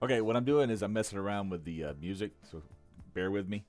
Okay, what I'm doing is I'm messing around with the music, so bear with me.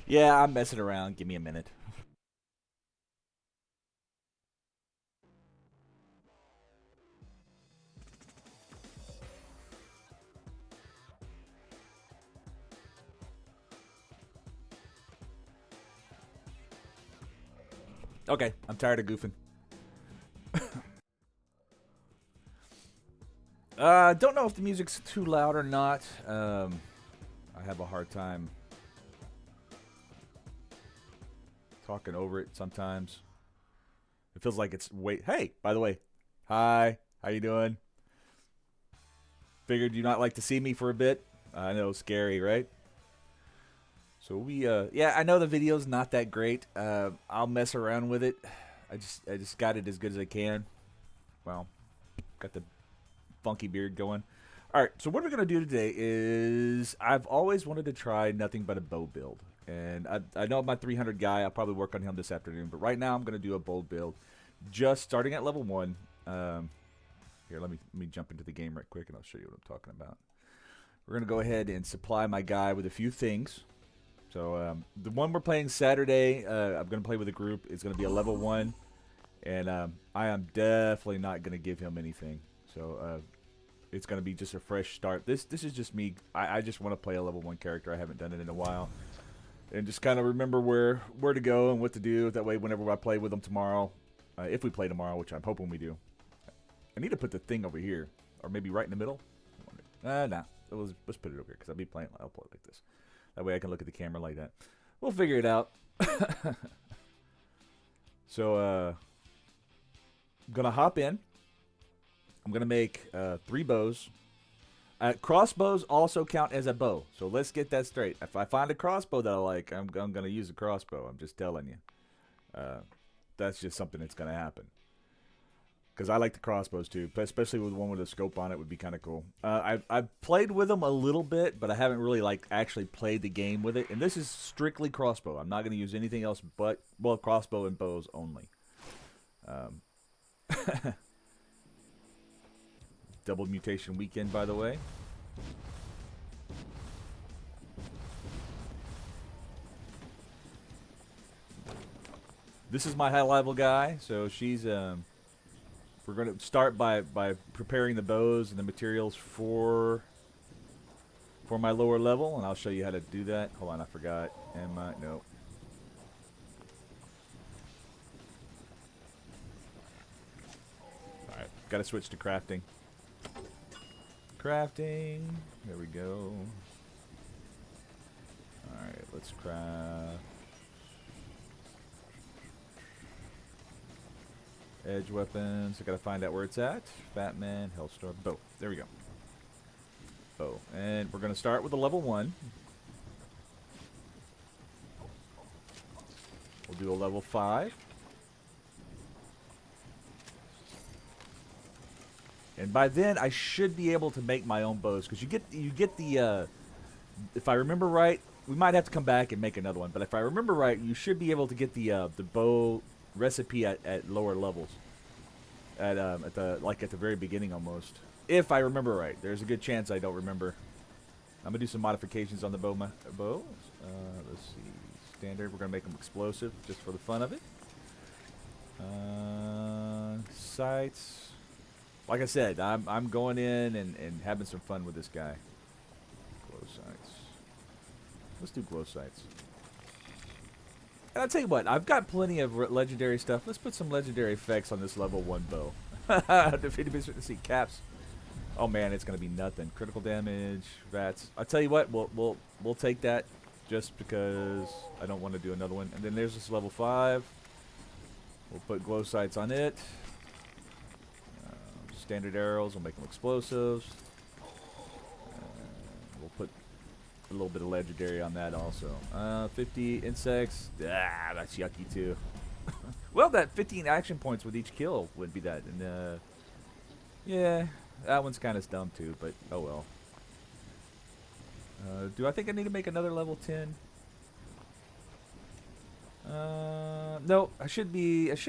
Yeah, I'm messing around. Give me a minute. Okay, I'm tired of goofing. Don't know if the music's too loud or not. I have a hard time talking over it sometimes. It feels like it's wait. Hey, by the way, hi. How you doing? Figured you not like to see me for a bit. I know, scary, right? So yeah, I know the video's not that great. I'll mess around with it. I just got it as good as I can. Well, got the funky beard going. All right, so what we're gonna do today is I've always wanted to try nothing but a bow build, and I know my 300 guy. I'll probably work on him this afternoon, but right now I'm gonna do a bow build, just starting at level 1. Here, let me jump into the game right quick, and I'll show you what I'm talking about. We're gonna go ahead and supply my guy with a few things. So the one we're playing Saturday, I'm gonna play with a group. It's gonna be a level 1, and I am definitely not gonna give him anything. So it's gonna be just a fresh start. This is just me. I just want to play a level 1 character. I haven't done it in a while, and just kind of remember where to go and what to do. That way, whenever I play with them tomorrow, if we play tomorrow, which I'm hoping we do, I need to put the thing over here, or maybe right in the middle. Nah. Let's put it over here because I'll be playing. I'll play it like this. That way I can look at the camera like that. We'll figure it out. So, I'm gonna hop in. I'm gonna make 3 bows. Crossbows also count as a bow, so let's get that straight. If I find a crossbow that I like, I'm gonna use a crossbow. I'm just telling you. Uh, that's just something that's gonna happen. Because I like the crossbows too, but especially with one with a scope on it would be kind of cool. I've played with them a little bit, but I haven't really like actually played the game with it. And this is strictly crossbow. I'm not going to use anything else but crossbow and bows only. Um, Double mutation weekend, by the way. This is my high level guy, so she's we're going to start by preparing the bows and the materials for my lower level, and I'll show you how to do that. Hold on, I forgot. No. All right, got to switch to crafting. Crafting. There we go. All right, let's craft. Edge weapons. I gotta find out where it's at. Batman, Hellstorm, bow. There we go. Bow. And we're gonna start with a level 1. We'll do a level 5. And by then, I should be able to make my own bows, because you get the if I remember right, we might have to come back and make another one. But if I remember right, you should be able to get the bow recipe at lower levels, at the very beginning almost. If I remember right, there's a good chance I don't remember. I'm gonna do some modifications on the bow. Let's see, standard. We're gonna make them explosive just for the fun of it. Sights. Like I said, I'm going in and having some fun with this guy. Glow sights. Let's do glow sights. And I'll tell you what, I've got plenty of legendary stuff. Let's put some legendary effects on this level 1 bow. Defeated to see caps. Oh man, it's gonna be nothing. Critical damage, rats. I'll tell you what, we'll take that just because I don't want to do another one. And then there's this level 5. We'll put glow sights on it. Standard arrows, we'll make them explosives. We'll put a little bit of legendary on that also. 50 insects. Ah, that's yucky too. Well, that 15 action points with each kill would be that. And yeah, that one's kind of dumb too, but oh well. Do I think I need to make another level 10? No, I should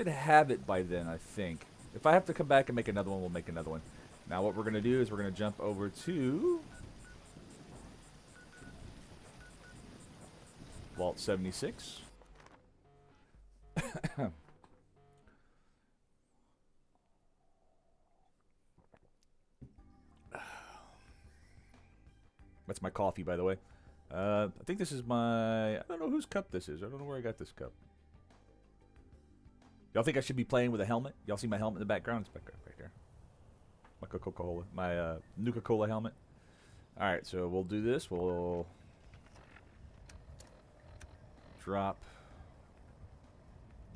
have it by then, I think. If I have to come back and make another one, we'll make another one. Now what we're going to do is we're going to jump over to Vault 76. That's my coffee, by the way. I think this is my... I don't know whose cup this is. I don't know where I got this cup. Y'all think I should be playing with a helmet? Y'all see my helmet in the background? It's back right there. My Coca-Cola. My Nuka-Cola helmet. Alright, so we'll do this. We'll drop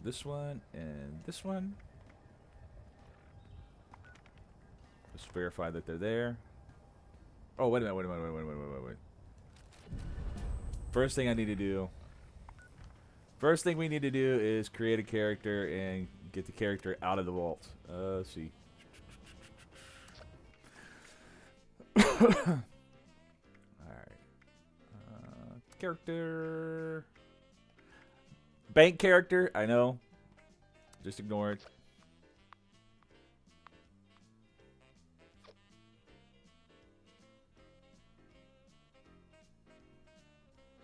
this one and this one. Just verify that they're there. Oh, wait a minute, wait. First thing I need to do... First thing we need to do is create a character and get the character out of the vault. Let's see. Alright. Character. Bank character, I know. Just ignore it.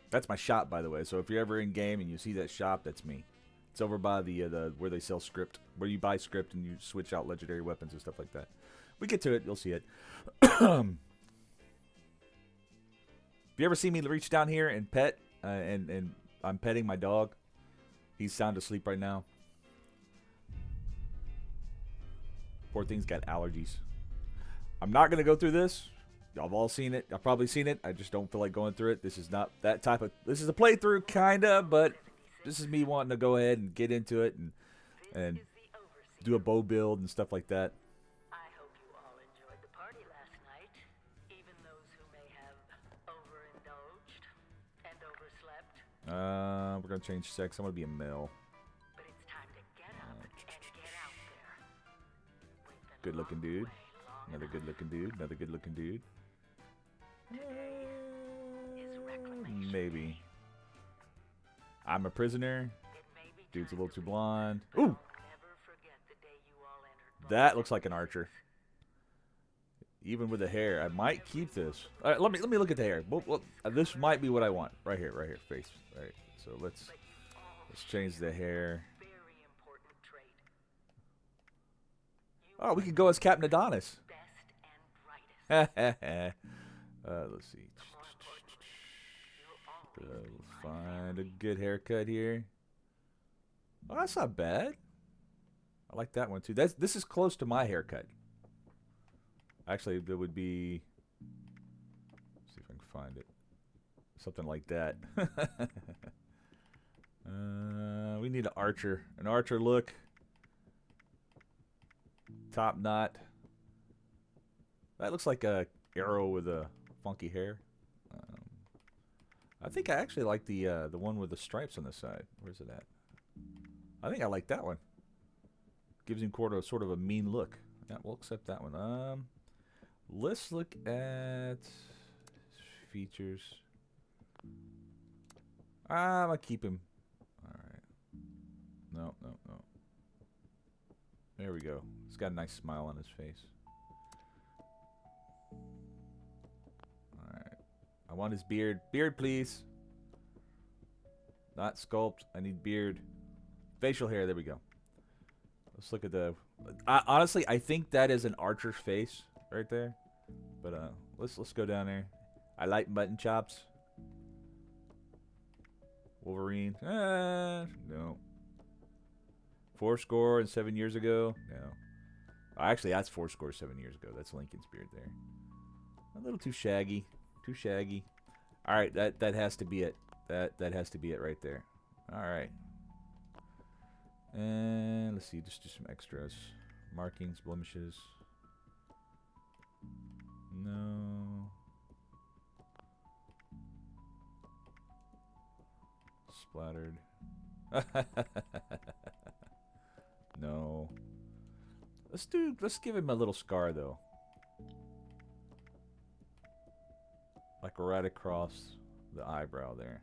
That's my shop, by the way. So if you're ever in game and you see that shop, that's me. It's over by the where they sell script, where you buy script and you switch out legendary weapons and stuff like that. We get to it, you'll see it. If you ever see me reach down here and pet, and I'm petting my dog, he's sound asleep right now. Poor thing's got allergies. I'm not gonna go through this. Y'all have all seen it. I've probably seen it. I just don't feel like going through it. This is not that type of... This is a playthrough, kinda, but this is me wanting to go ahead and get into it and do a bow build and stuff like that. I hope you all enjoyed the party last night, even those who may have overindulged and overslept. We're gonna change sex. I'm gonna be a male. But it's time to get up and get out there. Good looking dude. Another good looking dude. Another good looking dude. Maybe. I'm a prisoner. Dude's a little too blonde. Ooh! That looks like an archer. Even with the hair, I might keep this. All right, let me look at the hair. This might be what I want. Right here, face. All right. So let's change the hair. Oh, we could go as Captain Adonis. Let's see. Find a good haircut here. Oh, that's not bad. I like that one too. This is close to my haircut. Actually, there would be... Let's see if I can find it. Something like that. We need an archer. An archer look. Top knot. That looks like a arrow with a funky hair. I think I actually like the one with the stripes on the side. Where's it at? I think I like that one. Gives him sort of a mean look. Yeah, we'll accept that one. Let's look at features. I'm gonna keep him. All right. No. There we go. He's got a nice smile on his face. All right. I want his beard. Beard, please. Not sculpt. I need beard. Facial hair. There we go. Let's look at the. Honestly, I think that is an archer's face right there. But let's go down there. I like mutton chops. Wolverine. No. 4 and 7 years ago. No. Actually, that's 4 7 years ago. That's Lincoln's beard there. A little too shaggy. Too shaggy. All right, that has to be it. That has to be it right there. All right. And let's see, just do some extras. Markings, blemishes. No. Splattered. No. Let's give him a little scar though. Like right across the eyebrow there.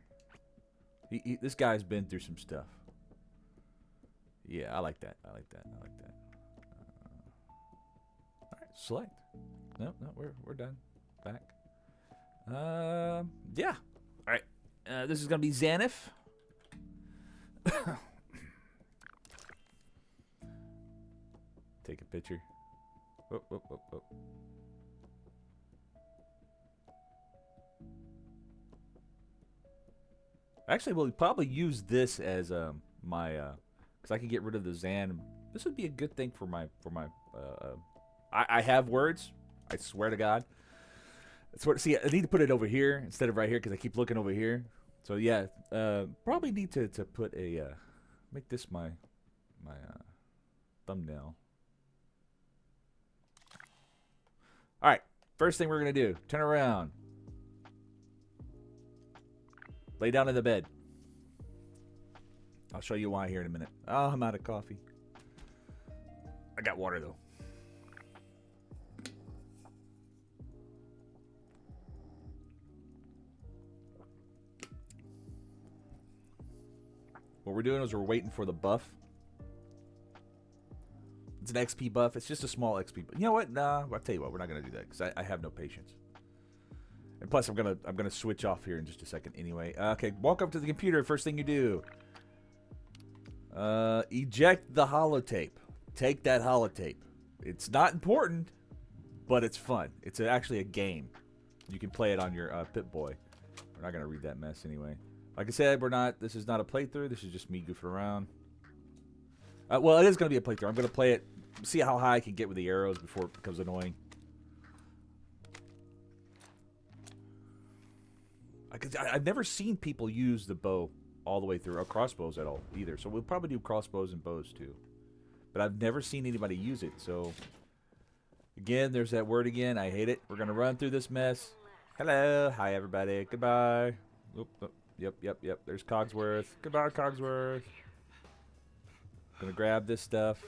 This guy's been through some stuff. Yeah, I like that. I like that. All right, select. No, we're done. Back. Yeah. All right. This is gonna be Xanif. Take a picture. Whoop. Actually, we'll probably use this as my because I can get rid of the Xan. This would be a good thing for my I have words. I swear to God. See, I need to put it over here instead of right here because I keep looking over here. So yeah, probably need to put a make this my thumbnail. All right, first thing we're gonna do: turn around, lay down in the bed. I'll show you why here in a minute. Oh, I'm out of coffee. I got water though. What we're doing is we're waiting for the buff. It's an XP buff. It's just a small XP buff. You know what? Nah, I'll tell you what. We're not gonna do that because I have no patience. And plus, I'm gonna switch off here in just a second anyway. Okay, walk up to the computer. First thing you do, eject the holotape. Take that holotape. It's not important, but it's fun. It's actually a game. You can play it on your Pip-Boy. We're not gonna read that mess anyway. Like I said, this is not a playthrough. This is just me goofing around. Well, it is going to be a playthrough. I'm going to play it, see how high I can get with the arrows before it becomes annoying. I've never seen people use the bow all the way through, or crossbows at all either. So we'll probably do crossbows and bows too. But I've never seen anybody use it. So, again, there's that word again. I hate it. We're going to run through this mess. Hello. Hi, everybody. Goodbye. Oop. Yep. There's Cogsworth. Goodbye, Cogsworth. Gonna grab this stuff.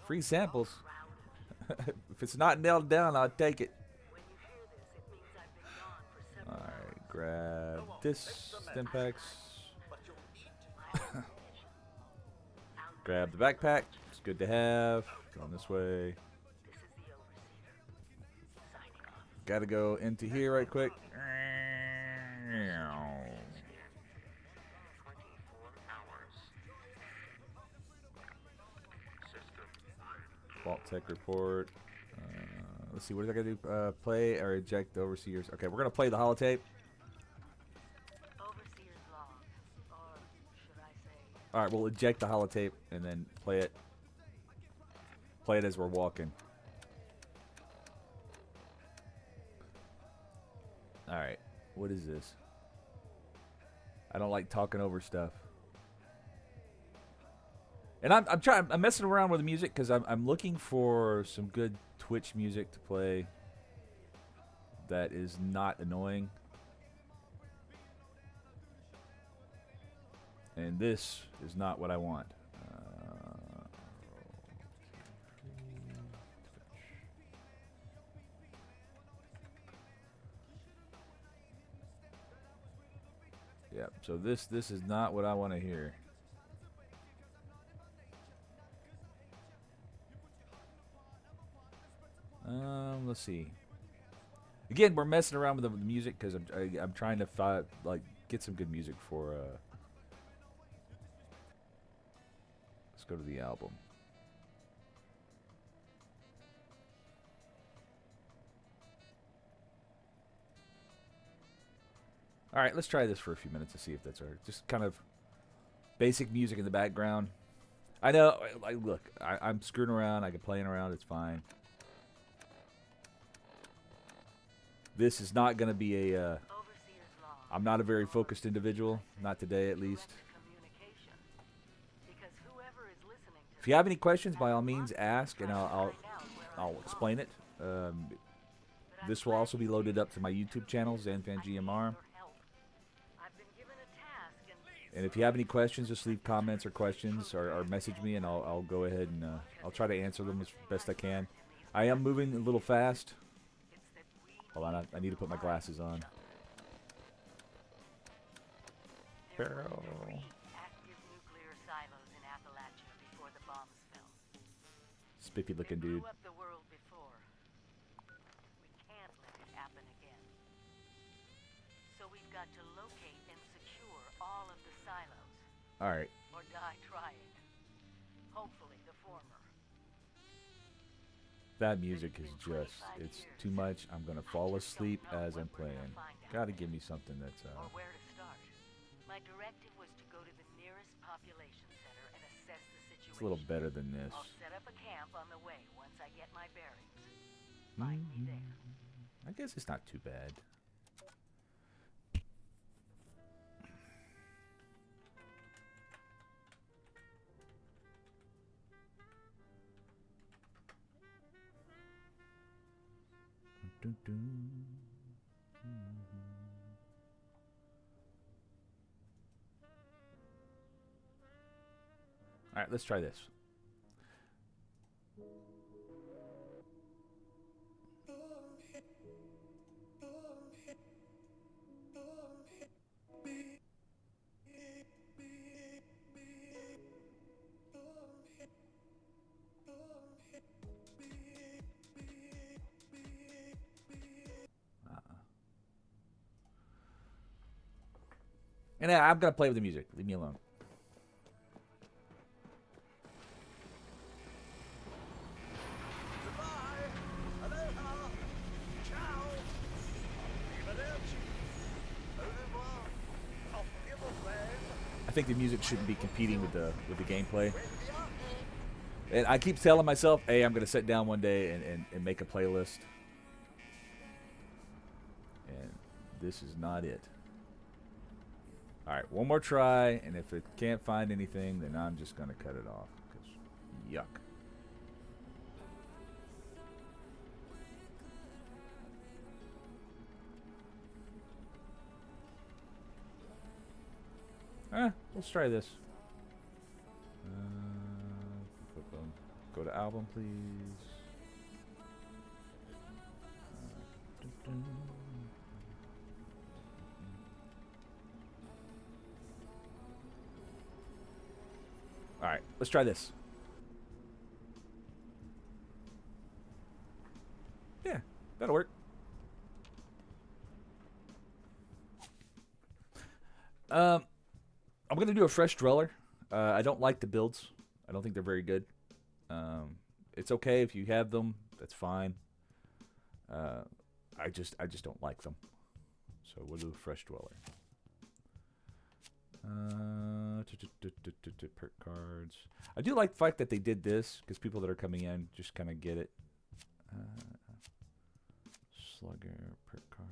Free samples. If it's not nailed down, I'll take it. Alright, grab this Stimpaks. Grab the backpack. It's good to have. Going this way. Gotta go into here right quick. Vault Tech report. Let's see, what is I gotta do? Play or eject the Overseer's. Okay, we're gonna play the holotape. Overseer's log, or should I say? All right, we'll eject the holotape and then play it. Play it as we're walking. All right, what is this? I don't like talking over stuff. And I'm messing around with the music because I'm looking for some good Twitch music to play that is not annoying. And this is not what I want. Yep. So this is not what I want to hear. Let's see. Again, we're messing around with the music because I'm trying to get some good music for. Let's go to the album. All right, let's try this for a few minutes to see if that's all right. Just kind of basic music in the background. I know, look, I'm screwing around. I can playing around. It's fine. This is not going to be a... I'm not a very focused individual. Not today, at least. If you have any questions, by all means, ask, and I'll explain it. This will also be loaded up to my YouTube channel, ZanFanGMR. And if you have any questions, just leave comments or questions or message me, and I'll go ahead and I'll try to answer them as best I can. I am moving a little fast. Hold on, I need to put my glasses on. Barrel. Spiffy looking dude. All right. Or die trying. Hopefully the former. That music is just, it's too much. I'm going to fall asleep as I'm playing. Got to give me something that's... Or where to start. My directive was to go to the nearest population center and assess the situation. It's a little better than this. I'll set up a camp on the way once I get my bearings. Find me there. I guess it's not too bad. All right, let's try this. And I'm going to play with the music. Leave me alone. I think the music shouldn't be competing with the gameplay. And I keep telling myself, hey, I'm going to sit down one day and make a playlist. And this is not it. All right, one more try, and if it can't find anything, then I'm just going to cut it off, because yuck. Let's try this. Go to album, please. All right, let's try this. Yeah, that'll work. I'm going to do a fresh dweller. I don't like the builds. I don't think they're very good. It's okay if you have them. That's fine. I just don't like them. So we'll do a fresh dweller. Perk cards. I do like the fact that they did this, because people that are coming in just kind of get it. Slugger, perk card.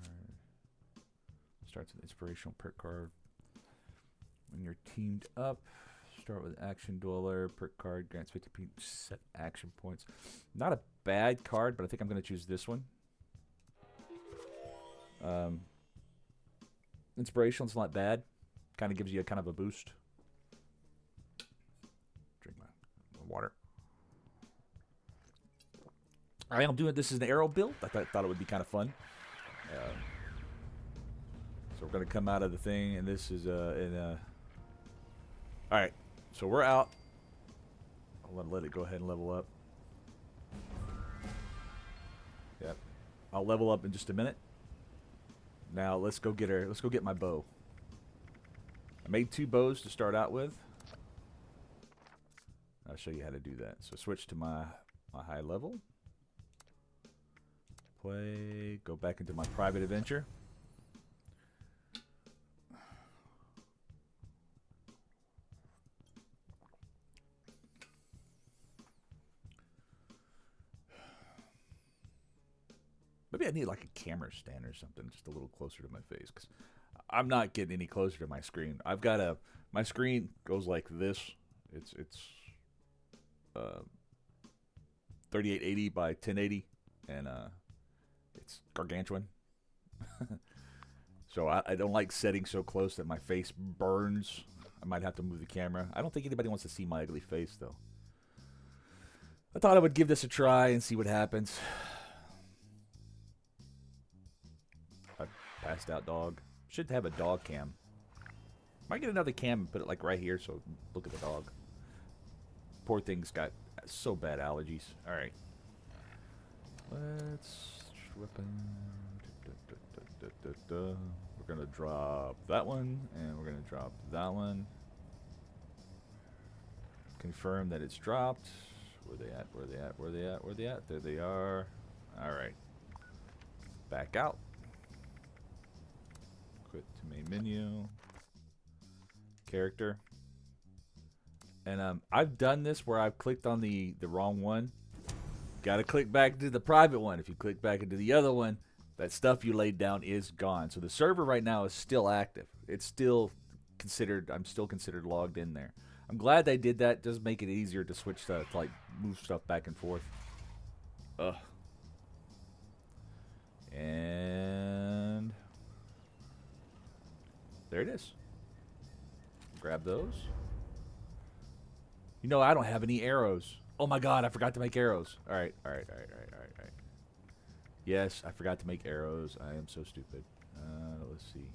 Starts with inspirational perk card. When you're teamed up, Start with Action Dweller. Perk card grants 50 set action points. Not a bad card, but I think I'm going to choose this one. Inspiration's not bad. Kind of gives you a kind of a boost. Drink my water. All right, I'm doing this as an arrow build. I thought it would be kind of fun. So we're going to come out of the thing, and this is all right, so we're out. I'll let it go ahead and level up. Yep. I'll level up in just a minute. Now let's go get my bow. I made 2 bows to start out with. I'll show you how to do that. So switch to my high level. Play. Go back into my private adventure. Maybe I need like a camera stand or something, just a little closer to my face, because I'm not getting any closer to my screen. I've got my screen goes like this. It's 3880 by 1080, and it's gargantuan. So I don't like setting so close that my face burns. I might have to move the camera. I don't think anybody wants to see my ugly face, though. I thought I would give this a try and see what happens. Passed out dog. Should have a dog cam. Might get another cam and put it like right here so look at the dog. Poor thing's got so bad allergies. Alright. Let's weapon. We're gonna drop that one, and we're gonna drop that one. Confirm that it's dropped. Where they at? Where they at? Where they at? Where they at? There they are. Alright. Back out. Quit to main menu. Character. And I've done this where I've clicked on the wrong one. Gotta click back to the private one. If you click back into the other one, that stuff you laid down is gone. So the server right now is still active. It's still considered, I'm still considered logged in there. I'm glad they did that. It does make it easier to switch to like move stuff back and forth. Ugh. And there it is. Grab those. You know, I don't have any arrows. Oh my god, I forgot to make arrows. Alright. Yes, I forgot to make arrows. I am so stupid. Let's see.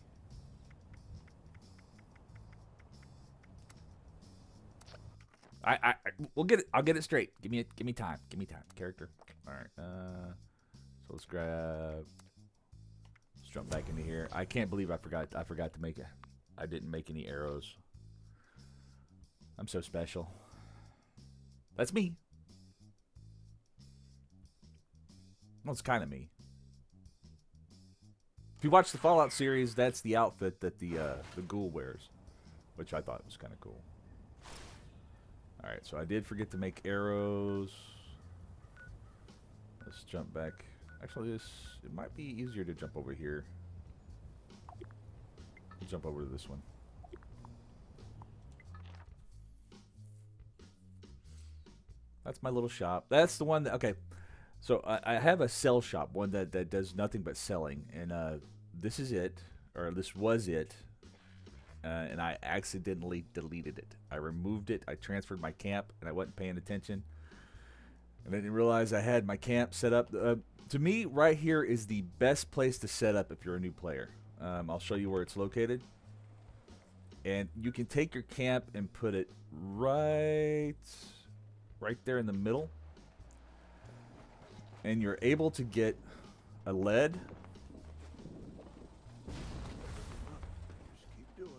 We'll get it. I'll get it straight. Give me time. Give me time. Character. Alright. So let's grab. Let's jump back into here. I can't believe I forgot to make it. I didn't make any arrows. I'm so special. That's me. Well, it's kind of me. If you watch the Fallout series, that's the outfit that the ghoul wears, which I thought was kind of cool. All right, so I did forget to make arrows. Let's jump back. Actually, it might be easier to jump over here. We'll jump over to this one. That's my little shop. That's the one that, okay. So I have a sell shop, one that does nothing but selling, and this is it, or this was it, and I accidentally deleted it. I removed it. I transferred my camp, and I wasn't paying attention, and I didn't realize I had my camp set up. To me, right here is the best place to set up if you're a new player. I'll show you where it's located, and you can take your camp and put it right there in the middle. And you're able to get a lead. Just keep doing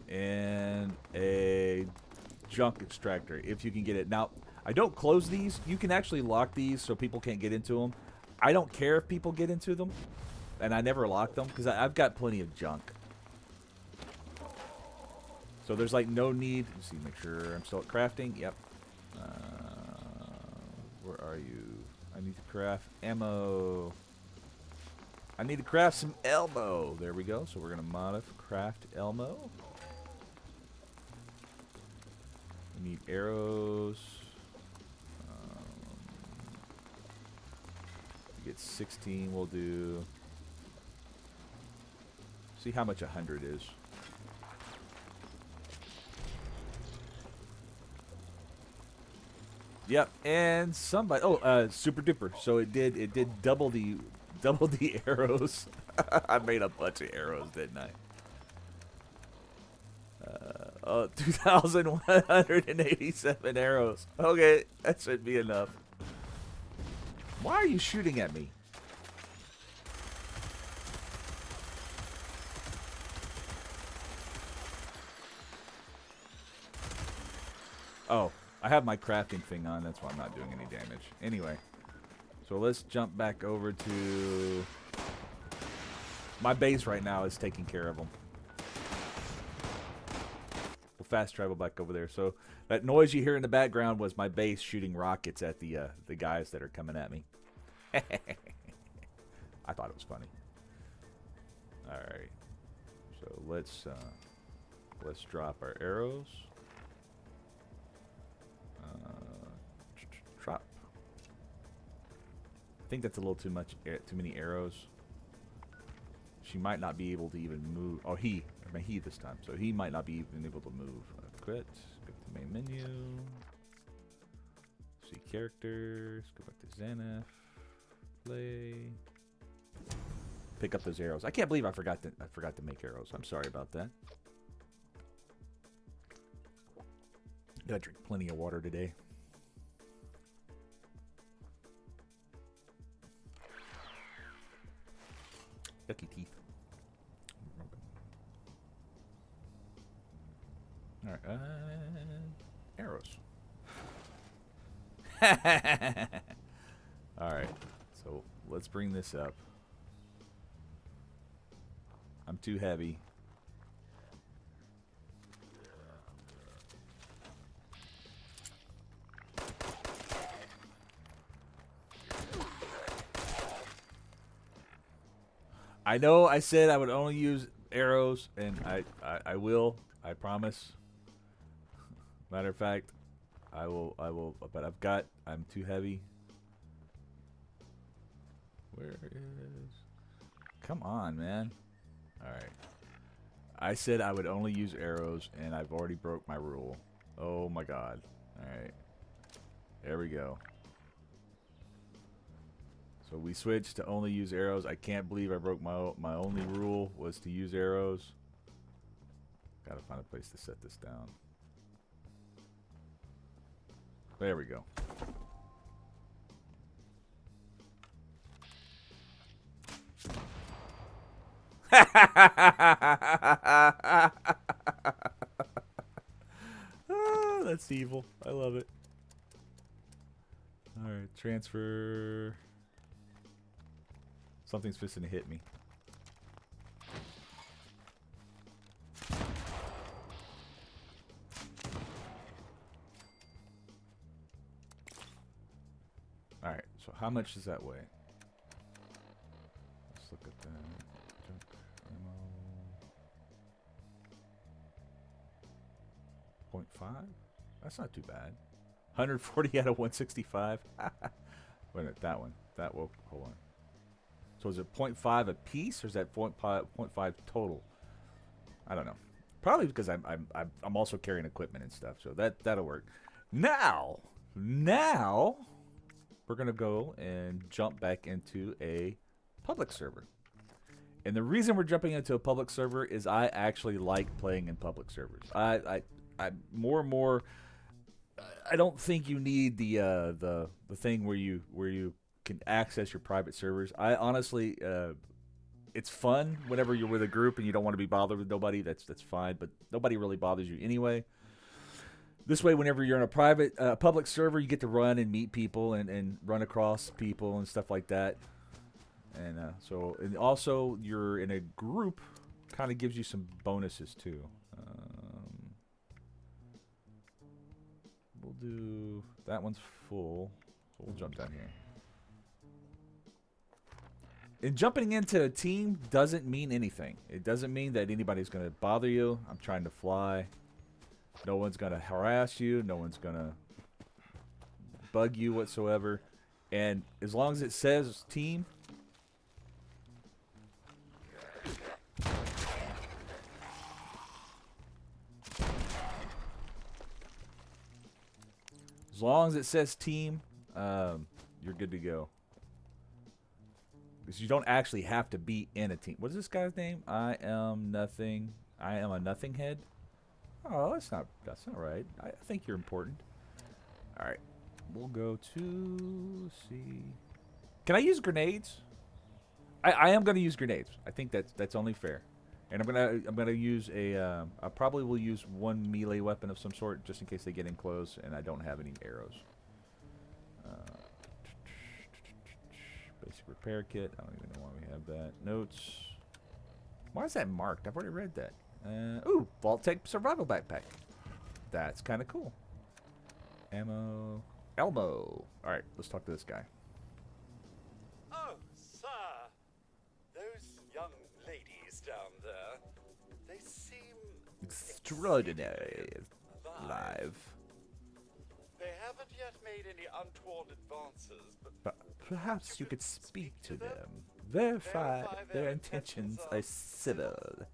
it. And a junk extractor, if you can get it. Now, I don't close these. You can actually lock these so people can't get into them. I don't care if people get into them. And I never lock them because I've got plenty of junk. So there's like no need. Let's see, make sure I'm still at crafting. Yep. Where are you? I need to craft ammo. I need to craft some Elmo. There we go. So we're going to modify craft Elmo. We need arrows. We get 16. We'll do. See how much 100 is. Yep, and somebody. Oh, super duper. So it did double the arrows. I made a bunch of arrows, didn't I? 2,187 arrows. Okay, that should be enough. Why are you shooting at me? Oh, I have my crafting thing on. That's why I'm not doing any damage. Anyway, so let's jump back over to... My base right now is taking care of them. We'll fast travel back over there. So that noise you hear in the background was my base shooting rockets at the guys that are coming at me. I thought it was funny. All right. So let's drop our arrows. Drop. I think that's a little too much. Too many arrows. She might not be able to even move. Oh, he this time. So he might not be even able to move. Quit. Go to main menu. See characters. Go back to Xanath. Play. Pick up those arrows. I can't believe I forgot to make arrows. I'm sorry about that. Gotta drink plenty of water today. Yucky teeth. All right, arrows. All right, so let's bring this up. I'm too heavy. I know I said I would only use arrows, and I will. I promise. Matter of fact, I will, but I'm too heavy. Where is... Come on, man. Alright. I said I would only use arrows, and I've already broke my rule. Oh my god. Alright. There we go. So we switched to only use arrows. I can't believe I broke my only rule was to use arrows. Gotta find a place to set this down. There we go. Oh, that's evil. I love it. Alright, transfer. Something's fixing to hit me. Alright, so how much does that weigh? Let's look at that. Junk ammo. 0.5? That's not too bad. 140 out of 165. Wait a minute, that one. That will, hold on. So is it 0.5 a piece, or is that 0.5 total? I don't know. Probably because I'm also carrying equipment and stuff, so that'll work. Now we're gonna go and jump back into a public server. And the reason we're jumping into a public server is I actually like playing in public servers. I more and more. I don't think you need the thing where you can access your private servers. I honestly, it's fun whenever you're with a group and you don't want to be bothered with nobody. That's fine, but nobody really bothers you anyway. This way, whenever you're in a private public server, you get to run and meet people and run across people and stuff like that. And and also you're in a group, kind of gives you some bonuses too. We'll do that one's full, so we'll jump down here. And jumping into a team doesn't mean anything. It doesn't mean that anybody's going to bother you. I'm trying to fly. No one's going to harass you. No one's going to bug you whatsoever. And as long as it says team, as long as it says team, you're good to go. Because you don't actually have to be in a team. What is this guy's name? I am nothing. I am a nothing head. Oh, that's not right. I think you're important. All right, we'll go to see. Can I use grenades? I am gonna use grenades. I think that's only fair. And I'm gonna use a. I probably will use one melee weapon of some sort just in case they get in close and I don't have any arrows. Basic repair kit. I don't even know why we have that. Notes. Why is that marked? I've already read that. Ooh, Vault-Tec survival backpack. That's kind of cool. Ammo. Elmo. All right, let's talk to this guy. Oh, sir. Those young ladies down there, they seem Extraordinary. Live. They haven't yet made any untoward advances, but Perhaps you could speak to them. Verify their intentions are civil.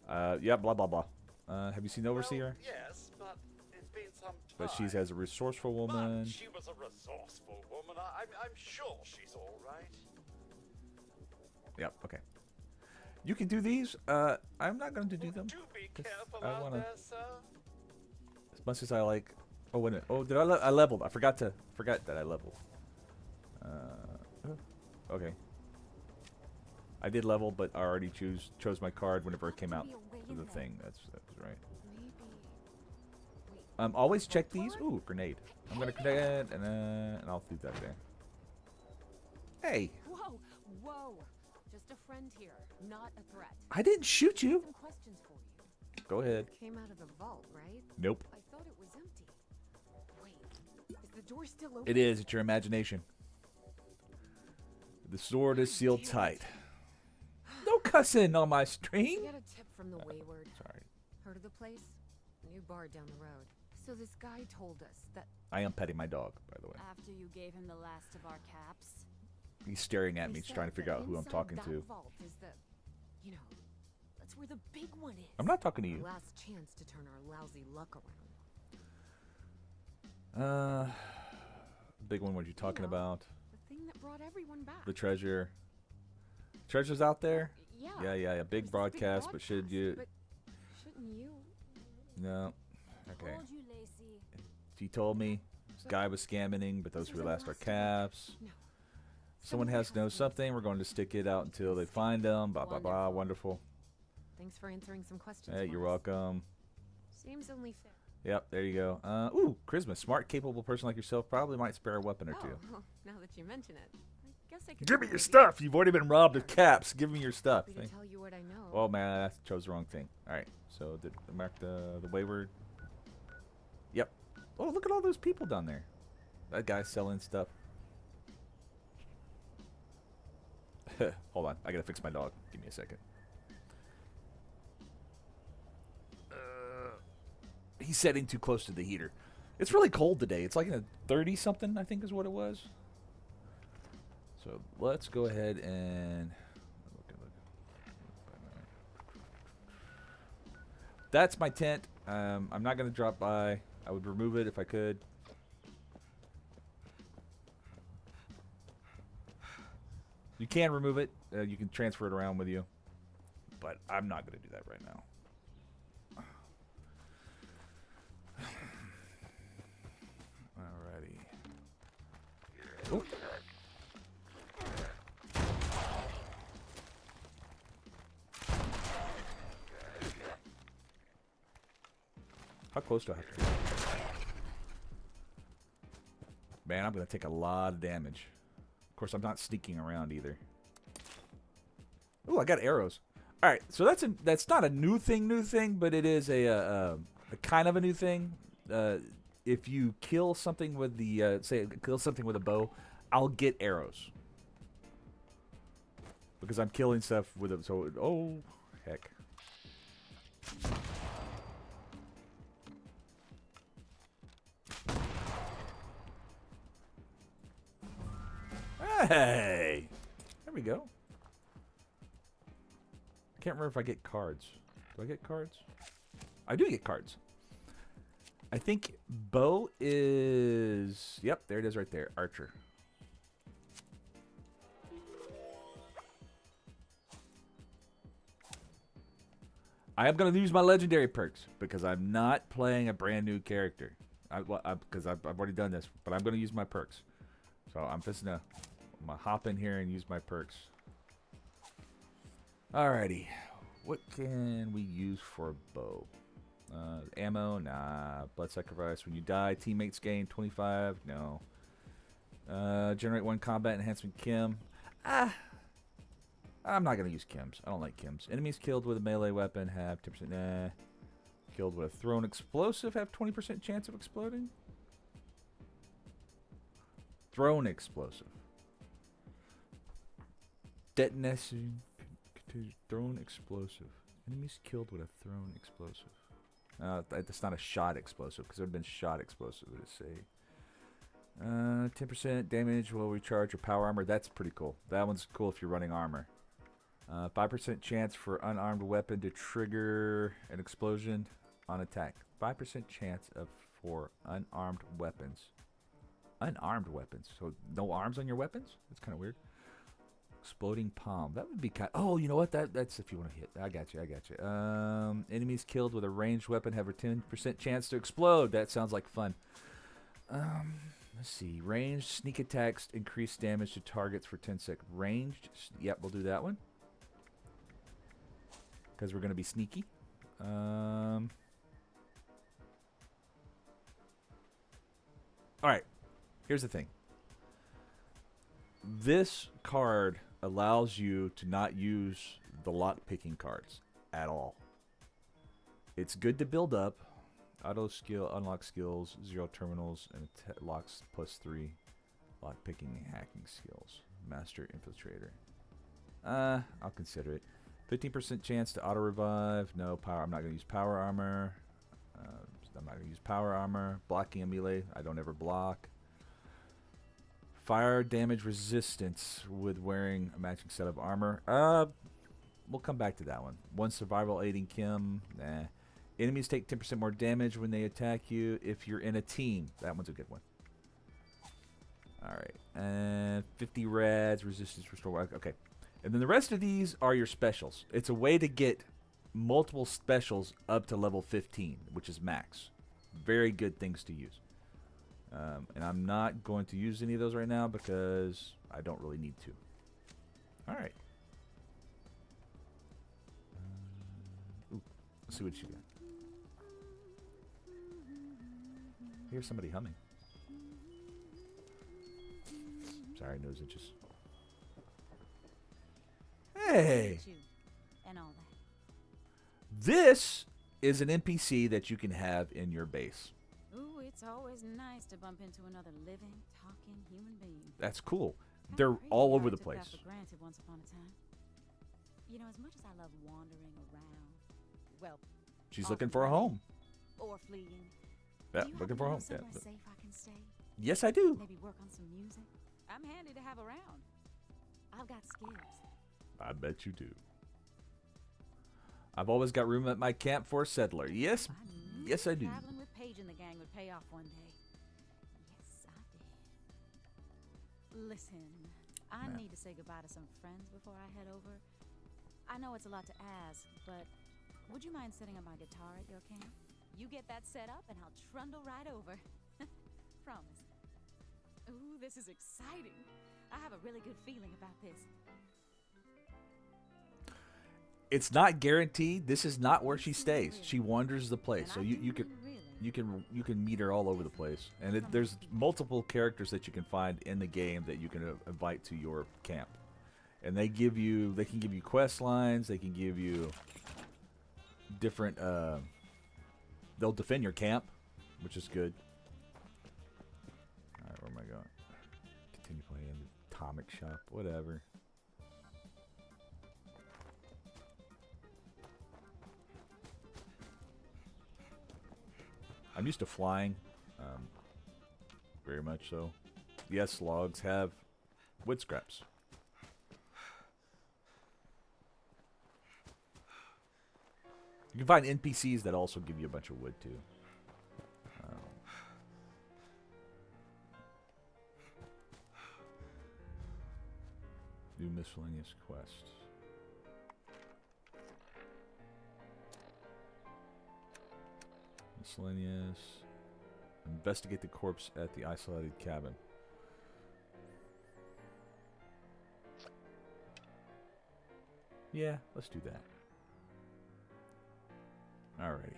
Yeah, blah, blah, blah. Have you seen Overseer? Well, yes, but it's been some time. But she's as a resourceful woman. But she was a resourceful woman. I'm sure she's all right. Yep, okay. You can do these. I'm not going to do them. Do be 'cause careful I out wanna, there, sir. as much as I like. Oh, wait a minute. Oh, did I leveled. I forgot that I leveled. Okay. I did level, but I already chose my card whenever it came out to the thing. That was right. Always check these. Ooh, grenade. I'm gonna grenade and I'll do that there. Hey. Whoa, whoa! Just a friend here, not a threat. I didn't shoot you. Some questions for you. Go ahead. Came out of the vault, right? Nope. I thought it was empty. Wait, is the door still open? It is. It's your imagination. The sword is sealed tight. No cussing on my We stream. got a tip from the Wayward. Sorry. Heard of the place? New bar down the road. So this guy told us that I am petting my dog, by the way. After you gave him the last of our caps. He's staring at they me, said trying to figure that out who I'm inside talking that to. Vault is the, you know, that's where the big one is. I'm not talking to Our you. last chance to turn our lousy luck around. Big one. What are you talking know. about? The thing that brought everyone back. The treasure. Treasure's out there. Yeah. Yeah. Big There's this broadcast, but should you? But shouldn't you? No. Okay. Told you, Lacey. She told me this guy was scamming, but those who last our caps. No. Someone has to know something. We're going to stick it out until they find them. Blah blah blah. Wonderful. Thanks for answering some questions. Hey, for you're us. welcome. Seems only fair. Yep, there you go. Ooh, charisma. Smart, capable person like yourself probably might spare a weapon or two. Oh, now that you mention it, I guess I could. Give me your probably stuff. You've already been robbed of caps. Give me your stuff. Happy to tell you what I know. Well, man, I chose the wrong thing. All right, so did I mark the Wayward? Yep. Oh, look at all those people down there. That guy's selling stuff. Hold on, I gotta fix my dog. Give me a second. He's sitting too close to the heater. It's really cold today. It's like a 30 something, I think, is what it was. So let's go ahead and look. That's my tent. I'm not gonna drop by. I would remove it if I could. You can remove it. You can transfer it around with you. But I'm not going to do that right now. Alrighty. Oh. How close do I have to be? Man, I'm going to take a lot of damage. Of course, I'm not sneaking around either. Ooh, I got arrows. All right, so that's not a new thing, but it is a kind of a new thing. If you kill something with the kill something with a bow, I'll get arrows because I'm killing stuff with it. So oh heck. Hey! There we go. I can't remember if I get cards. Do I get cards? I do get cards. I think bow is... Yep, there it is right there. Archer. I am going to use my legendary perks because I'm not playing a brand new character. Because I've already done this, but I'm going to use my perks. So I'm just going to hop in here and use my perks. Alrighty. What can we use for a bow? Ammo? Nah. Blood sacrifice. When you die, teammates gain 25. No. Generate 1 combat enhancement chem. I'm not going to use chems. I don't like chems. Enemies killed with a melee weapon have 10%. Nah. Killed with a thrown explosive have 20% chance of exploding. Thrown explosive. Detonation. Thrown explosive. Enemies killed with a thrown explosive. That's not a shot explosive because there have been shot explosive. What does it say? 10% damage will recharge your power armor. That's pretty cool. That one's cool if you're running armor. 5% chance for unarmed weapon to trigger an explosion on attack. 5% chance for unarmed weapons. Unarmed weapons. So no arms on your weapons? That's kind of weird. Exploding palm. That would be kind of... Oh, you know what? That's if you want to hit. I got you. Enemies killed with a ranged weapon have a 10% chance to explode. That sounds like fun. Let's see. Ranged sneak attacks increase damage to targets for 10 seconds. Ranged. Yep, we'll do that one. Because we're going to be sneaky. Alright. Here's the thing. This card allows you to not use the lock-picking cards at all. It's good to build up. Auto skill, unlock skills, 0 terminals, and locks +3. Lock-picking and hacking skills. Master Infiltrator. I'll consider it. 15% chance to auto-revive. No power. I'm not going to use power armor. I'm not going to use power armor. Blocking and melee. I don't ever block. Fire damage resistance with wearing a matching set of armor. We'll come back to that one. 1 survival aiding chem. Nah. Enemies take 10% more damage when they attack you if you're in a team. That one's a good one. Alright. And 50 rads. Resistance restore. Okay. And then the rest of these are your specials. It's a way to get multiple specials up to level 15, which is max. Very good things to use. And I'm not going to use any of those right now because I don't really need to. Alright. Let's see what you got. Here's somebody humming. Sorry, nose itches. Hey! And all that. This is an NPC that you can have in your base. Ooh, it's always nice to bump into another living, talking human being. That's cool. Kinda They're crazy all how over I the took that place. for granted once upon a time. You know, as much as I love wandering around, well, She's off looking and for a running home. or fleeing. Yeah, Do you looking happen for a to home. know Yeah. somewhere safe I can stay? Yes, I do. Maybe work on some music. I'm handy to have around. I've got skills. I bet you do. I've always got room at my camp for a settler. Yes, knew yes, I do. Traveling with Paige and the gang would pay off one day. Yes, I did. Listen, I Nah. need to say goodbye to some friends before I head over. I know it's a lot to ask, but would you mind setting up my guitar at your camp? You get that set up and I'll trundle right over. Promise. Ooh, this is exciting. I have a really good feeling about this. It's not guaranteed. This is not where she stays. She wanders the place, so you can meet her all over the place. And there's multiple characters that you can find in the game that you can invite to your camp. And they can give you quest lines. They can give you different. They'll defend your camp, which is good. All right, where am I going? Continue playing the Atomic Shop, whatever. I'm used to flying, very much so. Yes, logs have Wood scraps. You can find NPCs that also give you a bunch of wood, too. New miscellaneous quests. Miscellaneous. Investigate the corpse at the isolated cabin. Yeah, let's do that. Alrighty.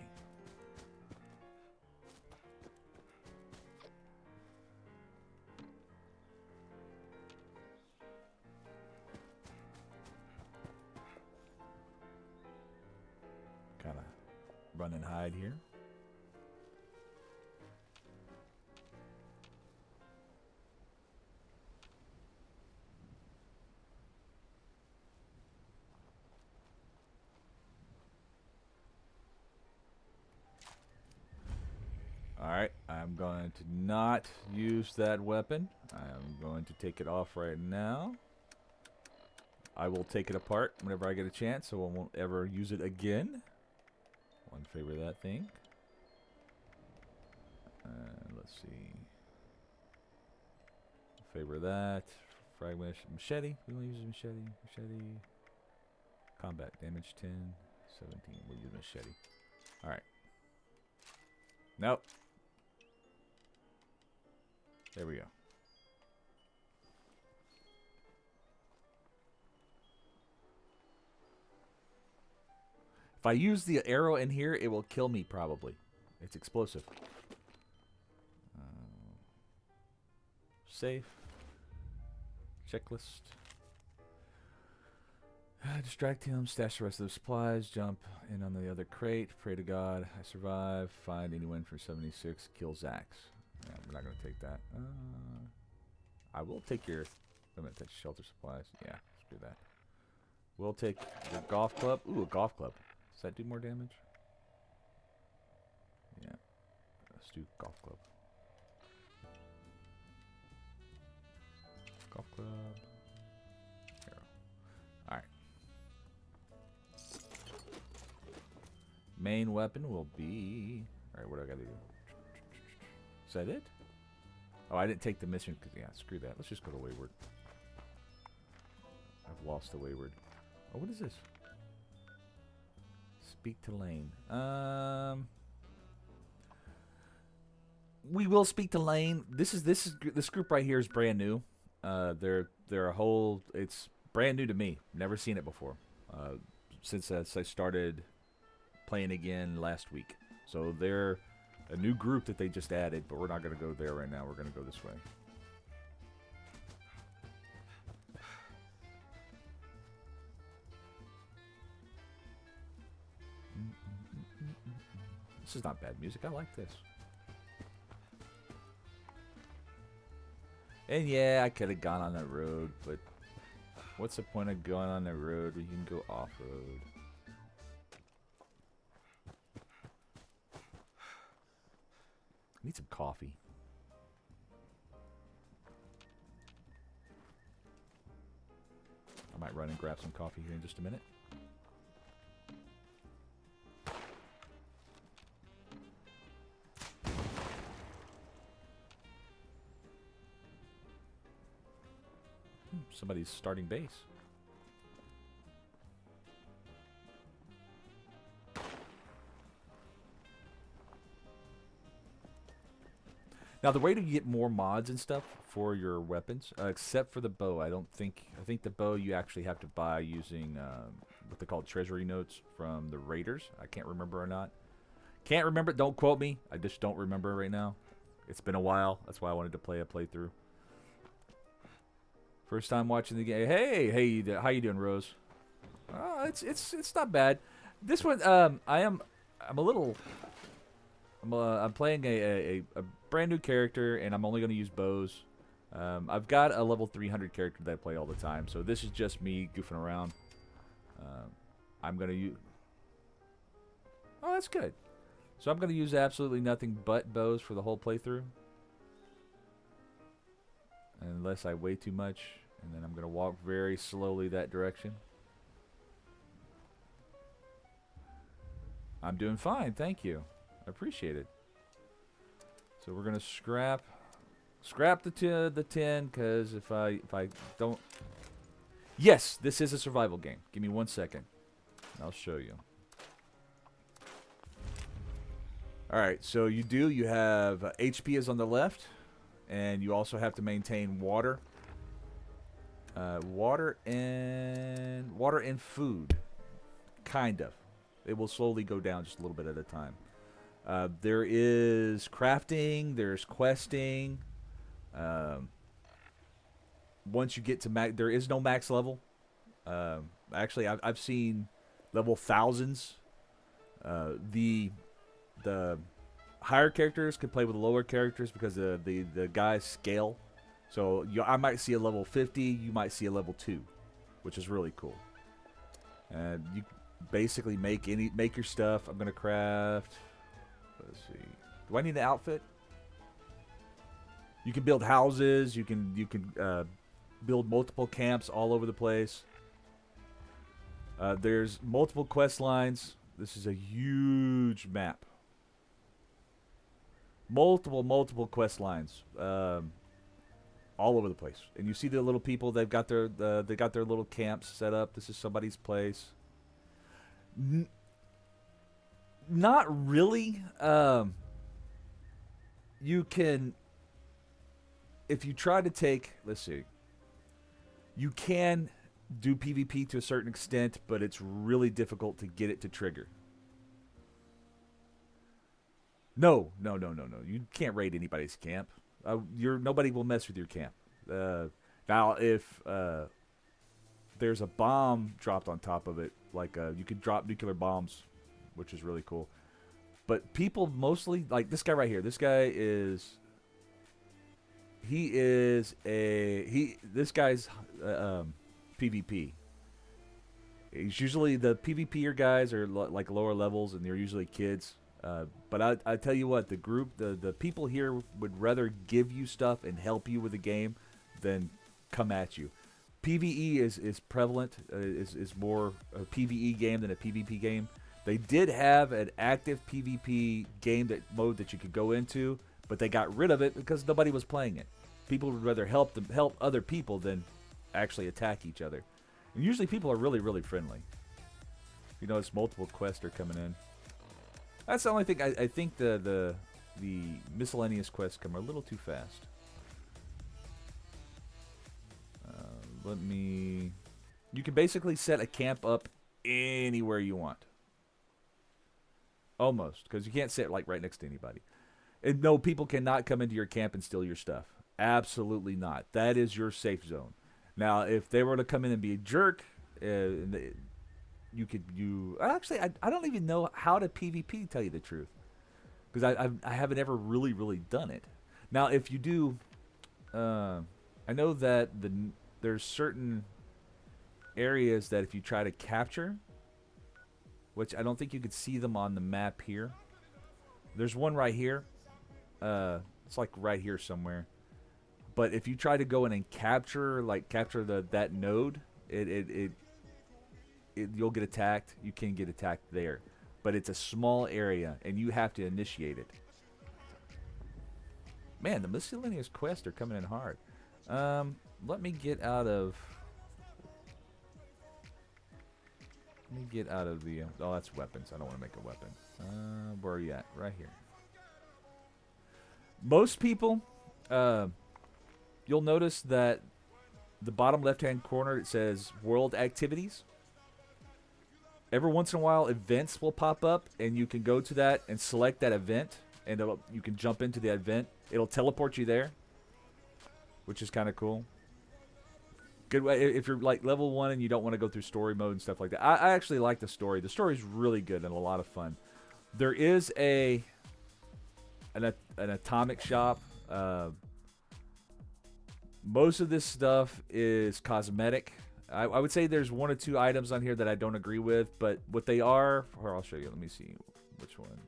Kinda run and hide here. Alright, I'm going to not use that weapon. I'm going to take it off right now. I will take it apart whenever I get a chance, so I won't ever use it again. One favor that thing. Let's see. Favor that. Fragment machete. We will use machete. Machete. Combat damage 10. 17. We'll use machete. Alright. Nope. There we go. If I use the arrow in here, it will kill me probably. It's explosive. Save. Checklist. Distract him, stash the rest of the supplies, jump in on the other crate, pray to God, I survive, find anyone for 76, kill Zax. Yeah, we're not going to take that. I will take your... Wait a minute, that's shelter supplies. Yeah, let's do that. We'll take your golf club. Ooh, a golf club. Does that do more damage? Yeah. Let's do golf club. Golf club. Arrow. Alright. Main weapon will be... Alright, what do I gotta do? Is that it? Oh, I didn't take the mission because, yeah, screw that. Let's just go to Wayward. I've lost the Wayward. Oh, what is this? Speak to Lane. We will speak to Lane. This group right here is brand new. They're a whole. It's brand new to me. Never seen it before. Since I started playing again last week. So they're a new group that they just added, but we're not going to go there right now. We're going to go this way. This is not bad music. I like this. And yeah, I could have gone on that road, but what's the point of going on the road when you can go off-road? I need some coffee. I might run and grab some coffee here in just a minute. Somebody's starting base. Now the way to get more mods and stuff for your weapons, except for the bow, I think the bow you actually have to buy using what they call treasury notes from the raiders. I can't remember or not. Can't remember. Don't quote me. I just don't remember right now. It's been a while. That's why I wanted to play a playthrough. First time watching the game. Hey, how you doing, Rose? It's not bad. This one, I'm playing a brand new character, and I'm only going to use bows. I've got a level 300 character that I play all the time, so this is just me goofing around. I'm going to use... Oh, that's good. So I'm going to use absolutely nothing but bows for the whole playthrough. Unless I weigh too much. And then I'm going to walk very slowly that direction. I'm doing fine, thank you. I appreciate it. So we're going to scrap the tin, because if I don't... Yes, this is a survival game. Give me 1 second. And I'll show you. Alright, so you have HP is on the left, and you also have to maintain water. Water and food. Kind of. It will slowly go down just a little bit at a time. There is crafting, there's questing. Once you get to max, there is no max level. Actually, I've seen level thousands. The higher characters can play with the lower characters because the guys scale. So I might see a level 50, you might see a level 2, which is really cool. And you basically make your stuff. I'm gonna craft. Let's see. Do I need an outfit? You can build houses. You can build multiple camps all over the place. There's multiple quest lines. This is a huge map. Multiple quest lines, all over the place. And you see the little people. They've got their little camps set up. This is somebody's place. Not really. You can, if you try to take, let's see. You can do PvP to a certain extent, but it's really difficult to get it to trigger. No. You can't raid anybody's camp. Nobody will mess with your camp. Now, if there's a bomb dropped on top of it, like you could drop nuclear bombs, which is really cool. But people mostly, like this guy right here. This guy is. This guy's PvP. He's usually the PvPer guys are like lower levels, and they're usually kids. But I tell you what, the people here would rather give you stuff and help you with the game than come at you. PvE is prevalent, is more a PvE game than a PvP game. They did have an active PvP game mode that you could go into, but they got rid of it because nobody was playing it. People would rather help other people than actually attack each other. And usually people are really, really friendly. You notice multiple quests are coming in. That's the only thing. I think the miscellaneous quests come a little too fast. You can basically set a camp up anywhere you want. Almost, because you can't sit like right next to anybody. And no, people cannot come into your camp and steal your stuff. Absolutely not. That is your safe zone. Now, if they were to come in and be a jerk, I don't even know how to PvP, tell you the truth, because I haven't ever really done it. Now, if you do, I know that there's certain areas that if you try to capture, which I don't think you could see them on the map here. There's one right here. It's like right here somewhere. But if you try to go in and capture that node, you'll get attacked. You can get attacked there, but it's a small area, and you have to initiate it. Man, the miscellaneous quests are coming in hard. Let me get out of. The. Oh, that's weapons. I don't want to make a weapon. Where are you at? Right here. Most people, you'll notice that the bottom left-hand corner, it says World Activities. Every once in a while, events will pop up, and you can go to that and select that event, and you can jump into the event. It'll teleport you there, which is kind of cool. Good way if you're like level 1 and you don't want to go through story mode and stuff like that. I actually like the story. The story's really good and a lot of fun. There is an atomic shop. Most of this stuff is cosmetic. I would say there's 1 or 2 items on here that I don't agree with, but what they are, or I'll show you. Let me see which one.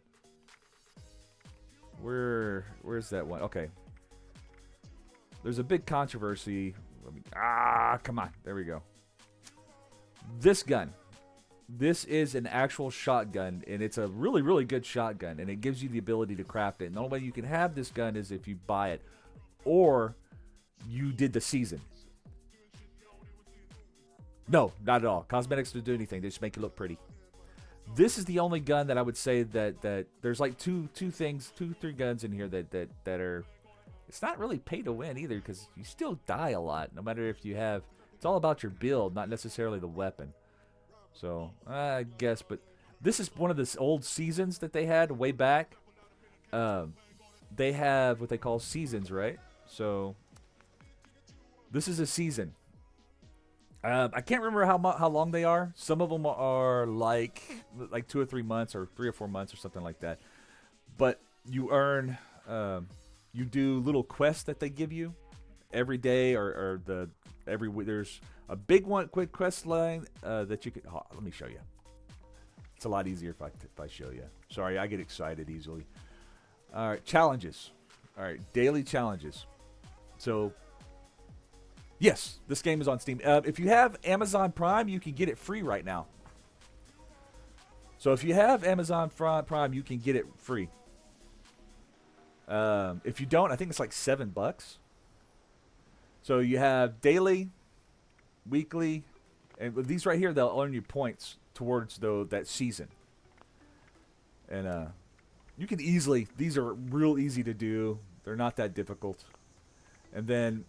Where's that one? Okay. There's a big controversy Come on. There we go. This gun. This is an actual shotgun, and it's a really, really good shotgun, and it gives you the ability to craft it. And the only way you can have this gun is if you buy it, or you did the season. No, not at all. Cosmetics don't do anything. They just make it look pretty. This is the only gun that I would say that there's like two, three guns in here that are. It's not really pay to win either, because you still die a lot, no matter if you have. It's all about your build, not necessarily the weapon. So, I guess, but this is one of the old seasons that they had way back. They have what they call seasons, right? So, this is a season. I can't remember how long they are. Some of them are like 2 or 3 months, or 3 or 4 months, or something like that. But you earn, you do little quests that they give you every day, or every week. There's a big one, quick quest line that you can. Oh, let me show you. It's a lot easier if I show you. Sorry, I get excited easily. All right, challenges. All right, daily challenges. So, yes, this game is on Steam. If you have Amazon Prime, you can get it free right now. So if you have Amazon Prime, you can get it free. If you don't, I think it's like $7. So you have daily, weekly, and with these right here, they'll earn you points towards that season. And you can easily, these are real easy to do. They're not that difficult. And then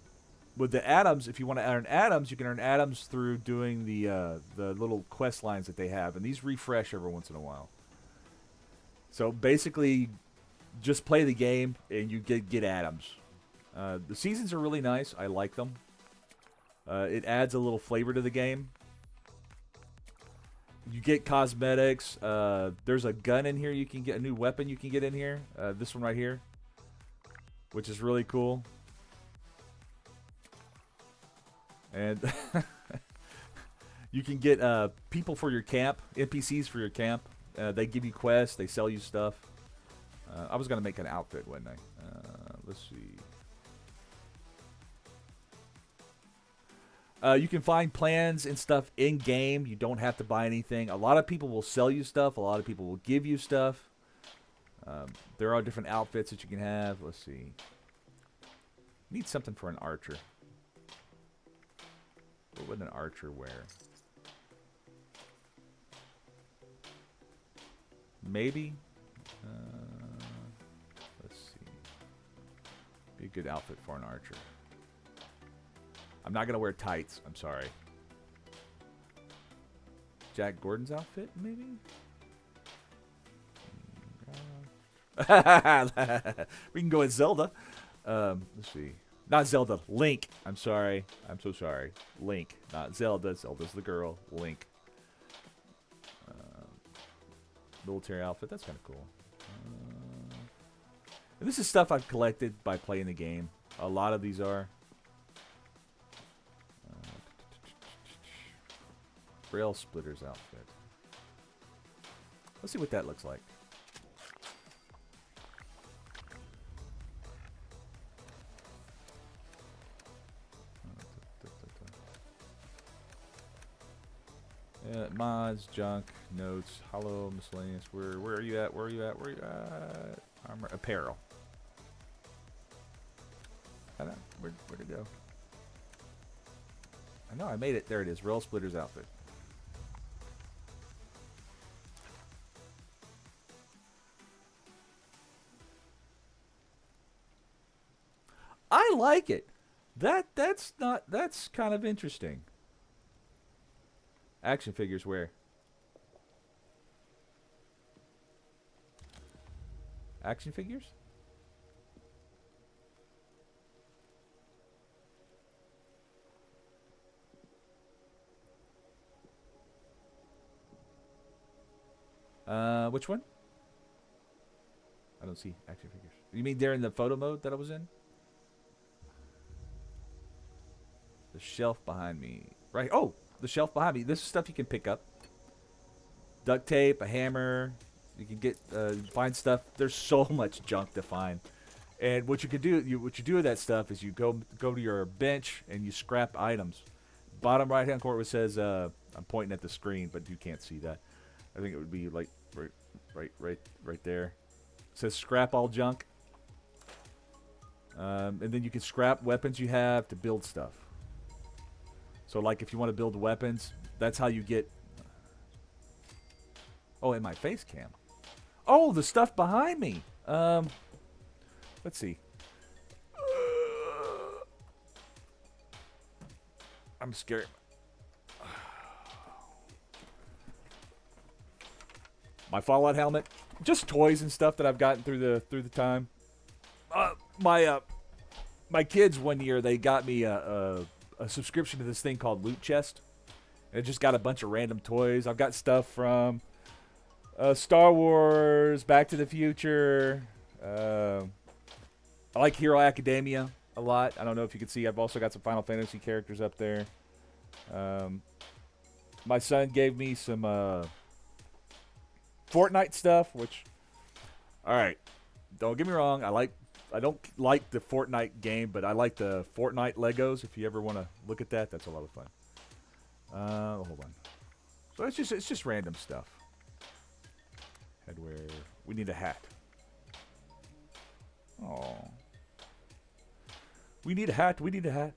with the atoms, if you want to earn atoms, you can earn atoms through doing the little quest lines that they have. And these refresh every once in a while. So basically, just play the game and you get atoms. The seasons are really nice. I like them. It adds a little flavor to the game. You get cosmetics. There's a gun in here. You can get a new weapon you can get in here. This one right here, which is really cool. And you can get people for your camp, NPCs for your camp. They give you quests. They sell you stuff. I was going to make an outfit, wasn't I? Let's see. You can find plans and stuff in-game. You don't have to buy anything. A lot of people will sell you stuff. A lot of people will give you stuff. There are different outfits that you can have. Let's see. Need something for an archer. What would an archer wear? Maybe? Let's see. Be a good outfit for an archer. I'm not going to wear tights. I'm sorry. Jack Gordon's outfit, maybe? We can go with Zelda. Let's see. Not Zelda. Link. I'm sorry. I'm so sorry. Link. Not Zelda. Zelda's the girl. Link. Military outfit. That's kind of cool. And this is stuff I've collected by playing the game. A lot of these are. Rail Splitter's outfit. Let's see what that looks like. Mods, junk, notes, hello, miscellaneous. Where are you at? Where are you at? Where are you at? Armor, apparel. I don't know. Where'd it go? I know I made it. There it is. Rail Splitter's outfit. I like it. That's kind of interesting. Action figures where? Action figures? Which one? I don't see action figures. You mean they're in the photo mode that I was in? The shelf behind me. Right. Oh, the shelf behind me. This is stuff you can pick up. Duct tape, a hammer. You can get find stuff. There's so much junk to find. And what you can do, what you do with that stuff is you go to your bench and you scrap items. Bottom right hand corner, it says I'm pointing at the screen, but you can't see that. I think it would be like right there. It says scrap all junk. And then you can scrap weapons you have to build stuff. So like if you want to build weapons, that's how you get. Oh, in my face cam. Oh, the stuff behind me. Let's see. I'm scared. My Fallout helmet, just toys and stuff that I've gotten through the time. My kids one year they got me a subscription to this thing called Loot Chest. And it just got a bunch of random toys. I've got stuff from Star Wars, Back to the Future. I like Hero Academia a lot. I don't know if you can see. I've also got some Final Fantasy characters up there. My son gave me some Fortnite stuff, which, all right, don't get me wrong. I don't like the Fortnite game, but I like the Fortnite Legos. If you ever want to look at that, that's a lot of fun. Hold on. So it's just random stuff. Headwear. We need a hat. Oh. We need a hat. We need a hat.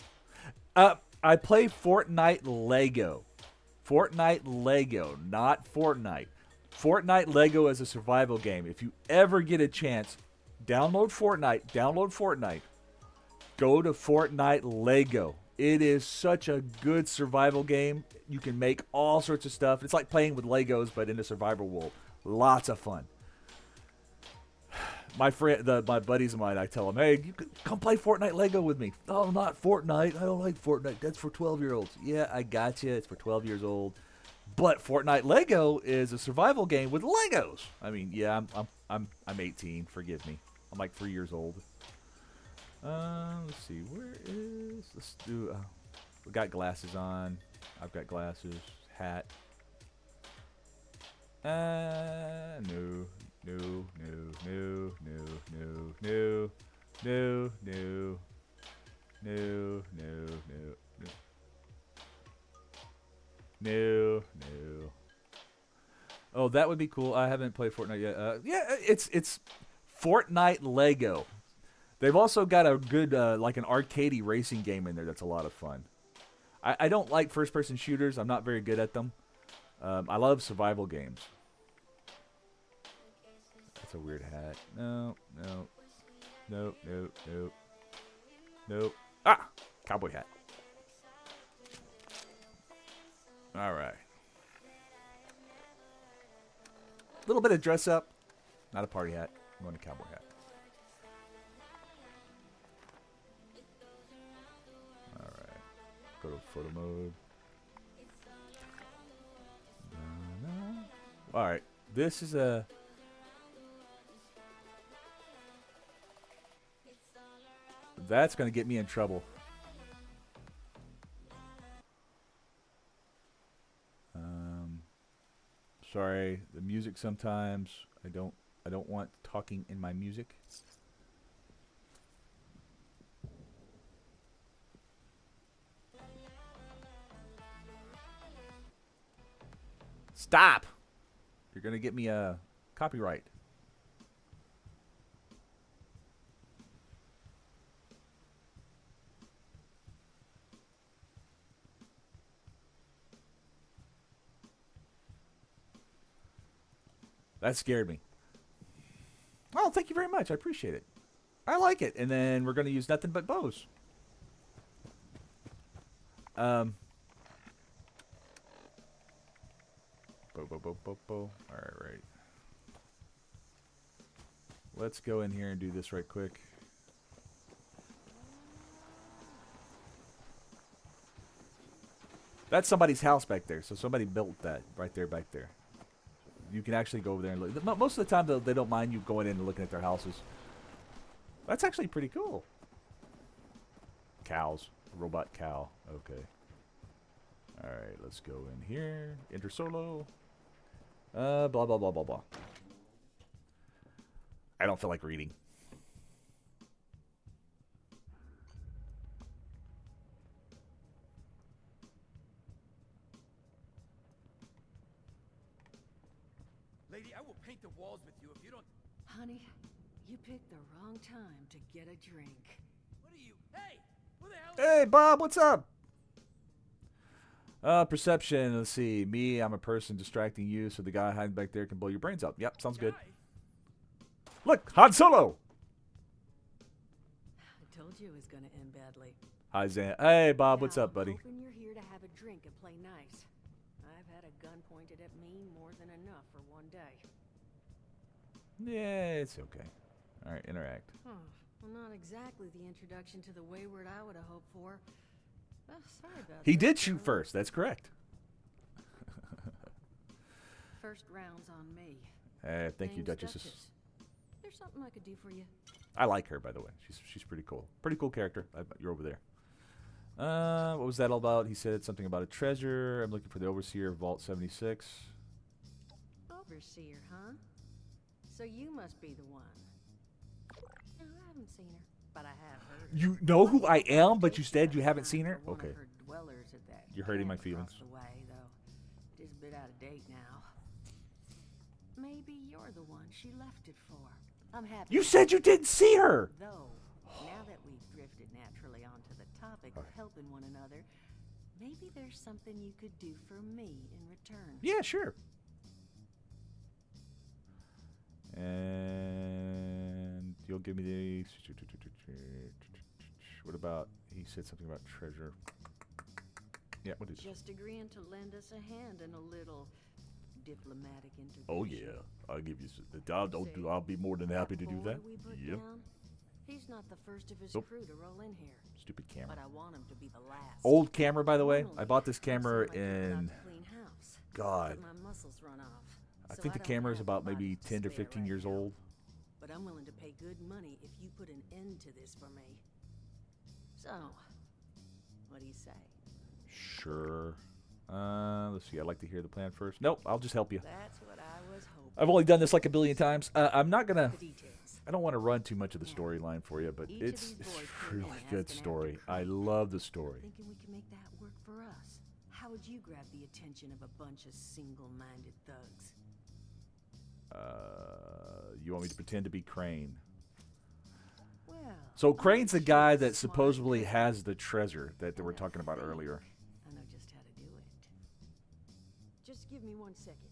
I play Fortnite Lego. Fortnite Lego, not Fortnite. Fortnite Lego is a survival game. If you ever get a chance, download Fortnite. Download Fortnite. Go to Fortnite Lego. It is such a good survival game. You can make all sorts of stuff. It's like playing with Legos, but in a survival world. Lots of fun. My buddies of mine, I tell them, hey, you come play Fortnite Lego with me. Oh, not Fortnite. I don't like Fortnite. That's for 12-year-olds. Yeah, I got you. It's for 12 years old. But Fortnite Lego is a survival game with Legos. I mean, yeah, I'm 18. Forgive me. I'm like 3 years old. Let's see. Let's do. We got glasses on. I've got glasses. Hat. No. Oh, that would be cool. I haven't played Fortnite yet. Yeah, it's Fortnite Lego. They've also got a good like an arcadey racing game in there that's a lot of fun. I don't like first-person shooters. I'm not very good at them. I love survival games. That's a weird hat. No. Ah! Cowboy hat. Alright. A little bit of dress up. Not a party hat. I'm going to cowboy hat. Alright. Go to photo mode. Alright. This is a... That's going to get me in trouble. Sorry, the music sometimes I don't want talking in my music. Stop! You're going to get me a copyright. That scared me. Oh, thank you very much. I appreciate it. I like it. And then we're going to use nothing but bows. Bo. All right. Let's go in here and do this right quick. That's somebody's house back there. So somebody built that right there back there. You can actually go over there and look. Most of the time, they don't mind you going in and looking at their houses. That's actually pretty cool. Cows. A robot cow. Okay. Alright, let's go in here. Enter solo. Blah, blah, blah, blah, blah. I don't feel like reading. Lady, I will paint the walls with you if you don't... Honey, you picked the wrong time to get a drink. What are you... Hey! Who the hell... Hey, Bob, what's up? Perception. Let's see. Me, I'm a person distracting you, so the guy hiding back there can blow your brains out. Yep, sounds good. Look, Han Solo. I told you it was gonna end badly. Hi, Zan. Hey, Bob, what's Now, up, buddy? I'm hoping you're here to have a drink and play nice. I've had a gun pointed at me more than enough for one day. Yeah, it's okay. All right, interact. Huh. Well, not exactly the introduction to the wayward I would have hoped for. Oh, sorry about He that, did shoot Colonel. first. That's correct. First round's on me. Thank you, Name's Duchess. There's something I could do for you. I like her, by the way. She's pretty cool. Pretty cool character. You're over there. What was that all about? He said something about a treasure. I'm looking for the Overseer of Vault 76. Overseer, huh? So you must be the one. No, I haven't seen her, but I have heard her. You know who I am, but you said you haven't seen her? For one of Okay. her dwellers at that You're hurting my camp across feelings. the way, though. It is a bit out of date now. Maybe you're the one she left it for. I'm happy. You said you didn't see her! Though, now that we've drifted naturally onto the topic of helping one another, maybe there's something you could do for me in return. Yeah, sure. And you'll give me the... What about... He said something about treasure. Yeah, what is it? Just agreeing to lend us a hand in a little diplomatic intervention. Oh, yeah. I'll give you... I'll be more than happy to do boy that. we put Yep. down, he's not the first of his Nope. crew to roll in here, Stupid camera. but I want him to be the last. Old camera, by the way. I Normally, bought this I seem camera like you're about in... to clean house, God. but my muscles run off. I so think the don't camera is have about the maybe bodies to 10 to spare 15 right years now. old. But I'm willing to pay good money if you put an end to this for me. So, what do you say? Sure. Let's see. I'd like to hear the plan first. Nope. I'll just help you. That's what I was hoping. I've only done this like a billion times. I'm not gonna... The details. I don't want to run too much of the storyline for you, but Each of it's these boys a came in really good asking story. after I Creed. love the story. Thinking we can make that work for us. How would you grab the attention of a bunch of single-minded thugs? You want me to pretend to be Crane? Well, So I'm Crane's the sure guy it's that smart supposedly thinking. has the treasure that they were And I talking about think earlier. I know just how to do it. Just give me 1 second.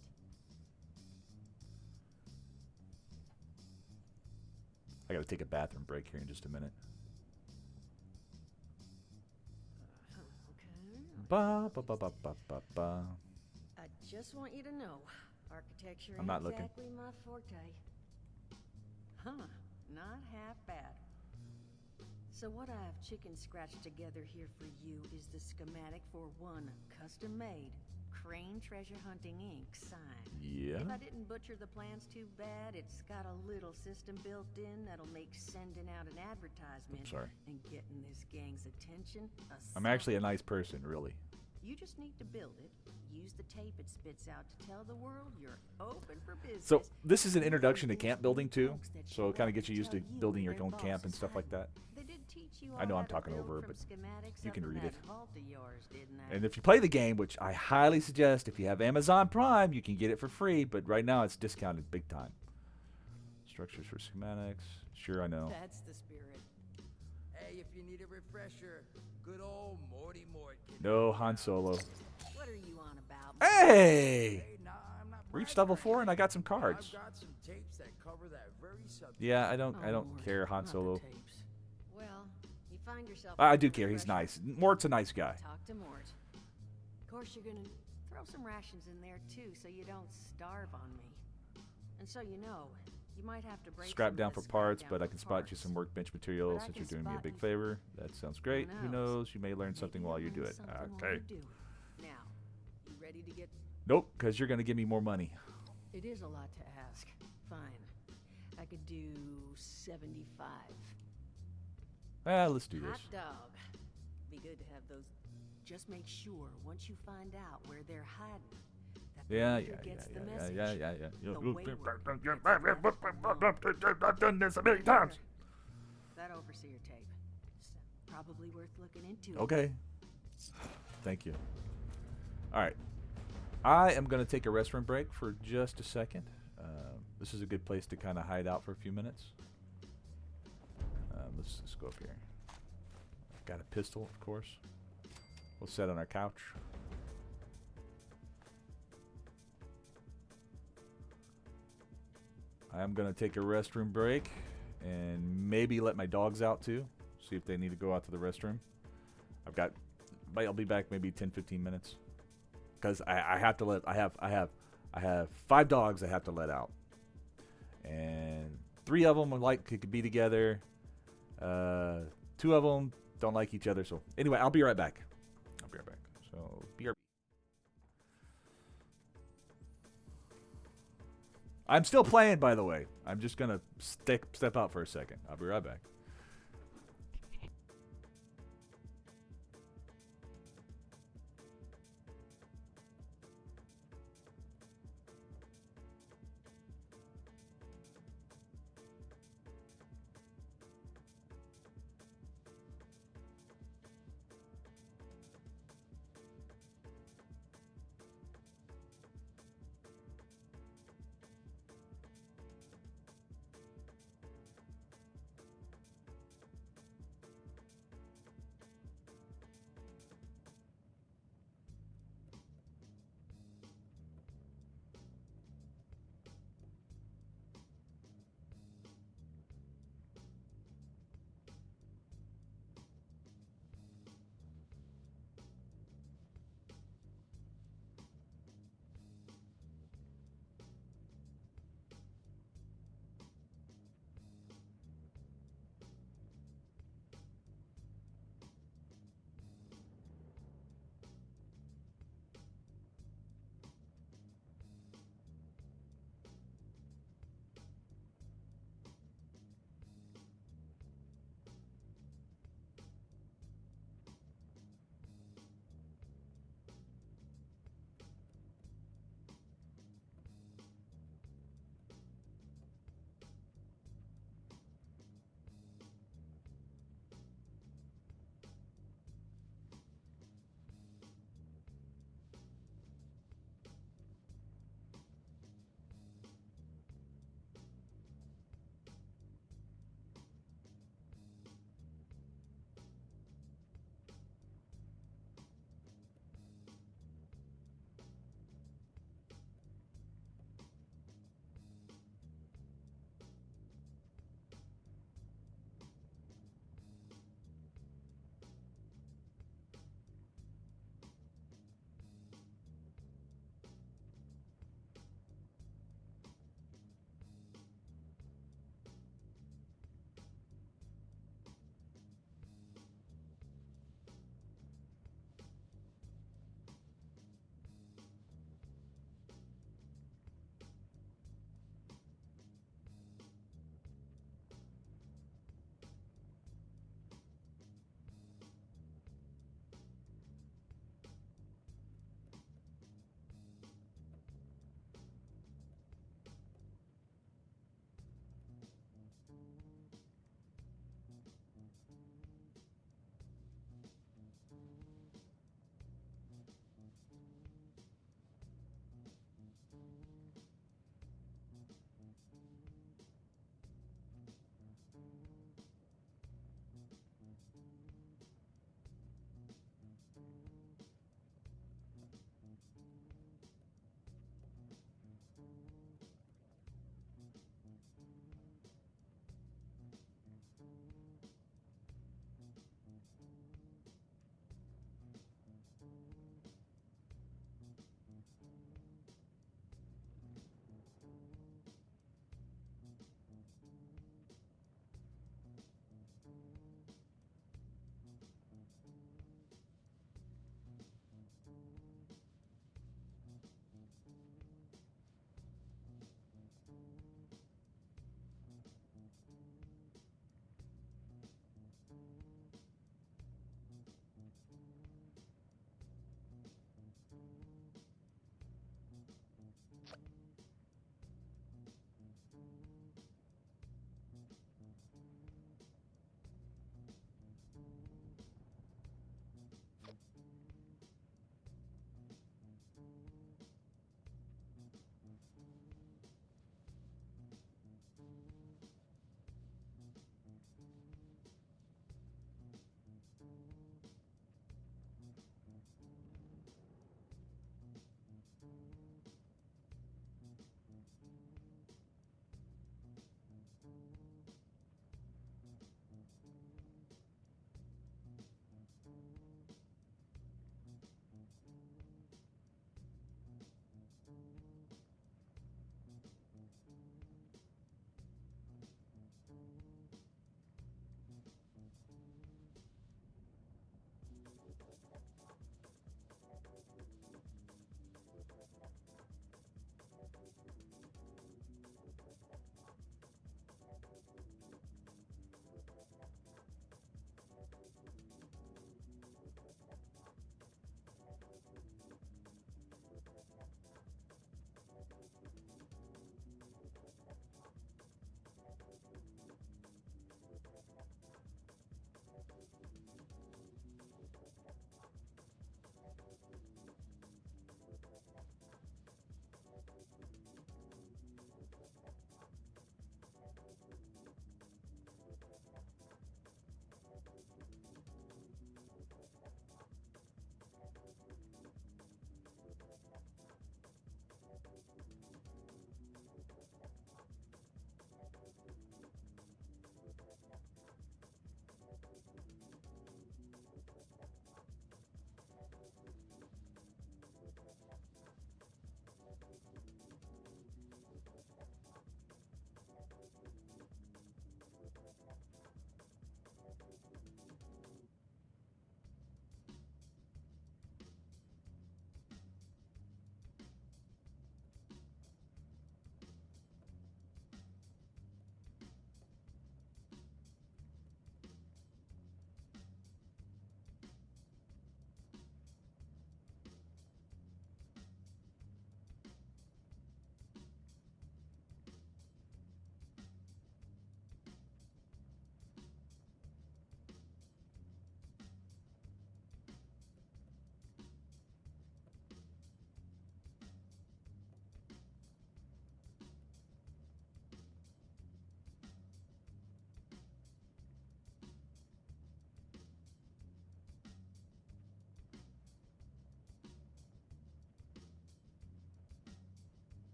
I gotta take a bathroom break here in just a minute. Okay. Ba ba ba ba ba ba ba. I just want you to know, architecture I'm ain't not looking. exactly my forte. Huh, not half bad. So what I've chicken scratched together here for you is the schematic for one custom-made Crane Treasure Hunting Inc. sign. Yeah. If I didn't butcher the plans too bad, it's got a little system built in that'll make sending out an advertisement sorry. and getting this gang's attention a I'm actually a something. nice person, really. You just need to build it, use the tape it spits out to tell the world you're open for business. So this is an introduction to Those camp building too, folks that so it show kind up of gets you to used to tell you building your where own their camp boss and is stuff like hiding. that. They did teach you I know all I'm how to talking build over, from but schematics you up can in read that it. vault of yours, didn't they? And if you play the game, which I highly suggest, if you have Amazon Prime, you can get it for free, but right now it's discounted big time. Structures for schematics. Sure, I know. That's the spirit. Hey, if you need a refresher, good old Morty Mort. can No help you Han out. Solo. What are you on about? Hey! Hey, nah, I'm not Reached bragging level or 4 and I got some anything. cards. I've got some tapes that cover that very subject. Yeah, I don't Oh, Mort, care Han not the Solo. tapes. Well, you find yourself. I a do care. He's refresher. nice. Mort's a nice guy. Talk to Mort. Of course, you're gonna throw some rations in there too, so you don't starve on me. And so you know, you might have to break. Scrap some down of for this parts, down but I for can spot you parts. some workbench material But I since can you're doing me a spot big you- favor. That sounds great. Who knows? You may learn Maybe something while you you'll do learn it. something while Okay. you do it. Now, you ready to get? Nope, because you're going to give me more money. It is a lot to ask. Fine. I could do 75. Let's do this. Hot dog. Be good to have those. Just make sure once you find out where they're hiding, that the Yeah, leader yeah, gets the yeah, message. yeah. The wayward gets left I've done this a million times. That overseer tape. Probably worth looking into. Okay. Thank you. All right. I am going to take a restroom break for just a second. This is a good place to kind of hide out for a few minutes. Let's just go up here. Got a pistol, of course. We'll sit on our couch. I am going to take a restroom break and maybe let my dogs out too. See if they need to go out to the restroom. I'll be back maybe 10-15 minutes. Because I have to let, I have 5 dogs I have to let out. And 3 of them could be together. 2 of them don't like each other. So anyway, I'll be right back. So BRB. I'm still playing, by the way. I'm just gonna step out for a second. I'll be right back.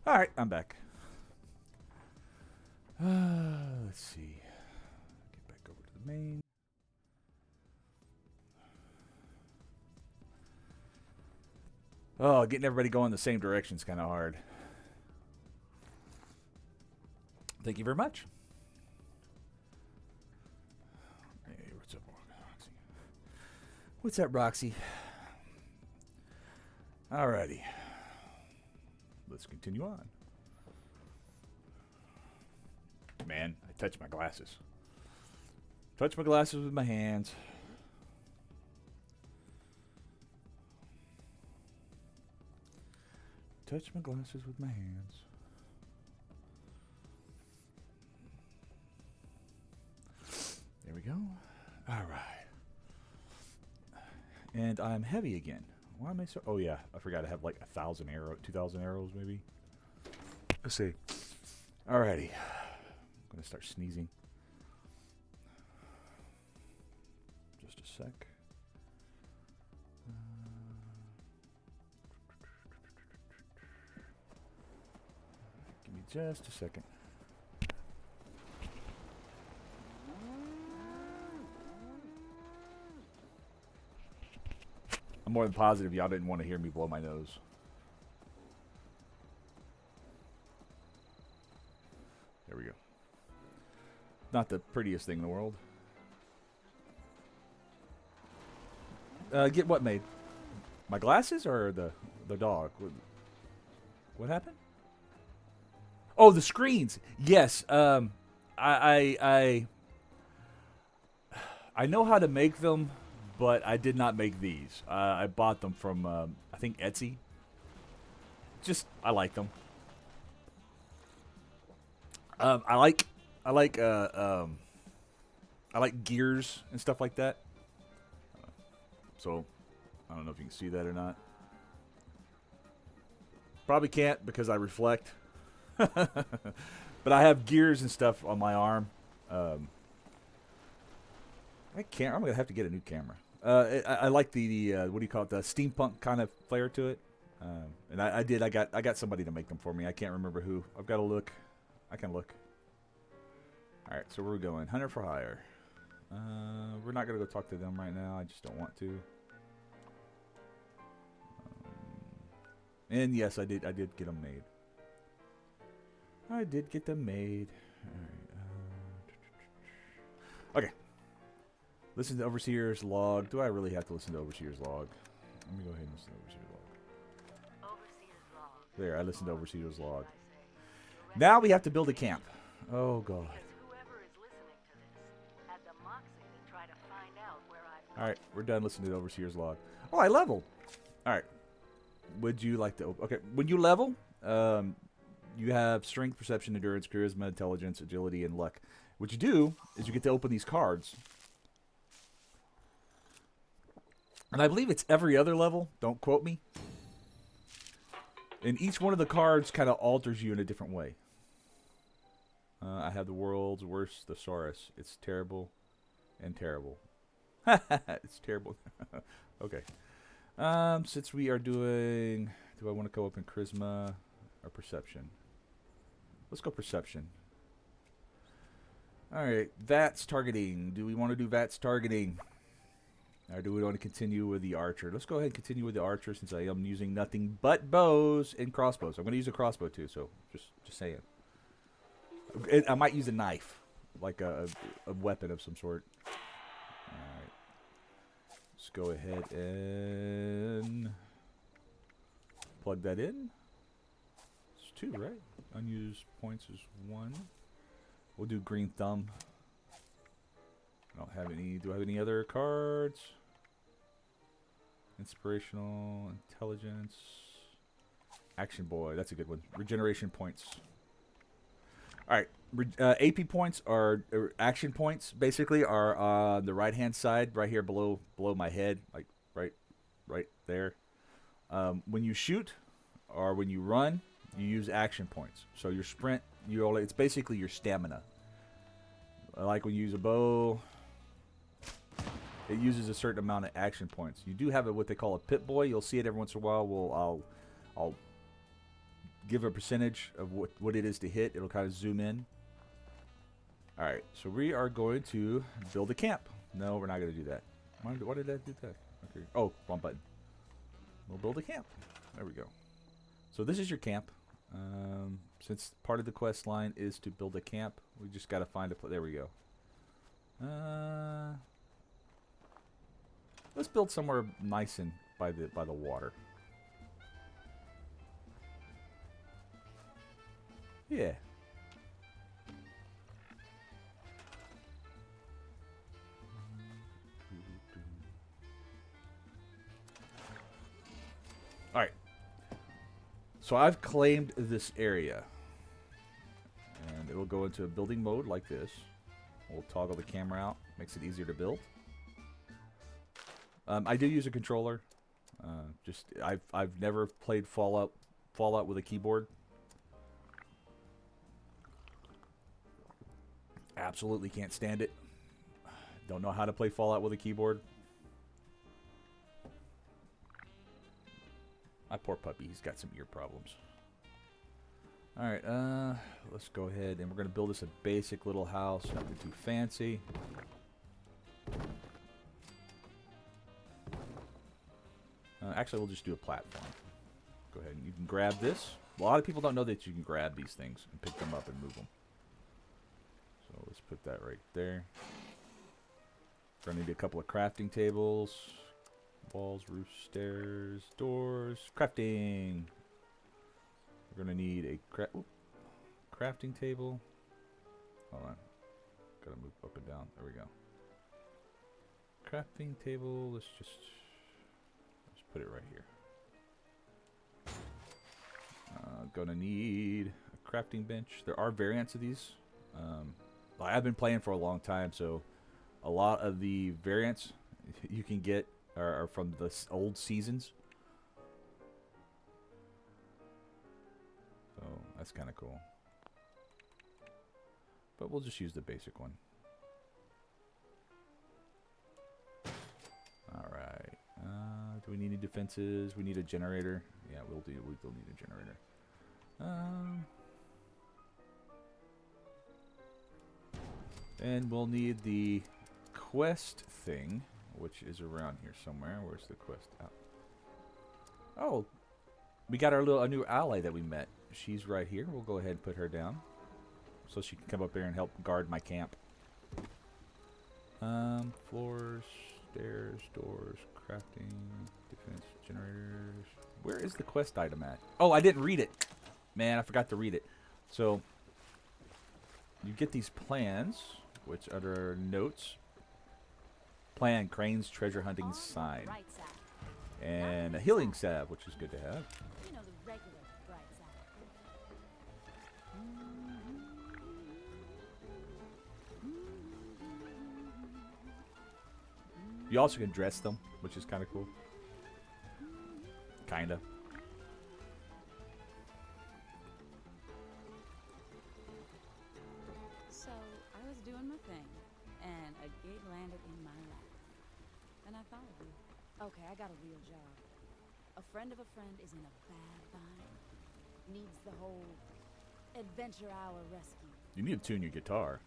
All right, I'm back. Let's see. Get back over to the main. Oh, getting everybody going the same direction is kind of hard. Thank you very much. Hey, what's up, Roxy? What's up, Roxy? Alrighty. Let's continue on. Man, I touched my glasses. Touch my glasses with my hands. Touch my glasses with my hands. There we go. All right. And I'm heavy again. Why am I so... Oh, yeah. I forgot I have like 1,000 arrows, 2,000 arrows maybe. Let's see. Alrighty. I'm going to start sneezing. Just a sec. Give me just a second. I'm more than positive y'all didn't want to hear me blow my nose. There we go. Not the prettiest thing in the world. Get what made? My glasses or the dog? What happened? Oh, the screens. Yes. I know how to make them, but I did not make these. I bought them from I think Etsy. I like them. I like gears and stuff like that. So I don't know if you can see that or not. Probably can't because I reflect. But I have gears and stuff on my arm. I'm gonna have to get a new camera. I like the what do you call it? The steampunk kind of flair to it. And I got somebody to make them for me. I can't remember who. I've got to look. I can look. All right, so where are we going? Hunter for hire. We're not gonna go talk to them right now. I just don't want to. And yes, I did get them made. I did get them made. All right. Okay. Listen to Overseer's log. Do I really have to listen to Overseer's log? Let me go ahead and listen to Overseer's log. There, I listened to Overseer's log. Now we have to build a camp. Oh, God. Alright, we're done listening to Overseer's log. Oh, I leveled. Alright. Would you like to... Okay, when you level, you have strength, perception, endurance, charisma, intelligence, agility, and luck. What you do is you get to open these cards. And I believe it's every other level. Don't quote me. And each one of the cards kind of alters you in a different way. I have the world's worst thesaurus. It's terrible and terrible. It's terrible. Okay. Since we are doing... Do I want to go up in charisma or perception? Let's go perception. Alright. VATS targeting. Do we want to do VATS targeting? Or do we want to continue with the archer? Let's go ahead and continue with the archer since I am using nothing but bows and crossbows. I'm going to use a crossbow too, so just saying. I might use a knife, like a weapon of some sort. Alright. Let's go ahead and plug that in. It's 2, right? Unused points is 1. We'll do green thumb. I don't have any. Do I have any other cards? Inspirational, intelligence, action boy. That's a good one. Regeneration points. All right. AP points are action points. Basically, are on the right hand side, right here below my head, like right there. When you shoot or when you run, you use action points. So your sprint, it's basically your stamina. Like when you use a bow. It uses a certain amount of action points. You do have what they call a pit boy. You'll see it every once in a while. I'll give a percentage of what it is to hit. It'll kind of zoom in. All right, so we are going to build a camp. No, we're not going to do that. Why did I do that? Okay. Oh, wrong button. We'll build a camp. There we go. So this is your camp. Since part of the quest line is to build a camp, we just got to find a place. There we go. Let's build somewhere nice and by the water. Yeah. All right. So I've claimed this area. And it'll go into a building mode like this. We'll toggle the camera out. Makes it easier to build. I do use a controller. I've never played Fallout with a keyboard. Absolutely can't stand it. Don't know how to play Fallout with a keyboard. My poor puppy, he's got some ear problems. Alright, let's go ahead and we're going to build us a basic little house, nothing too fancy. Actually, we'll just do a platform. Go ahead and you can grab this. A lot of people don't know that you can grab these things and pick them up and move them. So let's put that right there. We're going to need a couple of crafting tables. Walls, roof, stairs, doors, crafting. We're going to need a crafting table. Hold on. Got to move up and down. There we go. Crafting table. Let's put it right here. Gonna need a crafting bench. There are variants of these. I've been playing for a long time, so a lot of the variants you can get are from the old seasons. So that's kind of cool. But we'll just use the basic one. Alright. Do we need any defenses? We need a generator. Yeah, we'll need a generator. And we'll need the quest thing, which is around here somewhere. Where's the quest? Oh, we got a new ally that we met. She's right here. We'll go ahead and put her down so she can come up there and help guard my camp. Floors, stairs, doors, crafting, defense, generators. Where is the quest item at? Oh, I didn't read it. Man, I forgot to read it. So you get these plans, which are notes. Plan Crane's treasure hunting sign. Right side. And a healing salve, which is good to have. You know, the regular bright side. You also can dress them, which is kind of cool. Kinda. So, I was doing my thing, and a gig landed in my lap. And I thought of you. Okay, I got a real job. A friend of a friend is in a bad bind. Needs the whole adventure hour rescue. You need to tune your guitar.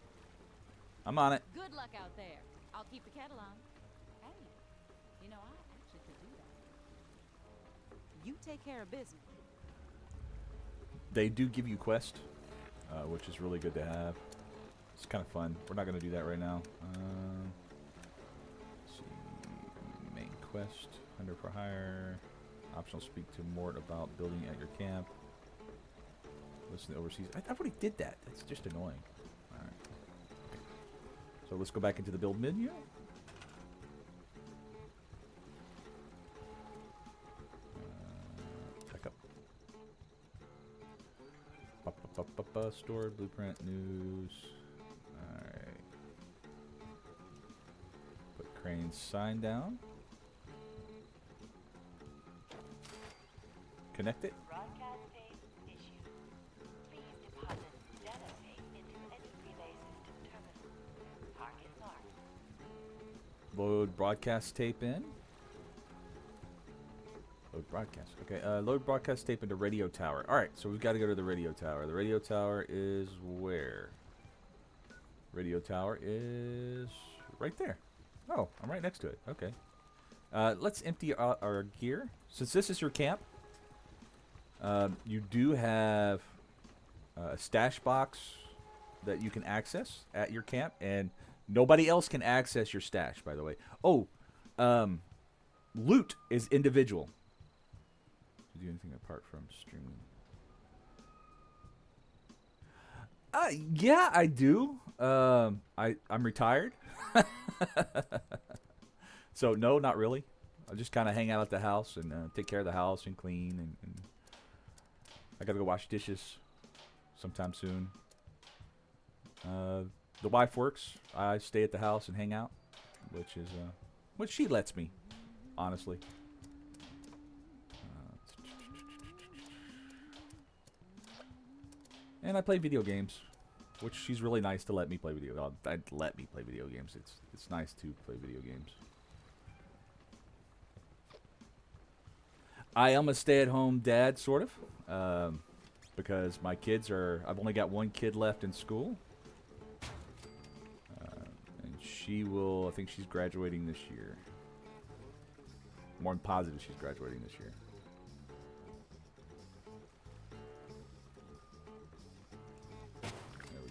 I'm on it. Good luck out there. I'll keep the kettle on. Hey, you know, I actually could do that. You take care of business. They do give you quest, which is really good to have. It's kind of fun. We're not going to do that right now. Let's see. Main quest. Hunter for hire. Optional speak to Mort about building at your camp. Listen to overseas. I already did that. That's just annoying. Alright. So let's go back into the build menu. Back up. Stored blueprint news. Alright. Put Crane's sign down. Connect it. Broadcast tape issued. Please deposit data tape into any relay system terminal. Target marked. Load broadcast tape in. Load broadcast. Okay, load broadcast tape into radio tower. All right, so we've got to go to the radio tower. The radio tower is where? Radio tower is right there. Oh, I'm right next to it. Okay. Let's empty our gear. Since this is your camp, you do have a stash box that you can access at your camp, and nobody else can access your stash, by the way. Oh, loot is individual. Do you do anything apart from streaming? Yeah, I do. I'm retired. So no, not really. I just kind of hang out at the house and take care of the house and clean, and I gotta go wash dishes sometime soon. The wife works. I stay at the house and hang out, which she lets me, honestly. And I play video games, which she's really nice to let me play video. Let me play video games. It's nice to play video games. I am a stay-at-home dad, sort of, because my kids are. I've only got one kid left in school, and she will. I think she's graduating this year. More than positive, she's graduating this year. There we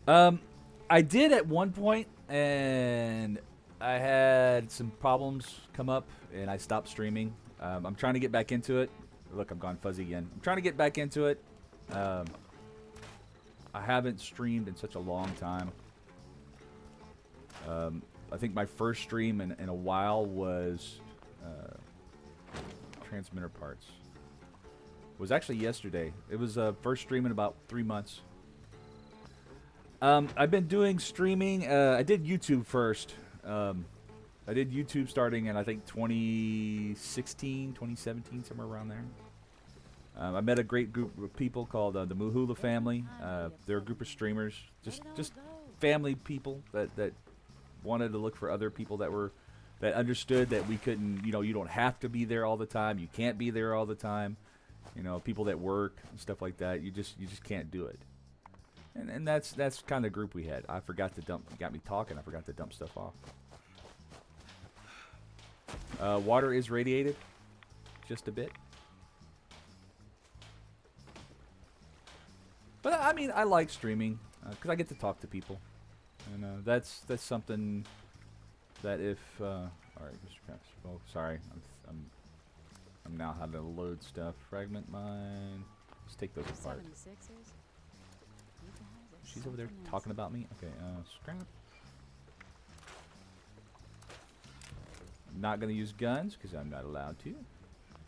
go. I did at one point, and I had some problems come up, and I stopped streaming. I'm trying to get back into it. Look, I'm gone fuzzy again. I'm trying to get back into it. I haven't streamed in such a long time. I think my first stream in a while was transmitter parts. It was actually yesterday. It was first stream in about 3 months. I've been doing streaming. I did YouTube first. I did YouTube starting in, I think, 2016, 2017, somewhere around there. I met a great group of people called the Muhula family. They're a group of streamers, just family people that wanted to look for other people that understood that we couldn't, you don't have to be there all the time. You can't be there all the time. People that work and stuff like that. You just can't do it. And that's kind of the group we had. I forgot to dump. Got me talking. I forgot to dump stuff off. Water is radiated, just a bit. But I mean, I like streaming because I get to talk to people, and that's something that if all right, Mr. Crafts. Oh, sorry, I'm now having to load stuff. Fragment mine. Let's take those apart. 76ers? She's over there talking about me. Okay, scrap. I'm not gonna use guns because I'm not allowed to.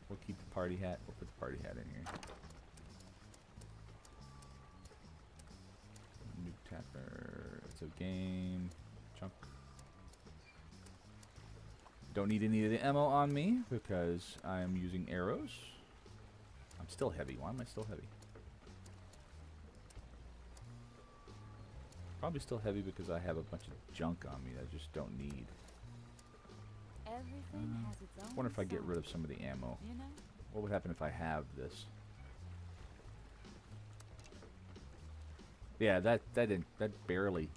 We'll keep the party hat. We'll put the party hat in here. New tapper. It's a game. Chunk. Don't need any of the ammo on me because I am using arrows. I'm still heavy. Why am I still heavy? Probably still heavy because I have a bunch of junk on me that I just don't need. Everything has its own Wonder if I get rid of side, some of the ammo. you know? What would happen if I have this? Yeah, that barely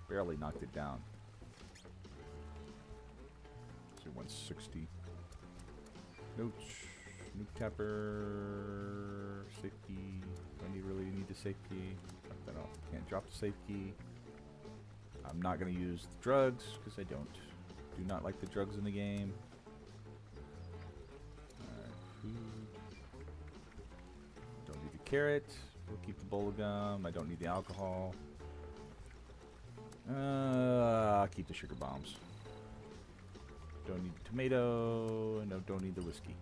knocked it down. So 160. Notes. Nuke tapper. Safety. Do I really need the safety? Drop that off. Can't drop the safety. I'm not going to use the drugs because I do not like the drugs in the game. Alright, food. Don't need the carrot. We'll keep the bowl of gum. I don't need the alcohol. I'll keep the sugar bombs. Don't need the tomato. No, don't need the whiskey.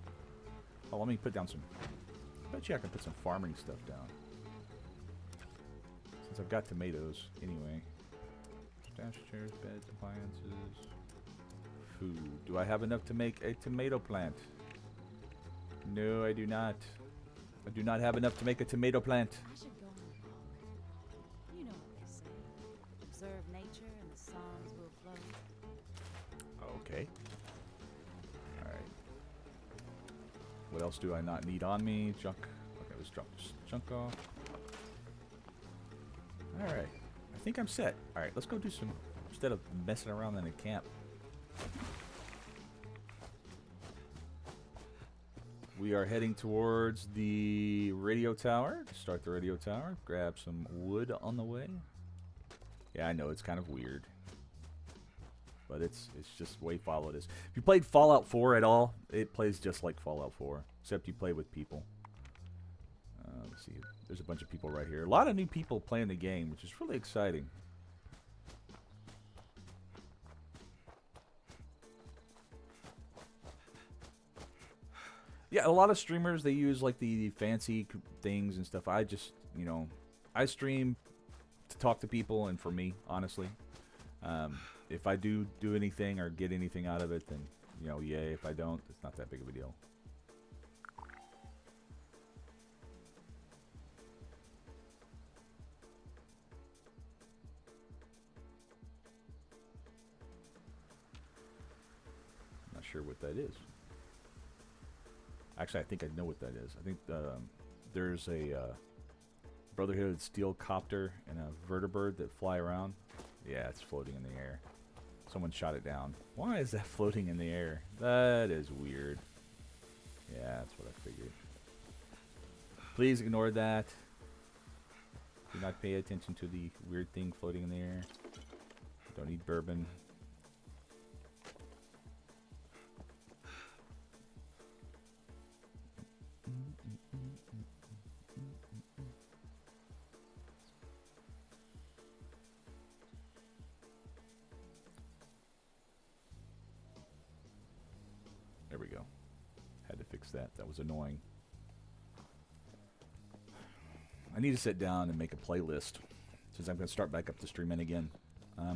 Oh, let me put down some. I bet you I can put some farming stuff down. Since I've got tomatoes anyway. Stash chairs, beds, appliances. Food. Do I have enough to make a tomato plant? No, I do not. I do not have enough to make a tomato plant. I should go on a walk. You know what they say. Observe nature and the songs will flow. Okay. Alright. What else do I not need on me? Junk. Okay, let's drop this junk off. Alright. I think I'm set. Alright, let's go do some... Instead of messing around in a camp. We are heading towards the radio tower. Start the radio tower. Grab some wood on the way. Yeah, I know it's kind of weird, but it's just the way Fallout is. If you played Fallout 4 at all, it plays just like Fallout 4, except you play with people. Let's see. There's a bunch of people right here. A lot of new people playing the game, which is really exciting. Yeah, a lot of streamers, they use like the fancy things and stuff. I just, you know, I stream to talk to people and for me, honestly. If I do anything or get anything out of it, then, you know, yay. If I don't, it's not that big of a deal. I'm not sure what that is. Actually, I think I know what that is. I think there's a Brotherhood steel copter and a vertibird that fly around. Yeah, it's floating in the air. Someone shot it down. Why is that floating in the air? That is weird. Yeah, that's what I figured. Please ignore that. Do not pay attention to the weird thing floating in the air. Don't need bourbon. There we go. Had to fix that. That was annoying. I need to sit down and make a playlist since I'm going to start back up the streaming again.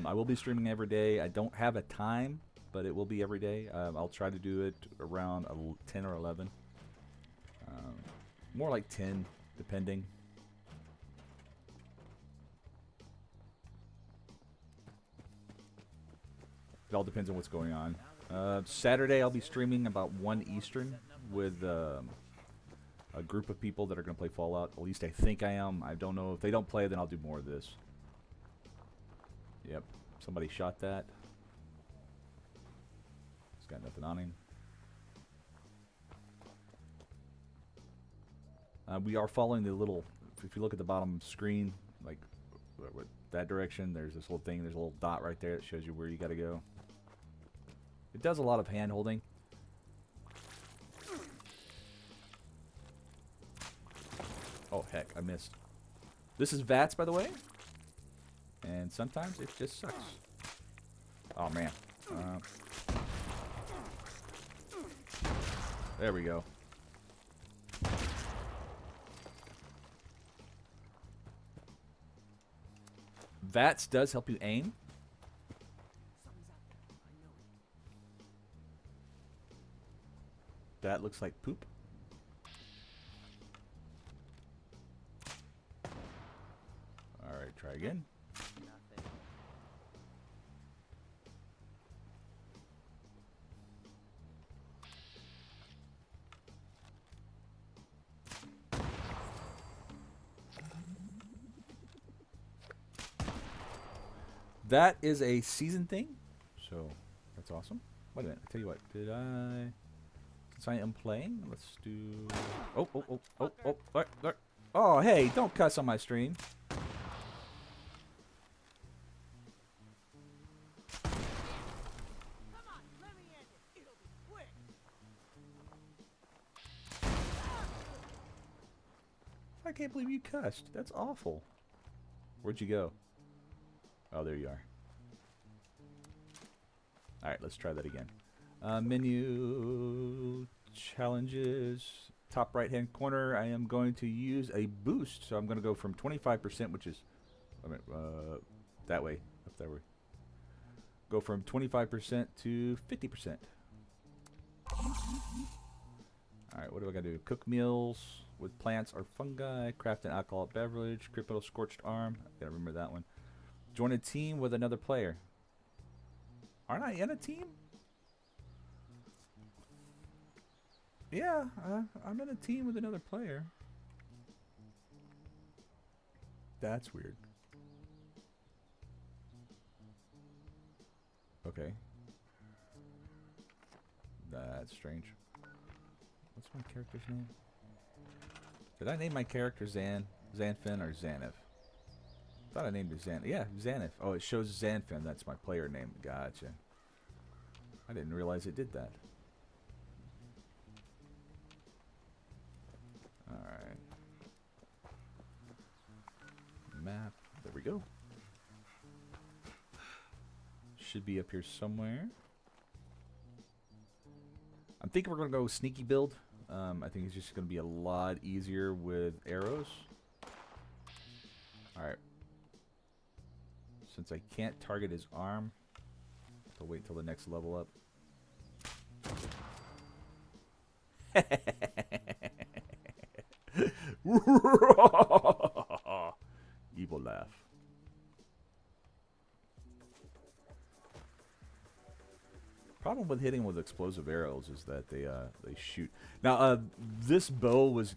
I will be streaming every day. I don't have a time, but it will be every day. I'll try to do it around 10 or 11. More like 10, depending. It all depends on what's going on. Saturday I'll be streaming about 1 Eastern with a group of people that are going to play Fallout. At least I think I am. I don't know. If they don't play, then I'll do more of this. Yep. Somebody shot that. He's got nothing on him. We are following the little... If you look at the bottom screen, like that direction, there's this little thing. There's a little dot right there that shows you where you got to go. It does a lot of hand holding. Oh heck, I missed. This is VATS, by the way. And sometimes it just sucks. Oh man. There we go. VATS does help you aim. That looks like poop. Alright, try again. That is a season thing, so that's awesome. Wait a minute, I tell you what, did I... Since I am playing, let's do... Oh, hey, don't cuss on my stream. I can't believe you cussed. That's awful. Where'd you go? Oh, there you are. Alright, let's try that again. Menu challenges, top right hand corner. I am going to use a boost, so I'm going to go from 25%, which is that way, up that way. Go from 25% to 50%. Alright, what do I got to do? Cook meals with plants or fungi, craft an alcoholic beverage, cripple scorched arm. I gotta remember that one. Join a team with another player. Aren't I in a team? Yeah, I'm in a team with another player. That's weird. Okay. That's strange. What's my character's name? Did I name my character Xanfin or Xanif? Thought I named it Xan. Yeah, Xanif. Oh, it shows Xanfin. That's my player name. Gotcha. I didn't realize it did that. Alright. Map. There we go. Should be up here somewhere. I'm thinking we're going to go sneaky build. I think it's just going to be a lot easier with arrows. Alright. Since I can't target his arm, I'll wait till the next level up. Evil laugh. Problem with hitting with explosive arrows is that they shoot. Now this bow was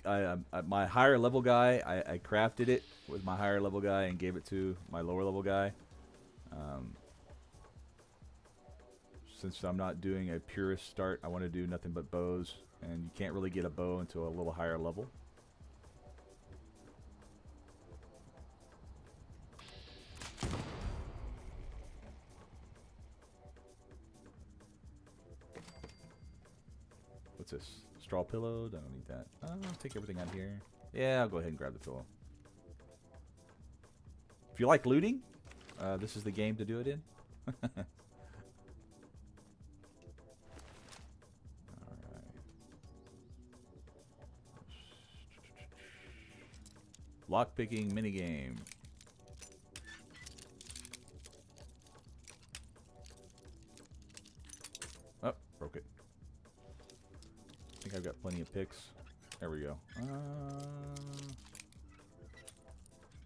my higher level guy. I crafted it with my higher level guy and gave it to my lower level guy. Since I'm not doing a purist start, I want to do nothing but bows, and you can't really get a bow until a little higher level. What's this? Straw pillow? I don't need that. I'll take everything out here. Yeah, I'll go ahead and grab the pillow. If you like looting, this is the game to do it in. Lockpicking minigame. Oh, broke it. I think I've got plenty of picks. There we go.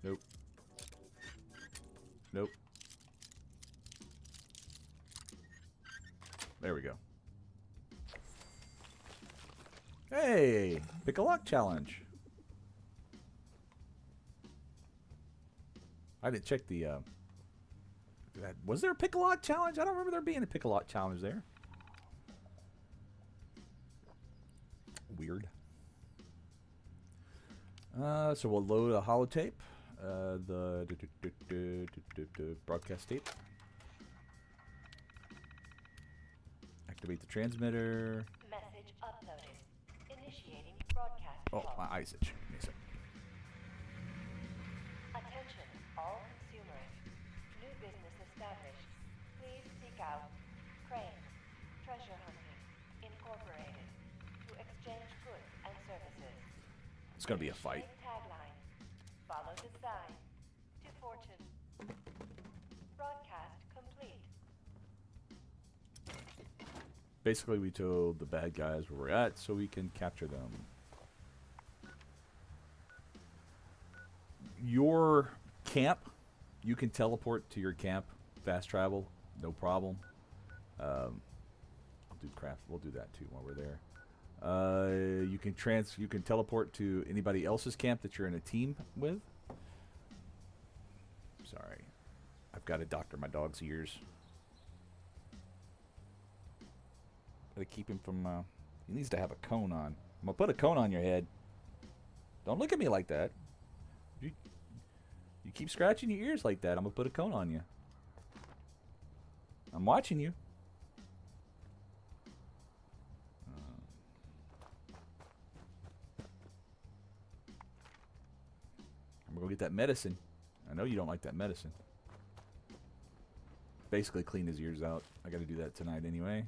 Nope. Nope. There we go. Hey! Pick a lock challenge. I didn't check the, was there a pick a lock challenge? I don't remember there being a pick a lock challenge there. Weird. So we'll load a holotape, the broadcast tape. Activate the transmitter. Message uploaded. Initiating broadcast. Oh, pulse. my eyes itch. Give me a sec. Attention, all consumers. New business established. Please seek out Crane Treasure Hunting Incorporated to exchange goods and services. It's gonna be a fight. Tagline. Follow the sign to fortune. Broadcast complete. Basically, we told the bad guys where we're at so we can capture them. Your camp, you can teleport to your camp, fast travel, no problem. I'll do craft. We'll do that too while we're there. You can teleport to anybody else's camp that you're in a team with. Sorry, I've got to doctor my dog's ears. Gotta keep him from. He needs to have a cone on. I'm gonna put a cone on your head. Don't look at me like that. You keep scratching your ears like that, I'm gonna put a cone on you. I'm watching you. I'm gonna go get that medicine. I know you don't like that medicine. Basically clean his ears out. I gotta do that tonight anyway.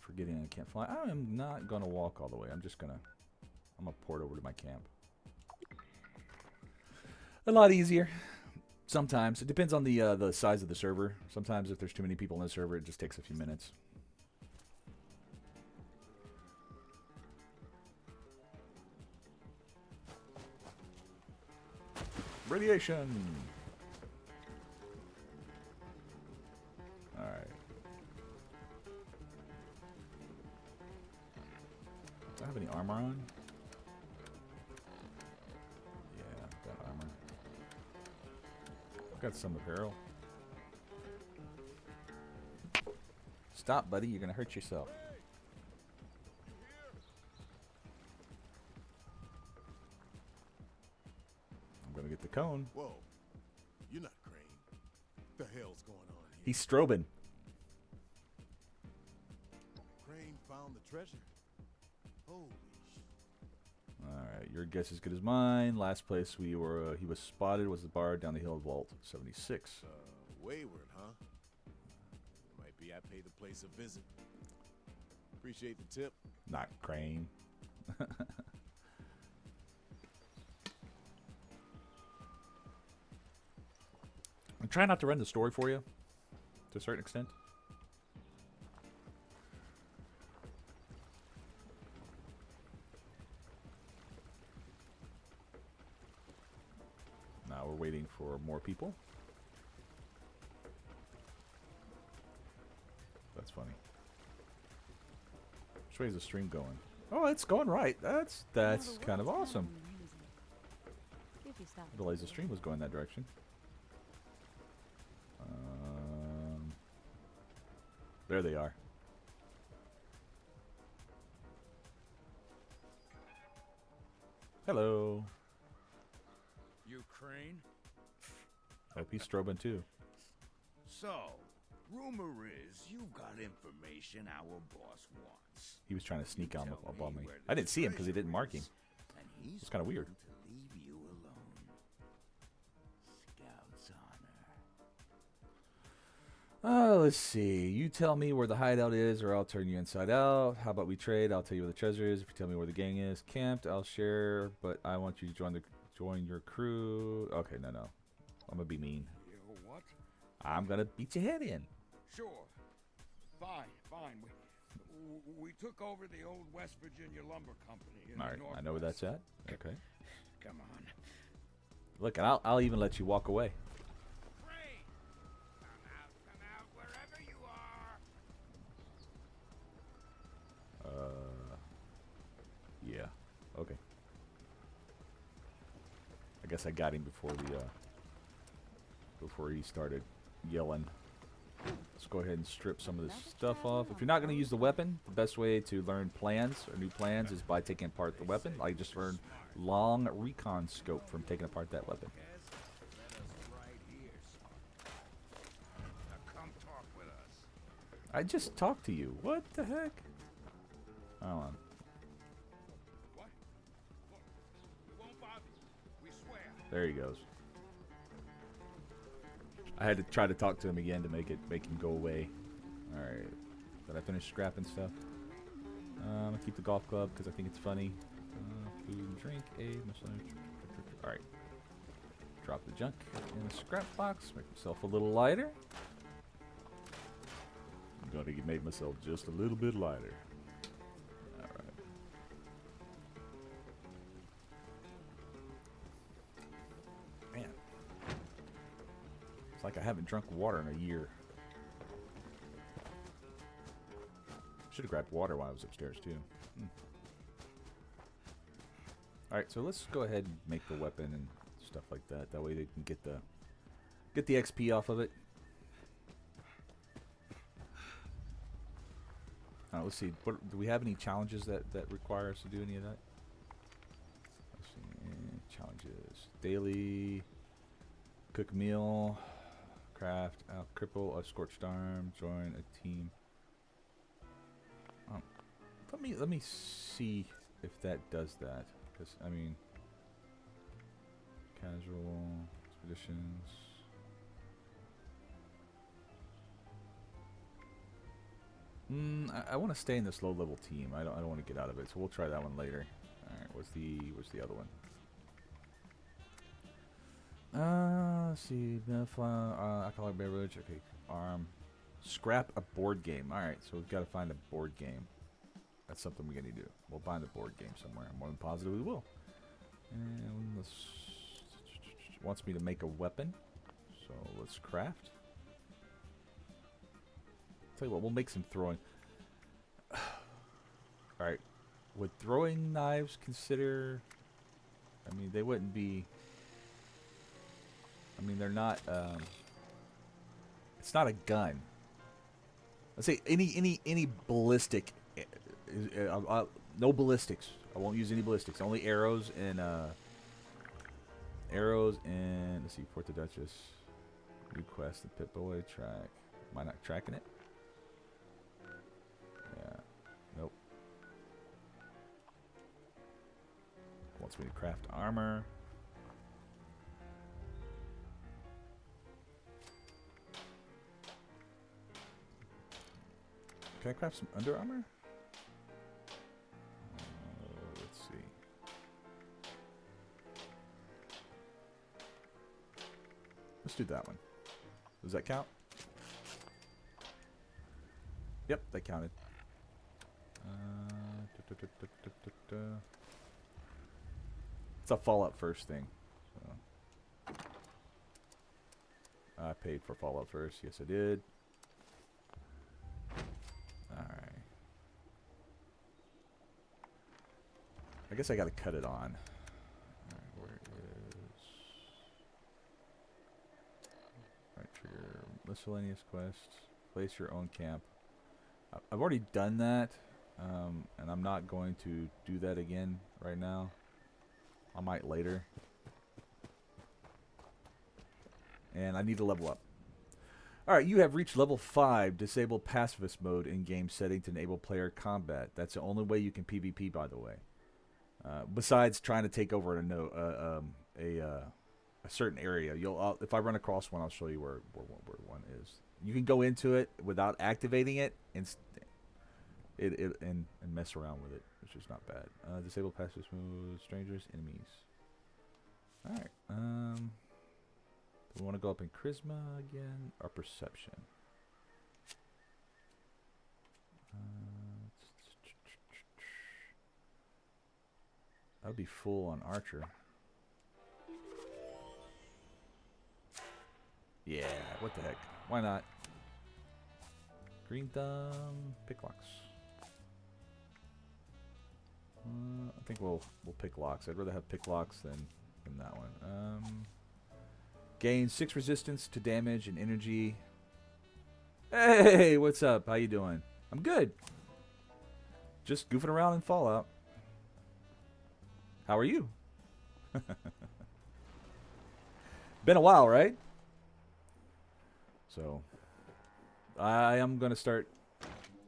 Forgetting I can't fly. I am not gonna walk all the way. I'm gonna port over to my camp. A lot easier. Sometimes it depends on the size of the server. Sometimes if there's too many people in the server, it just takes a few minutes. Radiation. All right. Do I have any armor on? Yeah, I've got armor. I've got some apparel. Stop, buddy. You're gonna hurt yourself. I'm gonna get the cone. Whoa. You're not Crane. What the hell's going on here? He's strobing. Crane found the treasure. Holy shit. Alright, your guess is as good as mine. Last place we were he was spotted was the bar down the hill of Vault 76. Wayward, huh? Might be I pay the place a visit. Appreciate the tip. Not Crane. I'm trying not to run the story for you to a certain extent. Now we're waiting for more people. That's funny. Which way is the stream going? Oh, it's going right. That's kind of awesome. I realized the stream was going that direction. There they are. Hello. You Crane? Oh, he's strobing too. So, rumor is you've got information our boss wants. He was trying to sneak on Tell up on me. where I the didn't see him because he treasure didn't mark him. is, and he's It's kind of weird. willing to leave you alone. Scout's honor. Let's see. You tell me where the hideout is, or I'll turn you inside out. How about we trade? I'll tell you where the treasure is. If you tell me where the gang is camped, I'll share. But I want you to join your crew. Okay, no. I'm gonna be mean. You know what? I'm gonna beat your head in. Sure. Fine. We took over the old West Virginia Lumber Company. In All the right, I know where that's at. Okay. Come on. Look, and I'll even let you walk away. Crane! Come out, wherever you are. Yeah. Okay. I guess I got him before he started yelling. Let's go ahead and strip some of this stuff off. If you're not going to use the weapon, the best way to learn plans or new plans is by taking apart the weapon. I just learned long recon scope from taking apart that weapon. Right here, son. Now come talk with us. I just talked to you. What the heck? Hold on. What? Look, we won't bother you. We swear. There he goes. I had to try to talk to him again to make him go away. All right. Did I finish scrapping stuff? I'm gonna keep the golf club because I think it's funny. Food and drink, All right. Drop the junk in the scrap box. Make myself a little lighter. I'm gonna make myself just a little bit lighter. All right. Man. It's like I haven't drunk water in a year. Should have grabbed water while I was upstairs too. Alright, so let's go ahead and make the weapon and stuff like that. That way they can get the XP off of it. Let's see. Do we have any challenges that require us to do any of that? Let's see. Challenges. Daily. Cook a meal. Craft. Cripple a scorched arm. Join a team. Let me see if that does that. Because, I mean, casual expeditions. I want to stay in this low level team. I don't want to get out of it. So we'll try that one later. All right, where's the other one? Let's see. Alcoholic beverage. Okay, scrap a board game. All right, so we've got to find a board game. That's something we're gonna do. We'll find a board game somewhere. I'm more than positive we will. And let's. wants me to make a weapon. So let's craft. Tell you what, we'll make some throwing. Alright. Would throwing knives consider... I mean, they wouldn't be... I mean, they're not... it's not a gun. Let's say any ballistic... no ballistics. I won't use any ballistics. Only arrows and... arrows and... Let's see, Fort the Duchess. New quest, the Pip-Boy track. Am I not tracking it? Yeah. Nope. Wants me to craft armor. Can I craft some under armor? Let's see. Let's do that one. Does that count? Yep, that counted. It's a Fallout First thing. So. I paid for Fallout First. Yes, I did. Alright. I guess I gotta cut it on. Alright, where is... Alright, trigger miscellaneous quests. Place your own camp. I've already done that, and I'm not going to do that again right now. I might later. And I need to level up. Alright, you have reached level 5. Disable pacifist mode in game setting to enable player combat. That's the only way you can PvP, by the way. Besides trying to take over a certain area. If I run across one, I'll show you where one is. You can go into it without activating it and mess around with it, which is not bad. Disable pacifist mode, strangers, enemies. Alright, do we want to go up in Charisma again, or Perception? That would be full on Archer. Yeah, what the heck? Why not? Green Thumb, pick locks. I think we'll pick locks. I'd rather have pick locks than that one. Gain 6 resistance to damage and energy. Hey, what's up? How you doing? I'm good. Just goofing around in Fallout. How are you? Been a while, right? So, I am going to start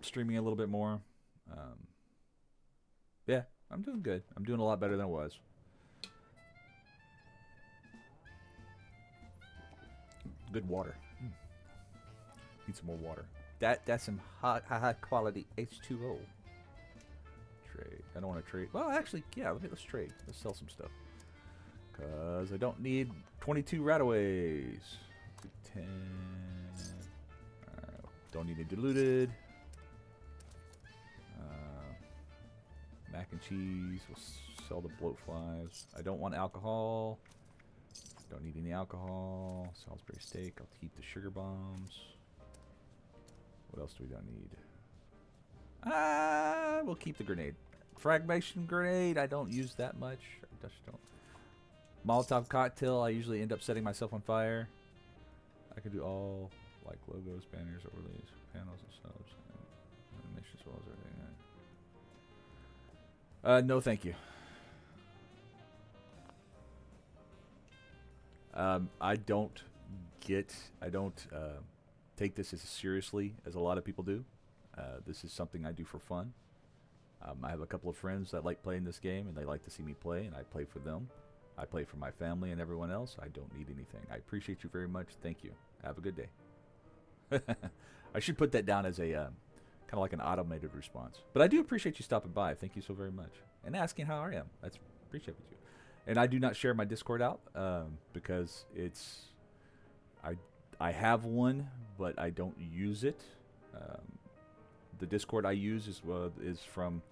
streaming a little bit more. Yeah, I'm doing good. I'm doing a lot better than I was. Good water. Need some more water. That's some high quality H2O. Trade. I don't want to trade. Well, actually, yeah. Let's trade. Let's sell some stuff. Cause I don't need 22 Rataways. 10. Don't need it diluted. Mac and cheese. We'll sell the bloat flies. I don't want alcohol. Don't need any alcohol. Salisbury steak. I'll keep the sugar bombs. What else do we don't need? We'll keep the grenade. Fragmentation grenade. I don't use that much. I just don't. Molotov cocktail. I usually end up setting myself on fire. I can do all like logos, banners, overlays, panels, and subs, and animation as well as everything. No, thank you. I don't take this as seriously as a lot of people do. This is something I do for fun. I have a couple of friends that like playing this game, and they like to see me play, and I play for them. I play for my family and everyone else. I don't need anything. I appreciate you very much. Thank you. Have a good day. I should put that down as a kind of like an automated response. But I do appreciate you stopping by. Thank you so very much. And asking how I am. That's appreciate you. And I do not share my Discord out because it's I have one, but I don't use it. The Discord I use is from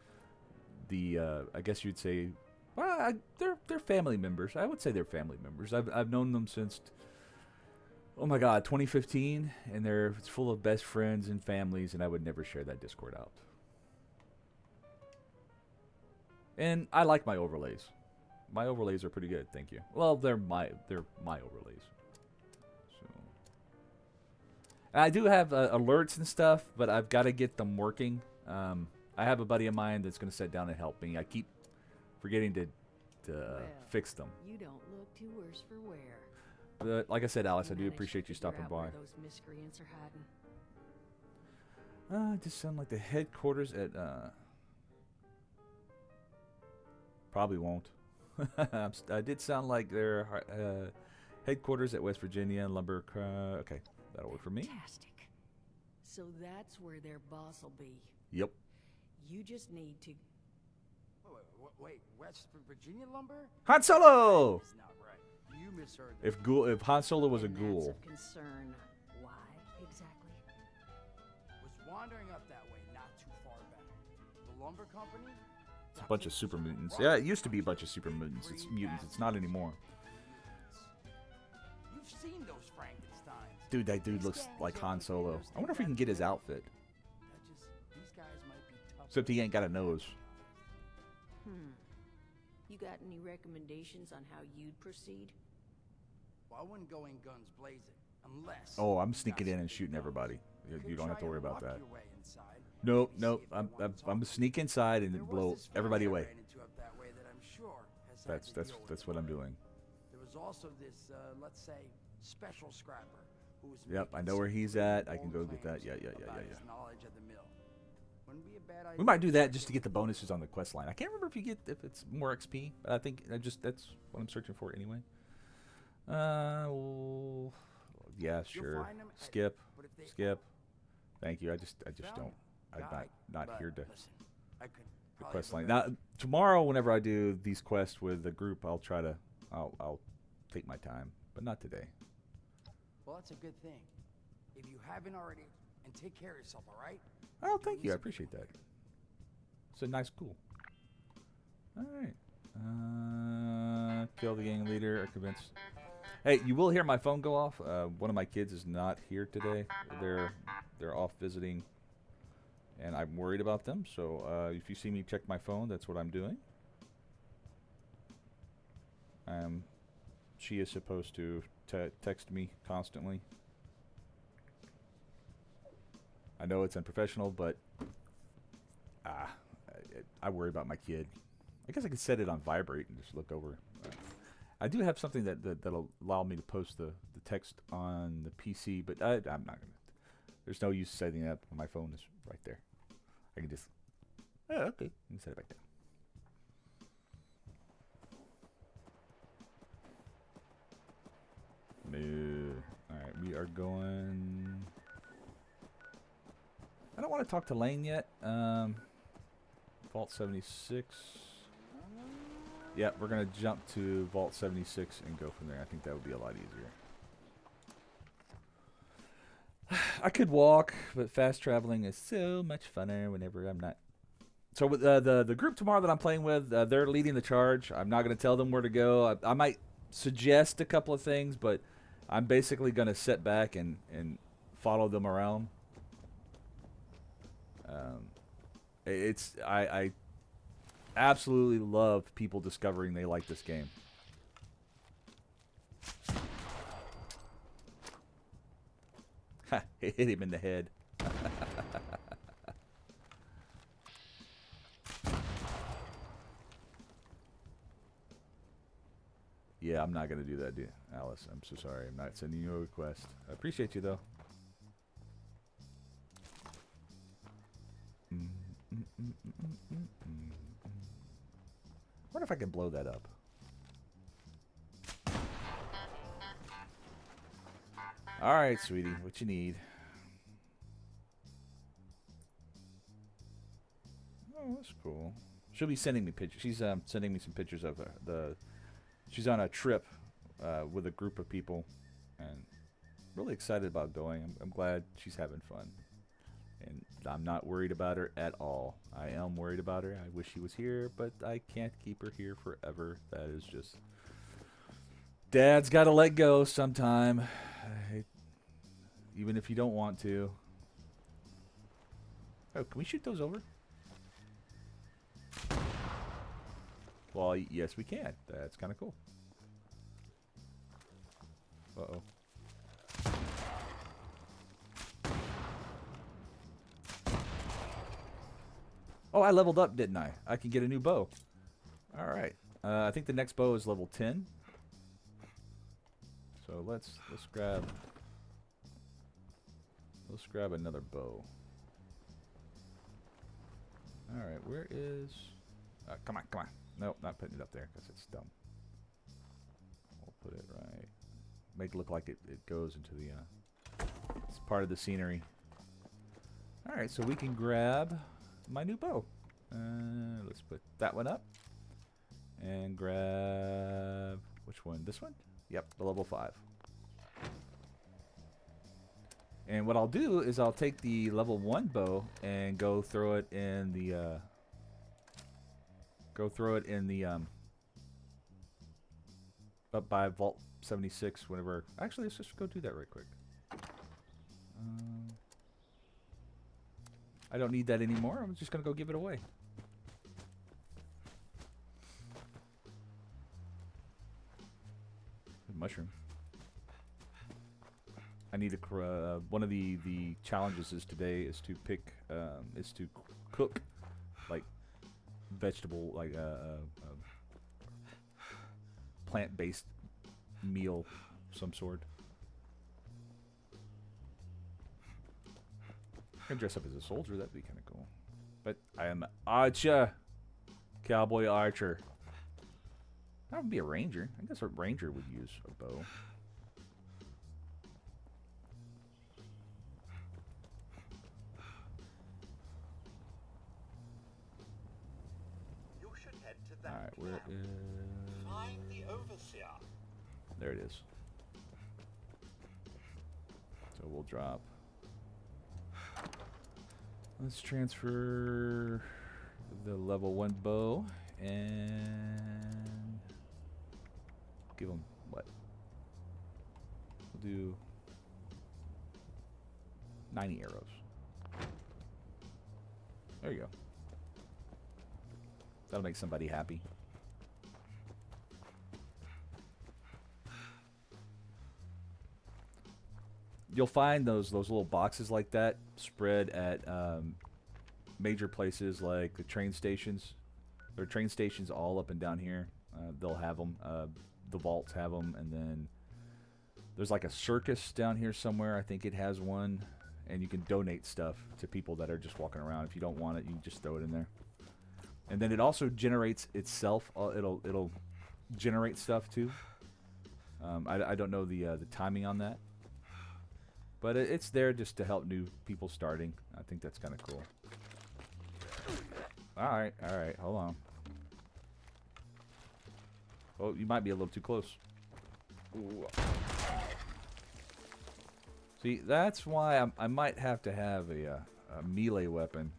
the I guess you'd say Well, they're family members. I would say they're family members. I've known them since, oh my God, 2015, and it's full of best friends and families, and I would never share that Discord out. And I like my overlays. My overlays are pretty good, thank you. Well, they're my overlays. So, and I do have alerts and stuff, but I've got to get them working. I have a buddy of mine that's going to sit down and help me. I keep forgetting to Well, fix them. You don't look too worse for wear. But like I said, Alice, I do Managed to appreciate you figure stopping out by. where those miscreants are hiding. Just sound like the headquarters at probably won't. I did sound like their headquarters at West Virginia Lumber. Okay, that'll work for me. Fantastic. So that's where their boss will be. Yep. You just need to. Wait, West Virginia lumber? Han Solo. That's not right. You misheard. If Han Solo was a And ghoul. That's of concern. Why exactly? Was wandering up that way not too far back. The lumber company? It's a bunch of super mutants. Yeah, it used to be a bunch of super mutants. It's mutants. It's not anymore. You've seen those Frankensteins. Dude, that dude looks like Han Solo. I wonder if we can get his outfit. These guys might be tough. Except he ain't got a nose. You got any recommendations on how you'd proceed? Well, I wouldn't go in guns blazing unless. Oh, I'm you sneaking got in and something shooting to everybody. cover. You don't have to worry about that. Your way inside. Nope, Maybe nope. see if I'm you wanna talk. gonna sneak inside and There was blow this everybody family I away. ran into up that way that I'm sure has had to deal with That's what I'm doing. There was also this, let's say, special scrapper who was. Yep, I making know where some he's really at. I can bold go get that. claims Yeah. about his knowledge of the mill. Wouldn't be a bad We idea might do that check just to in get the with him. bonuses on the quest line. I can't remember if it's more XP, but I think that's what I'm searching for anyway. Yeah, sure. find 'em at- Skip, but if they- skip. Thank you. I just Found don't. I'm Guy, not but here to listen, I could the probably quest line. look Now tomorrow, whenever I do these quests with the group, I'll try to. I'll take my time, but not today. Well, that's a good thing. If you haven't already, and take care of yourself, all right? Oh, thank you. I appreciate that. It's a nice cool. All right. Kill the gang leader or convince. Hey, you will hear my phone go off. One of my kids is not here today. They're off visiting, and I'm worried about them. So if you see me check my phone, that's what I'm doing. She is supposed to text me constantly. I know it's unprofessional, but I worry about my kid. I guess I could set it on vibrate and just look over. I do have something that'll allow me to post the text on the PC, but I'm not gonna. There's no use setting it up. My phone is right there. I can just. Oh, okay. I can set it back down. No. All right, we are going. I don't want to talk to Lane yet. Vault 76. Yeah, we're going to jump to Vault 76 and go from there. I think that would be a lot easier. I could walk, but fast traveling is so much funner whenever I'm not. So with the group tomorrow that I'm playing with, they're leading the charge. I'm not going to tell them where to go. I might suggest a couple of things, but I'm basically going to sit back and follow them around. I absolutely love people discovering they like this game. It hit him in the head. Yeah, I'm not going to do that, Alice. I'm so sorry. I'm not sending you a request. I appreciate you, though. I wonder if I can blow that up. Alright, sweetie. What you need? Oh, that's cool. She'll be sending me pictures. She's sending me some pictures of she's on a trip with a group of people, and really excited about going. I'm glad she's having fun. And I'm not worried about her at all. I am worried about her. I wish she was here, but I can't keep her here forever. That is just... Dad's got to let go sometime. Even if you don't want to. Oh, can we shoot those over? Well, yes, we can. That's kind of cool. Uh-oh. Oh, I leveled up, didn't I? I can get a new bow. All right. I think the next bow is level 10. So let's grab another bow. All right, where is? Come on. Nope, not putting it up there because it's dumb. We'll put it right. Make it look like it goes into the. It's part of the scenery. All right, so we can grab my new bow. Let's put that one up and grab which one? This one? Yep, the level 5. And what I'll do is I'll take the level 1 bow and go throw it in the up by Vault 76 whenever. Actually, let's just go do that right quick. I don't need that anymore. I'm just gonna go give it away. Mushroom. I need to one of the challenges is today is to pick is to cook like vegetable like plant-based meal of some sort. I can dress up as a soldier. That'd be kind of cool. But I am Archer, cowboy archer. That would be a ranger. I guess a ranger would use a bow. You should head to that. All right, where is? Find the overseer. There it is. So we'll drop. Let's transfer the level 1 bow and give him what? We'll do 90 arrows. There you go. That'll make somebody happy. You'll find those little boxes like that spread at major places like the train stations. There are train stations all up and down here. They'll have them. The vaults have them, and then there's like a circus down here somewhere. I think it has one, and you can donate stuff to people that are just walking around. If you don't want it, you can just throw it in there. And then it also generates itself. It'll generate stuff too. I don't know the timing on that. But it's there just to help new people starting. I think that's kind of cool. All right, hold on. Oh, you might be a little too close. Ooh. See, that's why I might have to have a melee weapon.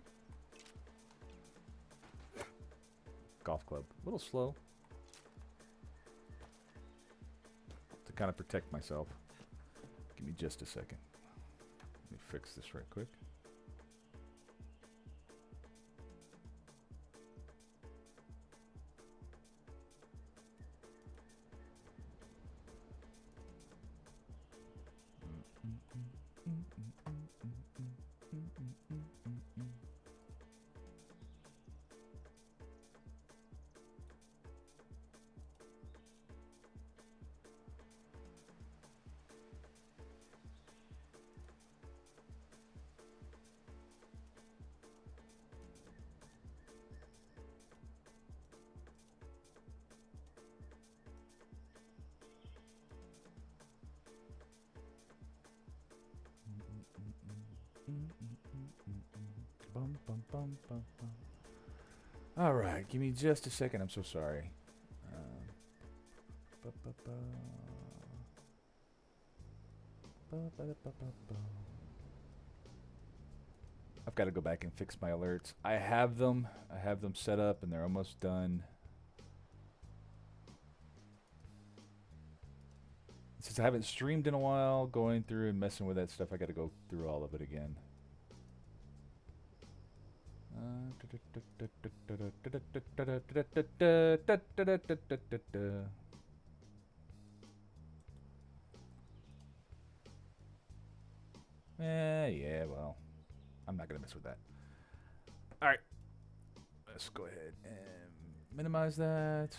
Golf club. A little slow. To kind of protect myself. Give me just a second. Let me fix this right quick. All right, give me just a second. I'm so sorry. I've got to go back and fix my alerts. I have them set up and they're almost done. Since I haven't streamed in a while, going through and messing with that stuff, I got to go through all of it again. Yeah, well, I'm not going to mess with that. All right. Let's go ahead and minimize that.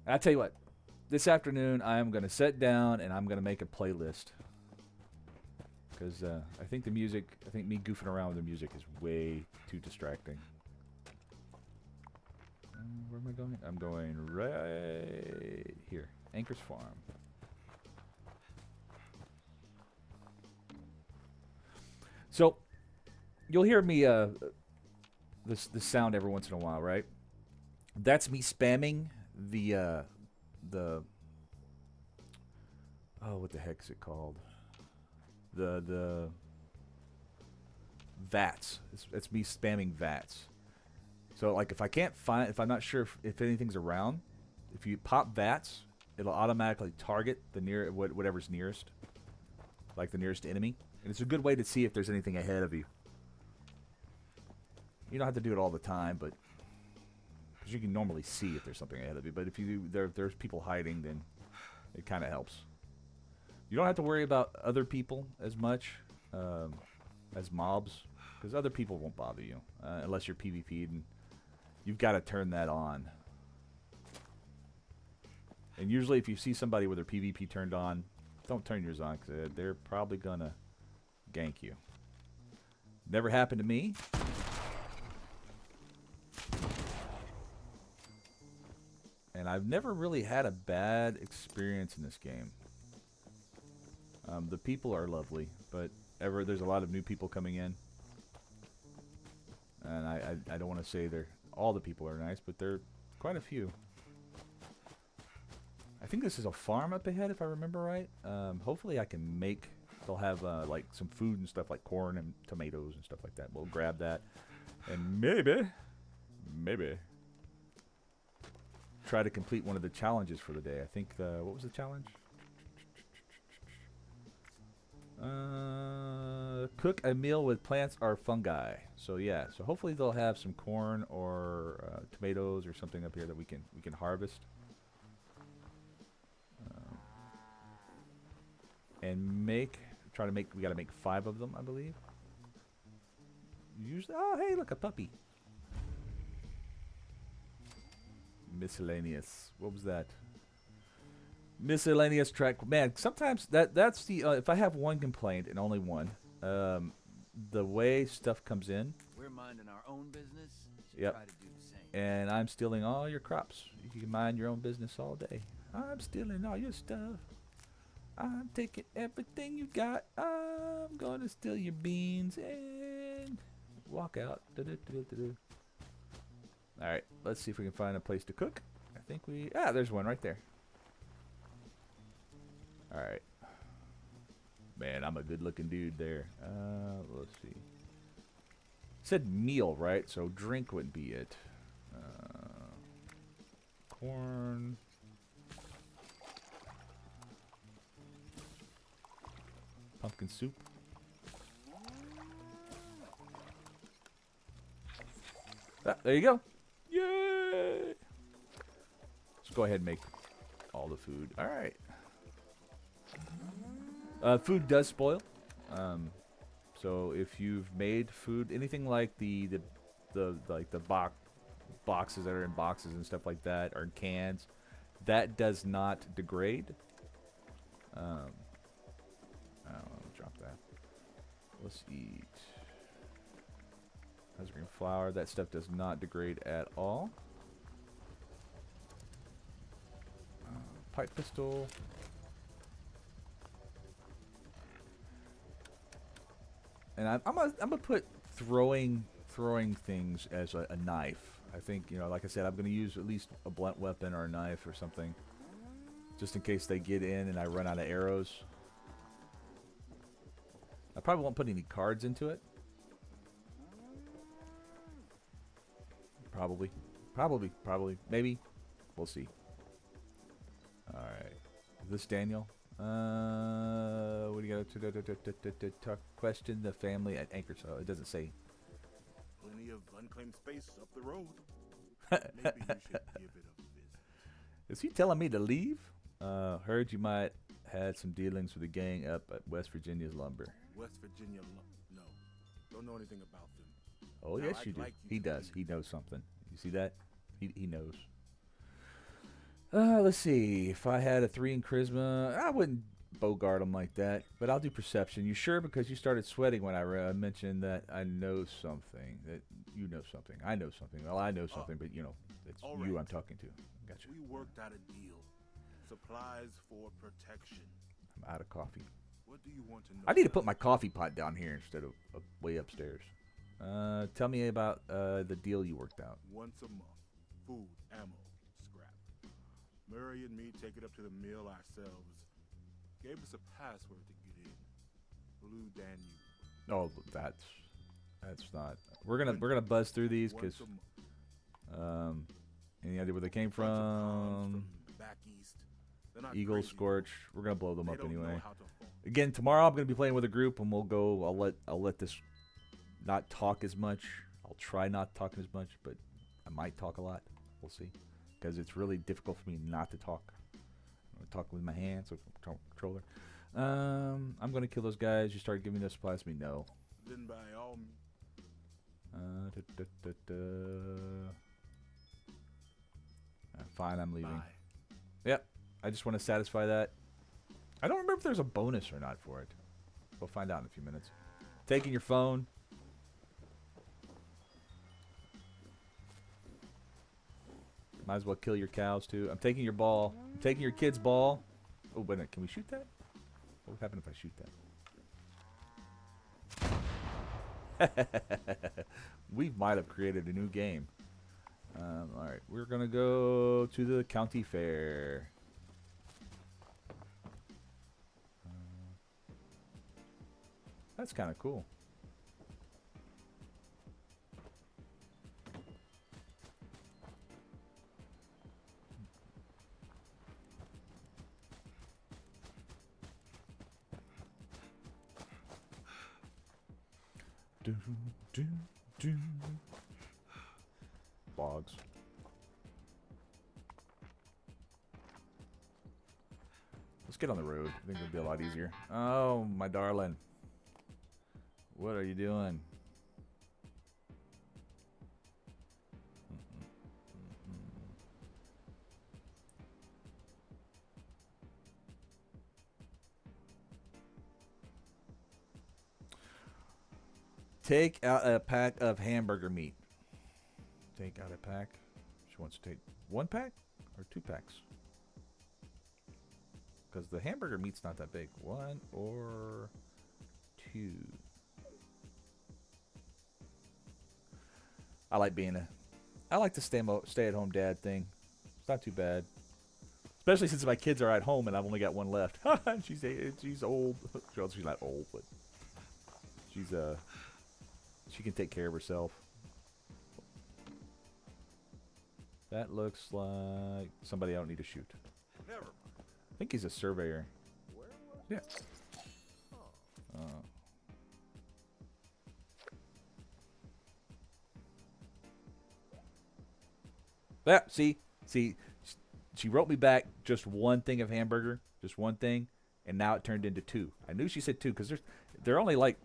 I'll tell you what. This afternoon, I am going to sit down and I'm going to make a playlist. Because I think me goofing around with the music is way too distracting. Where am I going? I'm going right here. Anchor's Farm. So, you'll hear me this sound every once in a while, right? That's me spamming the oh, what the heck is it called? The VATS. It's me spamming VATS. So like if I'm not sure if anything's around, if you pop VATS, it'll automatically target the whatever's nearest, like the nearest enemy, and it's a good way to see if there's anything ahead of you. You don't have to do it all the time, but because you can normally see if there's something ahead of you. But if there's people hiding, then it kind of helps. You don't have to worry about other people as much as mobs, because other people won't bother you unless you're PvP'd, and you've got to turn that on. And usually if you see somebody with their PvP turned on, don't turn yours on, because they're probably going to gank you. Never happened to me. And I've never really had a bad experience in this game. The people are lovely, but there's a lot of new people coming in. And I don't want to say all the people are nice, but there are quite a few. I think this is a farm up ahead, if I remember right. Hopefully I can they'll have like some food and stuff like corn and tomatoes and stuff like that. We'll grab that. And maybe try to complete one of the challenges for the day. I think what was the challenge? Cook a meal with plants or fungi. So yeah, so hopefully they'll have some corn or tomatoes or something up here that we can harvest. And we gotta make 5 of them, I believe. Usually, oh hey, look, a puppy. Miscellaneous. What was that? Miscellaneous track. Man, sometimes that's the if I have one complaint and only one, the way stuff comes in. We're minding our own business. Yep. Try to do the same. And I'm stealing all your crops. You can mind your own business all day. I'm stealing all your stuff. I'm taking everything you got. I'm gonna steal your beans and walk out. Alright, let's see if we can find a place to cook. I think there's one right there. Alright. Man, I'm a good looking dude there. Let's see. It said meal, right? So drink wouldn't be it. Corn. Pumpkin soup. There you go. Yay! Let's go ahead and make all the food. All right. Food does spoil. So if you've made food, anything like the boxes that are in boxes and stuff like that, or in cans, that does not degrade. I don't know, drop that. Let's eat. Green flour. That stuff does not degrade at all. Pipe pistol. And I'm gonna put throwing things as a knife. I think, like I said, I'm gonna use at least a blunt weapon or a knife or something, just in case they get in and I run out of arrows. I probably won't put any cards into it. Probably. Maybe. We'll see. Alright. Is this Daniel? What do you got? Talk question the family at Anchor. So it doesn't say. Plenty of unclaimed space up the road. Maybe you should give it a visit. Is he telling me to leave? Heard you might had some dealings with a gang up at West Virginia's lumber. West Virginia, no. Don't know anything about them. Oh, Now, yes, I'd you do. like He to does. believe- He knows something. You see that? He knows. Let's see. If I had a 3 in charisma, I wouldn't bogart him like that. But I'll do perception. You sure? Because you started sweating when I mentioned that I know something. That you know something. I know something. Well, I know something, but you know, it's all you right. I'm talking to. Gotcha. We worked out a deal. Supplies for protection. I'm out of coffee. What do you want to know? I need to about put my coffee pot down here instead of way upstairs. Tell me about the deal you worked out. once a month? Food, ammo, scrap. Murray and me take it up to the mill ourselves. Gave us a password to get in. Blue Danube. Oh, that's not. We're gonna buzz through these because Once a month. any idea where they came Bunch of cons from? back east. They're not Eagle, crazy. Scorch. We're gonna blow them They up don't anyway. know how to fall. Again, tomorrow I'm gonna be playing with a group, and we'll go. I'll let this not talk as much. I'll try not talking as much, but I might talk a lot. We'll see, because it's really difficult for me not to talk. I talk with my hands with the controller. I'm gonna kill those guys. You start giving me those supplies. Me no. Then by all Fine, I'm leaving. Bye. Yep, I just want to satisfy that. I don't remember if there's a bonus or not for it. We'll find out in a few minutes. Taking your phone. Might as well kill your cows too. I'm taking your ball. I'm taking your kid's ball. Oh, wait a minute. Can we shoot that? What would happen if I shoot that? We might have created a new game. Alright, we're going to go to the county fair. That's kind of cool. Do, do, do. Bogs. Let's get on the road. I think it'll be a lot easier. Oh, my darling. What are you doing? Take out a pack of hamburger meat. Take out a pack. She wants to take 1 pack or 2 packs. Because the hamburger meat's not that big. 1 or 2. I like the stay at home dad thing. It's not too bad. Especially since my kids are at home and I've only got 1 left. she's old. Well, she's not old, but she can take care of herself. That looks like somebody I don't need to shoot. Never mind. I think he's a surveyor. Yeah. Yeah, see, she wrote me back just 1 thing of hamburger, just 1 thing, and now it turned into 2. I knew she said 2 because they're only like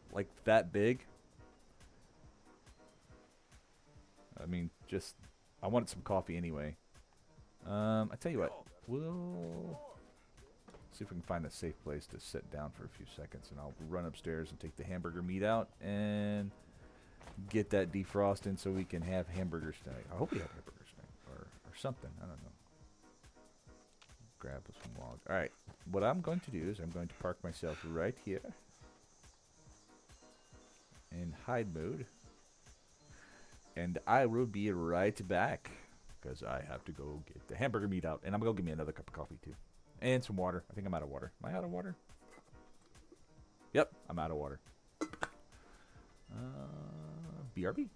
that big. I mean, I wanted some coffee anyway. I tell you what, we'll see if we can find a safe place to sit down for a few seconds, and I'll run upstairs and take the hamburger meat out and get that defrosting so we can have hamburgers tonight. I hope we have hamburgers tonight, or something. I don't know. Grab some logs. All right, what I'm going to do is I'm going to park myself right here in hide mode. And I will be right back because I have to go get the hamburger meat out. And I'm going to go get me another cup of coffee too. And some water. I think I'm out of water. Am I out of water? Yep, I'm out of water. BRB.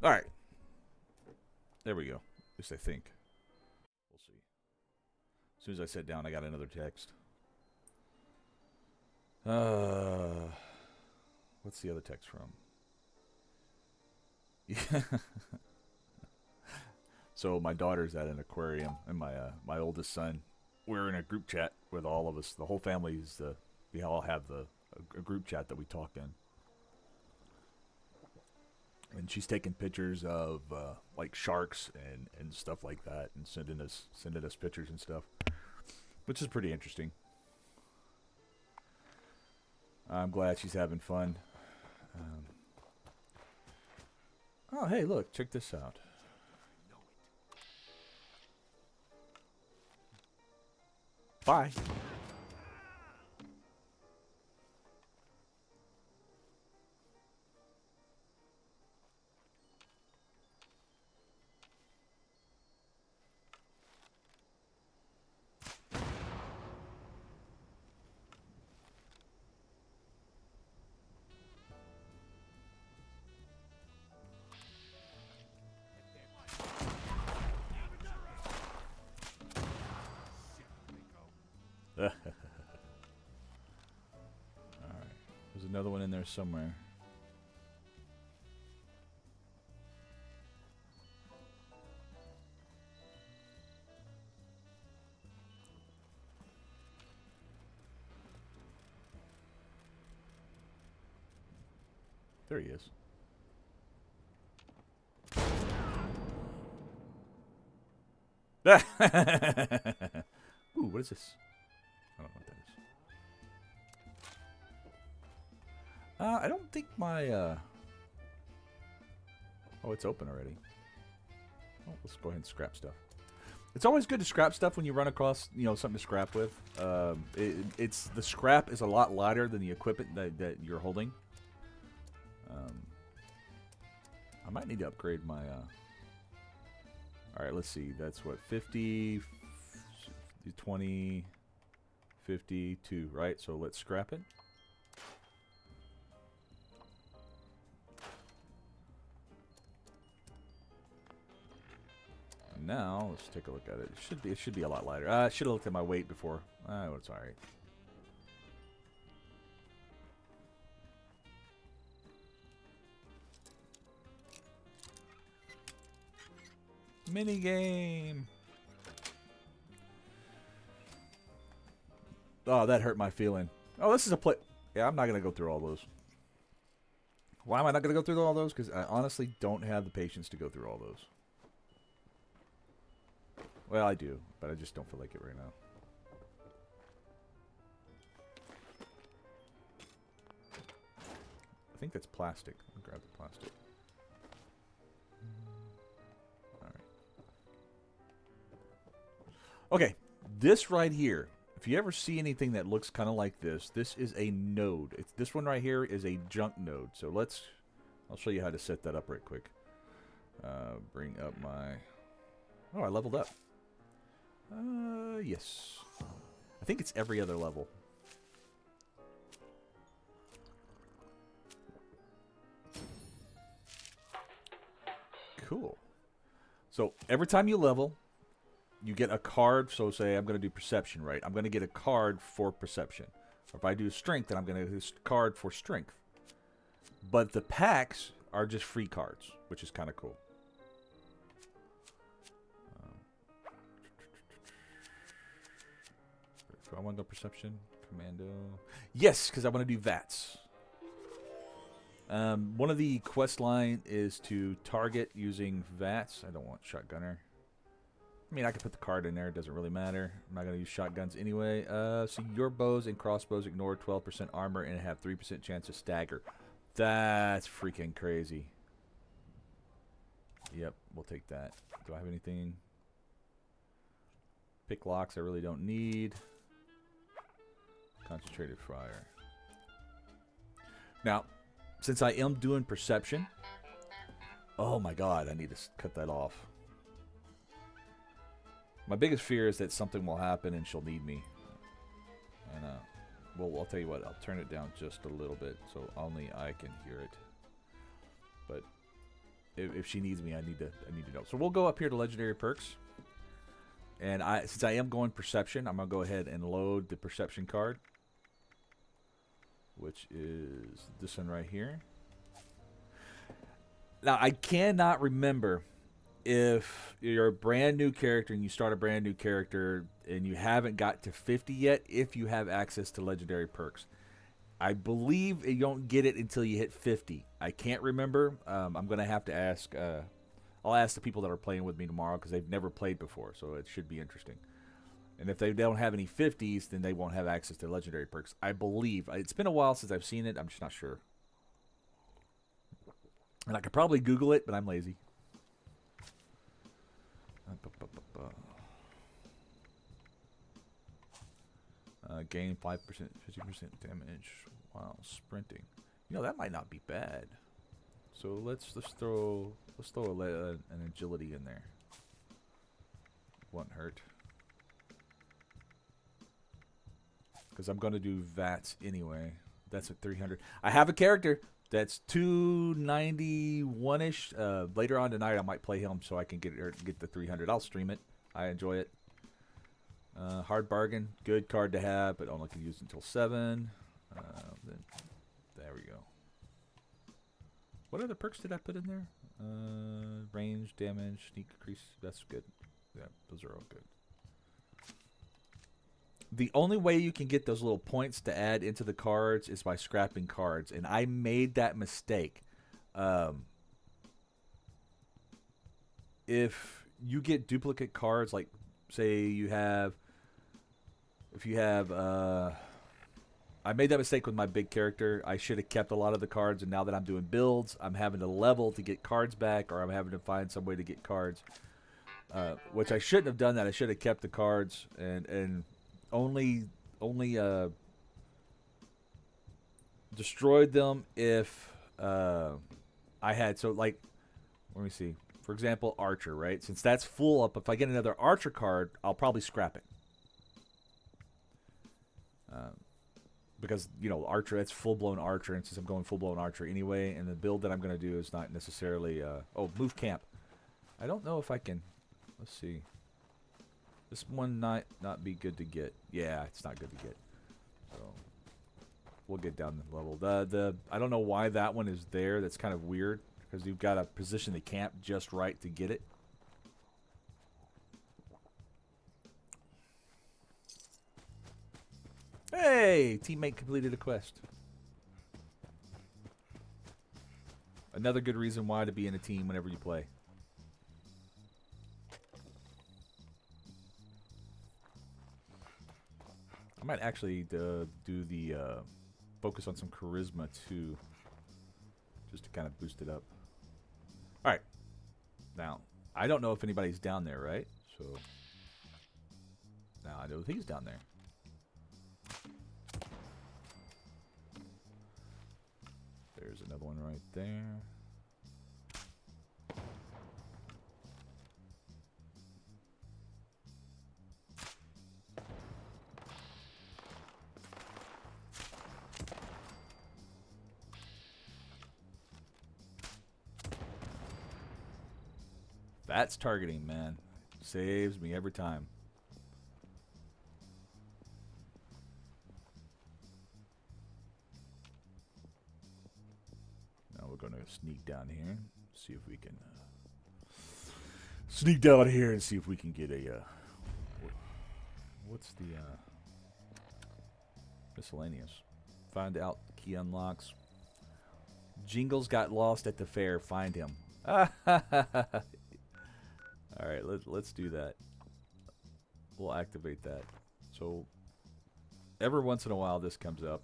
All right. There we go. At least I think. We'll see. As soon as I sit down, I got another text. What's the other text from? Yeah. So my daughter's at an aquarium, and my oldest son. We're in a group chat with all of us. The whole family's. We all have a group chat that we talk in. And she's taking pictures of like sharks and stuff like that, and sending us pictures and stuff, which is pretty interesting. I'm glad she's having fun. Oh, hey, look, check this out. Bye. Alright. There's another one in there somewhere. There he is. Ooh, what is this? I don't know what that is. I don't think my, Oh, it's open already. Oh, let's go ahead and scrap stuff. It's always good to scrap stuff when you run across, you know, something to scrap with. It's the scrap is a lot lighter than the equipment that you're holding. I might need to upgrade my, Alright, let's see. That's what, 50, 20, 52, right? So let's scrap it. Now, let's take a look at it. It should be a lot lighter. I should have looked at my weight before. Oh, it's alright. Minigame. Oh, that hurt my feeling. Oh, this is a play. Yeah, I'm not going to go through all those. Why am I not going to go through all those? Because I honestly don't have the patience to go through all those. Well, I do, but I just don't feel like it right now. I think that's plastic. I'll grab the plastic. Okay, this right here, if you ever see anything that looks kind of like this is a node. This one right here is a junk node. So I'll show you how to set that up right quick. Bring up my, oh, I leveled up. Yes. I think it's every other level. Cool. So every time you level, you get a card. So say I'm going to do perception, right? I'm going to get a card for perception. Or if I do strength, then I'm going to do a card for strength. But the packs are just free cards, which is kind of cool. Do I want to go perception? Commando. Yes, because I want to do VATS. One of the quest line is to target using VATS. I don't want shotgunner. I mean, I could put the card in there. It doesn't really matter. I'm not going to use shotguns anyway. So your bows and crossbows ignore 12% armor and have 3% chance to stagger. That's freaking crazy. Yep, we'll take that. Do I have anything? Pick locks I really don't need. Concentrated fire. Now, since I am doing perception, oh my god, I need to cut that off. My biggest fear is that something will happen and she'll need me. And well, I'll tell you what, I'll turn it down just a little bit so only I can hear it. But if she needs me, I need to know. So we'll go up here to legendary perks. And since I am going perception, I'm gonna go ahead and load the perception card, which is this one right here. Now, I cannot remember if you're a brand new character and you start a brand new character and you haven't got to 50 yet, if you have access to legendary perks. I believe you don't get it until you hit 50. I can't remember. I'm going to have to ask. I'll ask the people that are playing with me tomorrow because they've never played before, so it should be interesting. And if they don't have any 50s, then they won't have access to legendary perks. I believe. It's been a while since I've seen it. I'm just not sure. And I could probably Google it, but I'm lazy. Gain 5%, 50% damage while sprinting. You know, that might not be bad. So let's throw an agility in there. Won't hurt. Because I'm going to do VATS anyway. That's at 300. I have a character that's 291-ish. Later on tonight, I might play him so I can get the 300. I'll stream it. I enjoy it. Hard bargain. Good card to have, but only can use until 7. Then there we go. What other perks did I put in there? Range, damage, sneak increase. That's good. Yeah, those are all good. The only way you can get those little points to add into the cards is by scrapping cards, and I made that mistake. If you get duplicate cards, like say you have, if you have, I made that mistake with my big character. I should have kept a lot of the cards, and now that I'm doing builds, I'm having to level to get cards back, or I'm having to find some way to get cards, which I shouldn't have done that. I should have kept the cards and only destroyed them if I had, so like, let me see. For example, Archer, right? Since that's full up, if I get another Archer card, I'll probably scrap it. Because, you know, Archer, that's full-blown Archer, and since I'm going full-blown Archer anyway, and the build that I'm going to do is not necessarily, oh, move camp. I don't know if I can, let's see. This one not be good to get. Yeah, it's not good to get. So, we'll get down the level. I don't know why that one is there. That's kind of weird, because you've got to position the camp just right to get it. Hey, teammate completed a quest. Another good reason why to be in a team whenever you play. I might actually do the focus on some charisma too, just to kind of boost it up. All right. Now, I don't know if anybody's down there, right? So now I know he's down there. There's another one right there. That's targeting, man. Saves me every time. Now we're going to sneak down here. See if we can sneak down here and see if we can get a what's the miscellaneous. Find out key unlocks. Jingles got lost at the fair. Find him. All right, let's do that. We'll activate that. So every once in a while this comes up.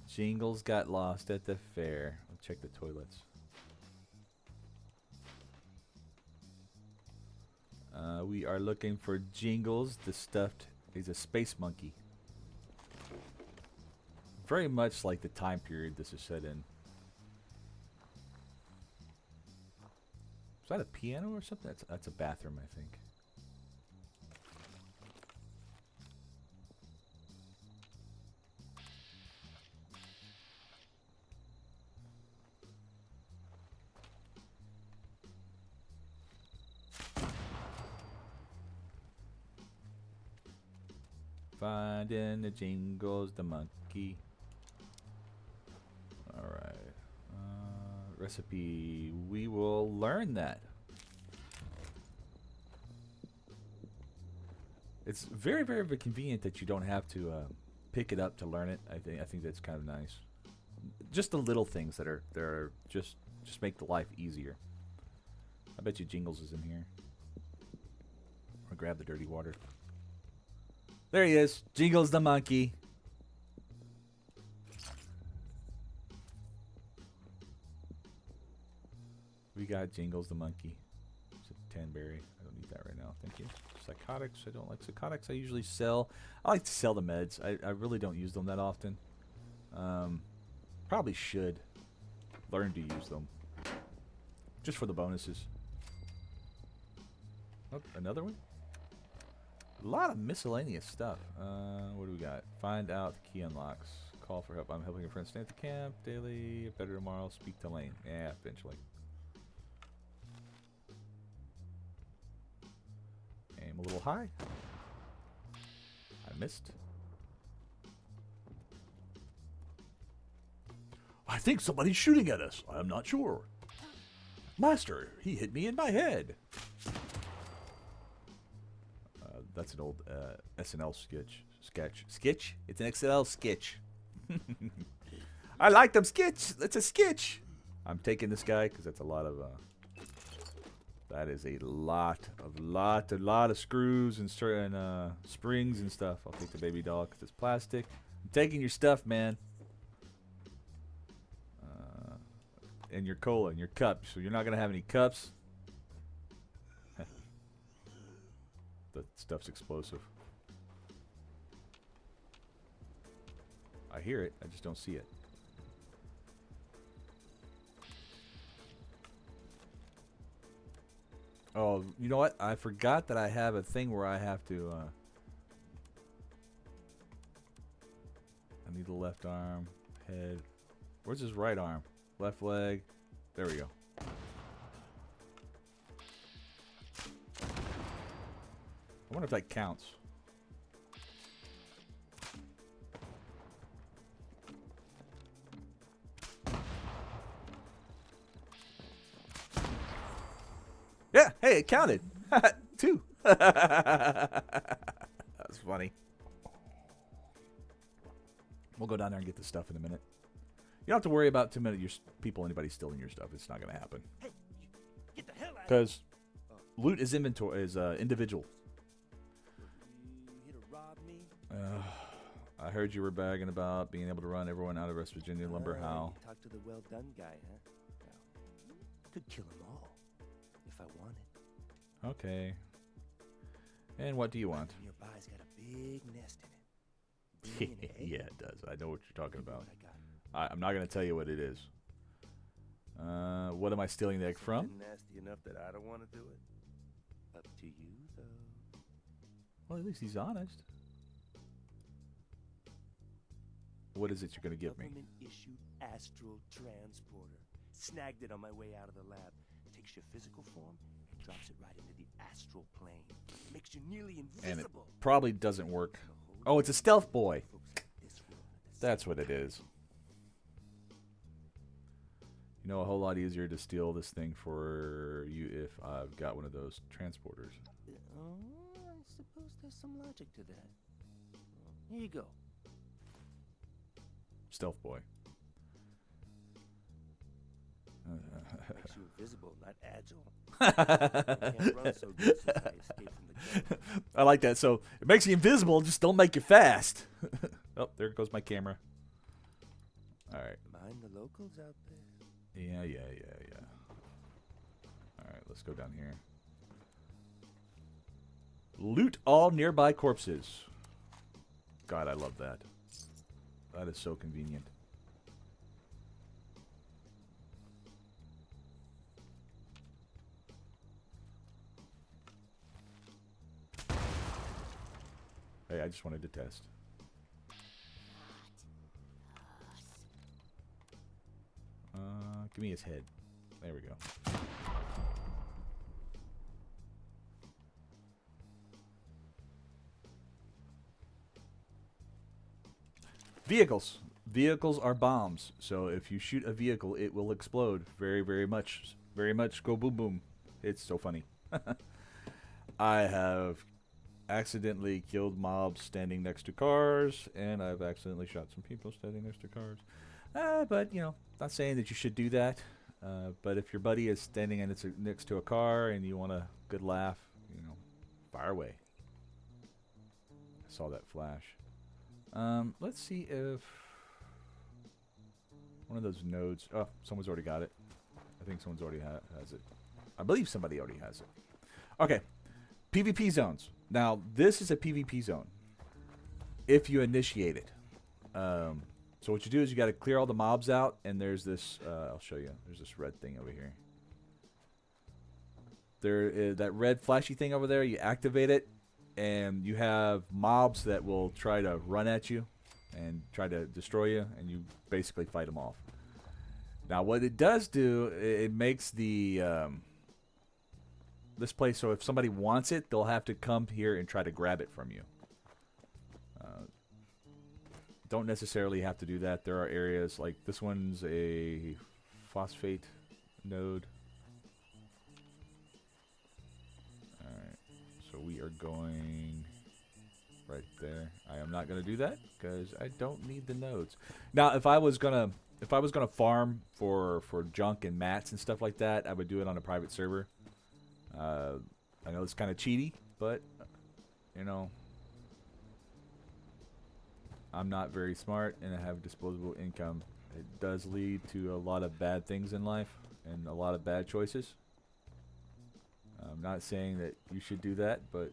Jingles got lost at the fair. Let's check the toilets. We are looking for Jingles, the stuffed. He's a space monkey. Very much like the time period this is set in. Is that a piano or something? That's a bathroom, I think. Finding the Jingles, the monkey. Alright. Recipe. We will learn that. It's very, very convenient that you don't have to pick it up to learn it. I think that's kind of nice. Just the little things that are just make the life easier. I bet you Jingles is in here. Or grab the dirty water. There he is. Jingles the monkey. We got Jingles the monkey. It's a Tanberry. I don't need that right now. Thank you. Psychotics. I don't like psychotics. I usually sell. I like to sell the meds. I really don't use them that often. Probably should learn to use them. Just for the bonuses. Oh, another one? A lot of miscellaneous stuff. What do we got? Find out the key unlocks. Call for help. I'm helping a friend stay at the camp. Daily. Better tomorrow. Speak to Lane. Yeah, eventually. Aim a little high. I missed. I think somebody's shooting at us. I'm not sure. Master, he hit me in my head. That's an old SNL sketch. It's an XL sketch. I like them sketch. That's a sketch. I'm taking this guy because that's a lot of. That is a lot of screws and springs and stuff. I'll take the baby doll because it's plastic. I'm taking your stuff, man. And your cola and your cups. So you're not gonna have any cups. The stuff's explosive. I hear it. I just don't see it. Oh, you know what? I forgot that I have a thing where I have to. I need the left arm, head. Where's his right arm? Left leg. There we go. I wonder if that counts. Yeah, hey, it counted. 2. That's funny. We'll go down there and get the stuff in a minute. You don't have to worry about too many anybody stealing your stuff. It's not going to happen. Hey, get the hell out! Because loot is individual. You here to rob me? I heard you were bagging about being able to run everyone out of West Virginia lumber. How? You talk to the well-done guy, huh? Well, could kill them all if I wanted. Okay. And what do you want? Nearby's got a big nest in it. Yeah, it does. I know what you're talking about. What I got. I'm not going to tell you what it is. What am I stealing the egg from? Nasty enough that I don't want to do it. Up to you, though. Well, at least he's honest. What is it you're going to give me? Government-issued astral transporter. Snagged it on my way out of the lab. Takes your physical form and drops it right into the astral plane. Makes you nearly invisible. And it probably doesn't work. Oh, it's a stealth boy. That's what it is. You know, a whole lot easier to steal this thing for you if I've got one of those transporters. I suppose there's some logic to that. Here you go. Stealth boy. Makes you invisible, not agile. Can't run so good since I escaped from the gun. I like that. So it makes you invisible, just don't make you fast. Oh, there goes my camera. All right. Mind the locals out there. Yeah. All right, let's go down here. Loot all nearby corpses. God, I love that. That is so convenient. Hey, I just wanted to test. Give me his head. There we go. Vehicles. Vehicles are bombs. So if you shoot a vehicle, it will explode. Very, very much go boom boom. It's so funny. I have accidentally killed mobs standing next to cars, and I've accidentally shot some people standing next to cars. But, you know, not saying that you should do that. But if your buddy is standing and it's next to a car and you want a good laugh, you know, fire away. I saw that flash. Let's see if one of those nodes... Oh, someone's already got it. I think someone's already has it. I believe somebody already has it. Okay. PvP zones. Now, this is a PvP zone. If you initiate it. So what you do is you got to clear all the mobs out, and there's this, I'll show you. There's this red thing over here. There is that red flashy thing over there. You activate it, and you have mobs that will try to run at you and try to destroy you, and you basically fight them off. Now, what it does do, it makes the this place so if somebody wants it, they'll have to come here and try to grab it from you. Don't necessarily have to do that. There are areas like this one's a phosphate node. Alright, so we are going right there. I am not going to do that because I don't need the nodes. Now, if I was gonna farm for junk and mats and stuff like that, I would do it on a private server. I know it's kind of cheaty, but you know, I'm not very smart and I have disposable income. It does lead to a lot of bad things in life and a lot of bad choices. I'm not saying that you should do that, but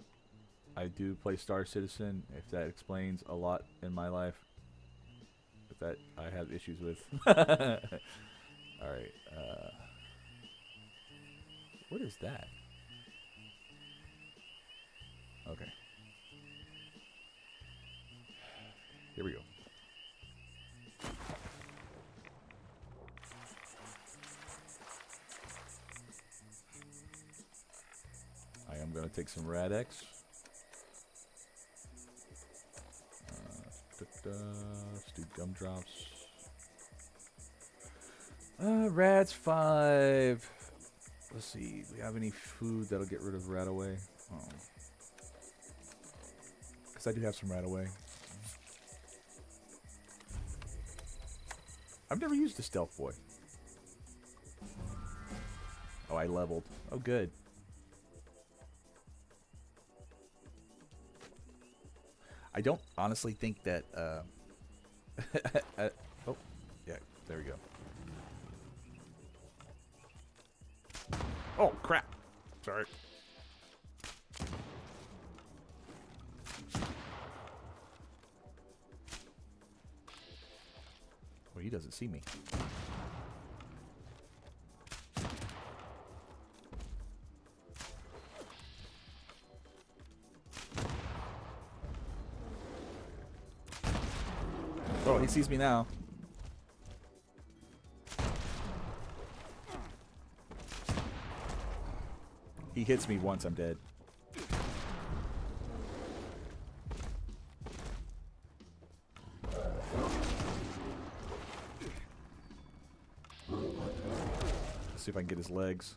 I do play Star Citizen. If that explains a lot in my life, but that I have issues with. Alright, what is that? Okay. Here we go. I am going to take some Rad-X. Let's do gumdrops. Rad's 5. Let's see. Do we have any food that'll get rid of Radaway? Oh. Because I do have some Radaway. I've never used a stealth boy. Oh, I leveled. Oh, good. I don't honestly think that. Oh, yeah, there we go. Oh, crap. Sorry. Well, he doesn't see me. Oh, he sees me now. He hits me once, I'm dead. Let's see if I can get his legs.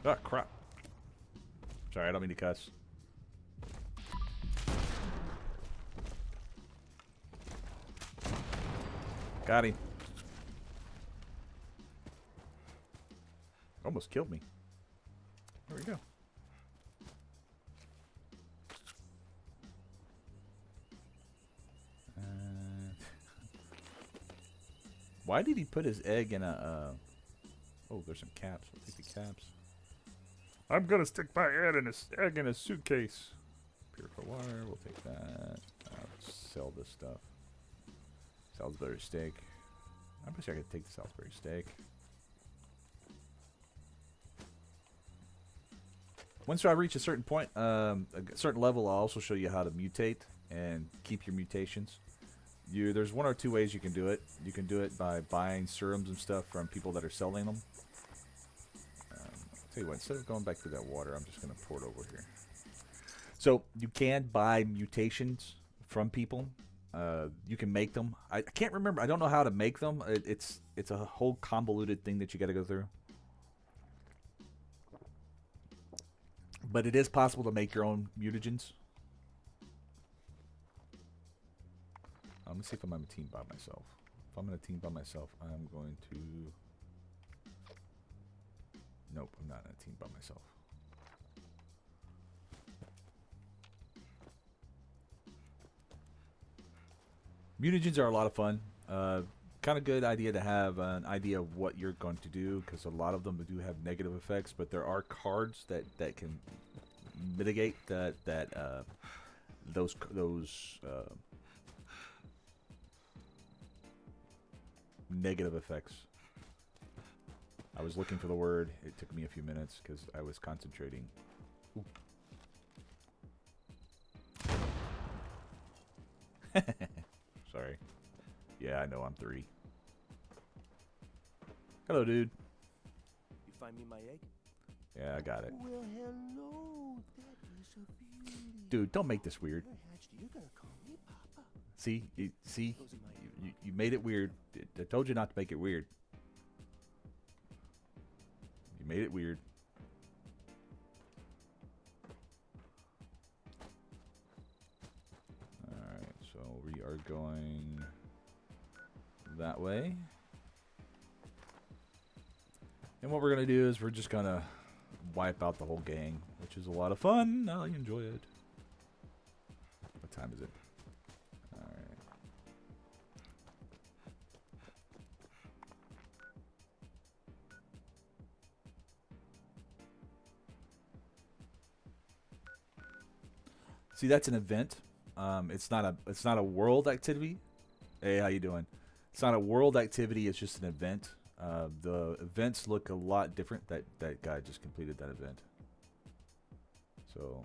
Ah, crap. Sorry, I don't mean to cuss. Got him. Almost killed me. There we go. Why did he put his egg in a... Oh, there's some caps. I'll take the caps. I'm gonna stick my egg in a suitcase. Purified water, we'll take that. Let's sell this stuff. Salisbury steak. I wish I could take the Salisbury steak. Once I reach a certain point, a certain level, I'll also show you how to mutate and keep your mutations. There's one or two ways you can do it. You can do it by buying serums and stuff from people that are selling them. I'll tell you what, instead of going back through that water, I'm just going to pour it over here. So you can buy mutations from people. You can make them. I can't remember. I don't know how to make them. It's a whole convoluted thing that you got to go through. But it is possible to make your own mutagens. Let me see if I'm on a team by myself. If I'm in a team by myself, I'm going to... Nope, I'm not in a team by myself. Mutagens are a lot of fun. Kind of good idea to have an idea of what you're going to do, because a lot of them do have negative effects, but there are cards that can mitigate those negative effects. I was looking for the word. It took me a few minutes because I was concentrating. Ooh. Sorry. Yeah, I know I'm 3. Hello, dude. You find me my egg? Yeah, I got it. Well, hello. That is a beauty. Dude, don't make this weird. You're gonna call me Papa. See, you made it weird. I told you not to make it weird. You made it weird. Alright, so we are going that way. And what we're going to do is we're just going to wipe out the whole gang, which is a lot of fun. I enjoy it. What time is it? Alright. See, that's an event. It's not a world activity. Hey, how you doing? It's not a world activity. It's just an event. The events look a lot different. That guy just completed that event. So,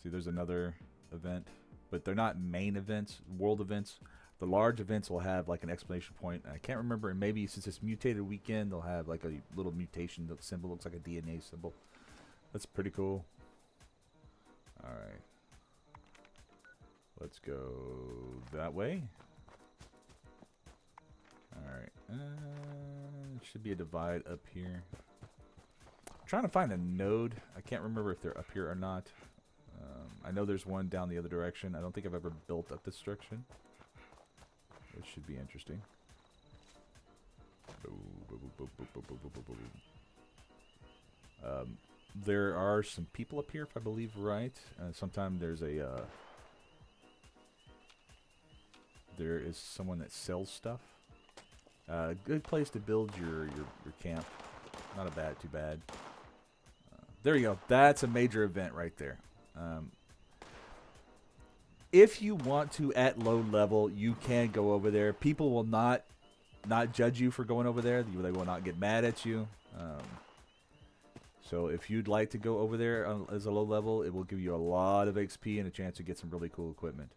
see, there's another event, but they're not main events, world events. The large events will have like an exclamation point. I can't remember. And maybe since it's mutated weekend, they'll have like a little mutation symbol. Looks like a DNA symbol. That's pretty cool. All right. Let's go that way. Alright. Should be a divide up here. I'm trying to find a node. I can't remember if they're up here or not. I know there's one down the other direction. I don't think I've ever built up this direction. It should be interesting. There are some people up here, if I believe right. Sometimes there's a... there is someone that sells stuff. Good place to build your camp. Not too bad. There you go. That's a major event right there. If you want to at low level, you can go over there. People will not judge you for going over there. They will not get mad at you. So if you'd like to go over there as a low level, it will give you a lot of XP and a chance to get some really cool equipment.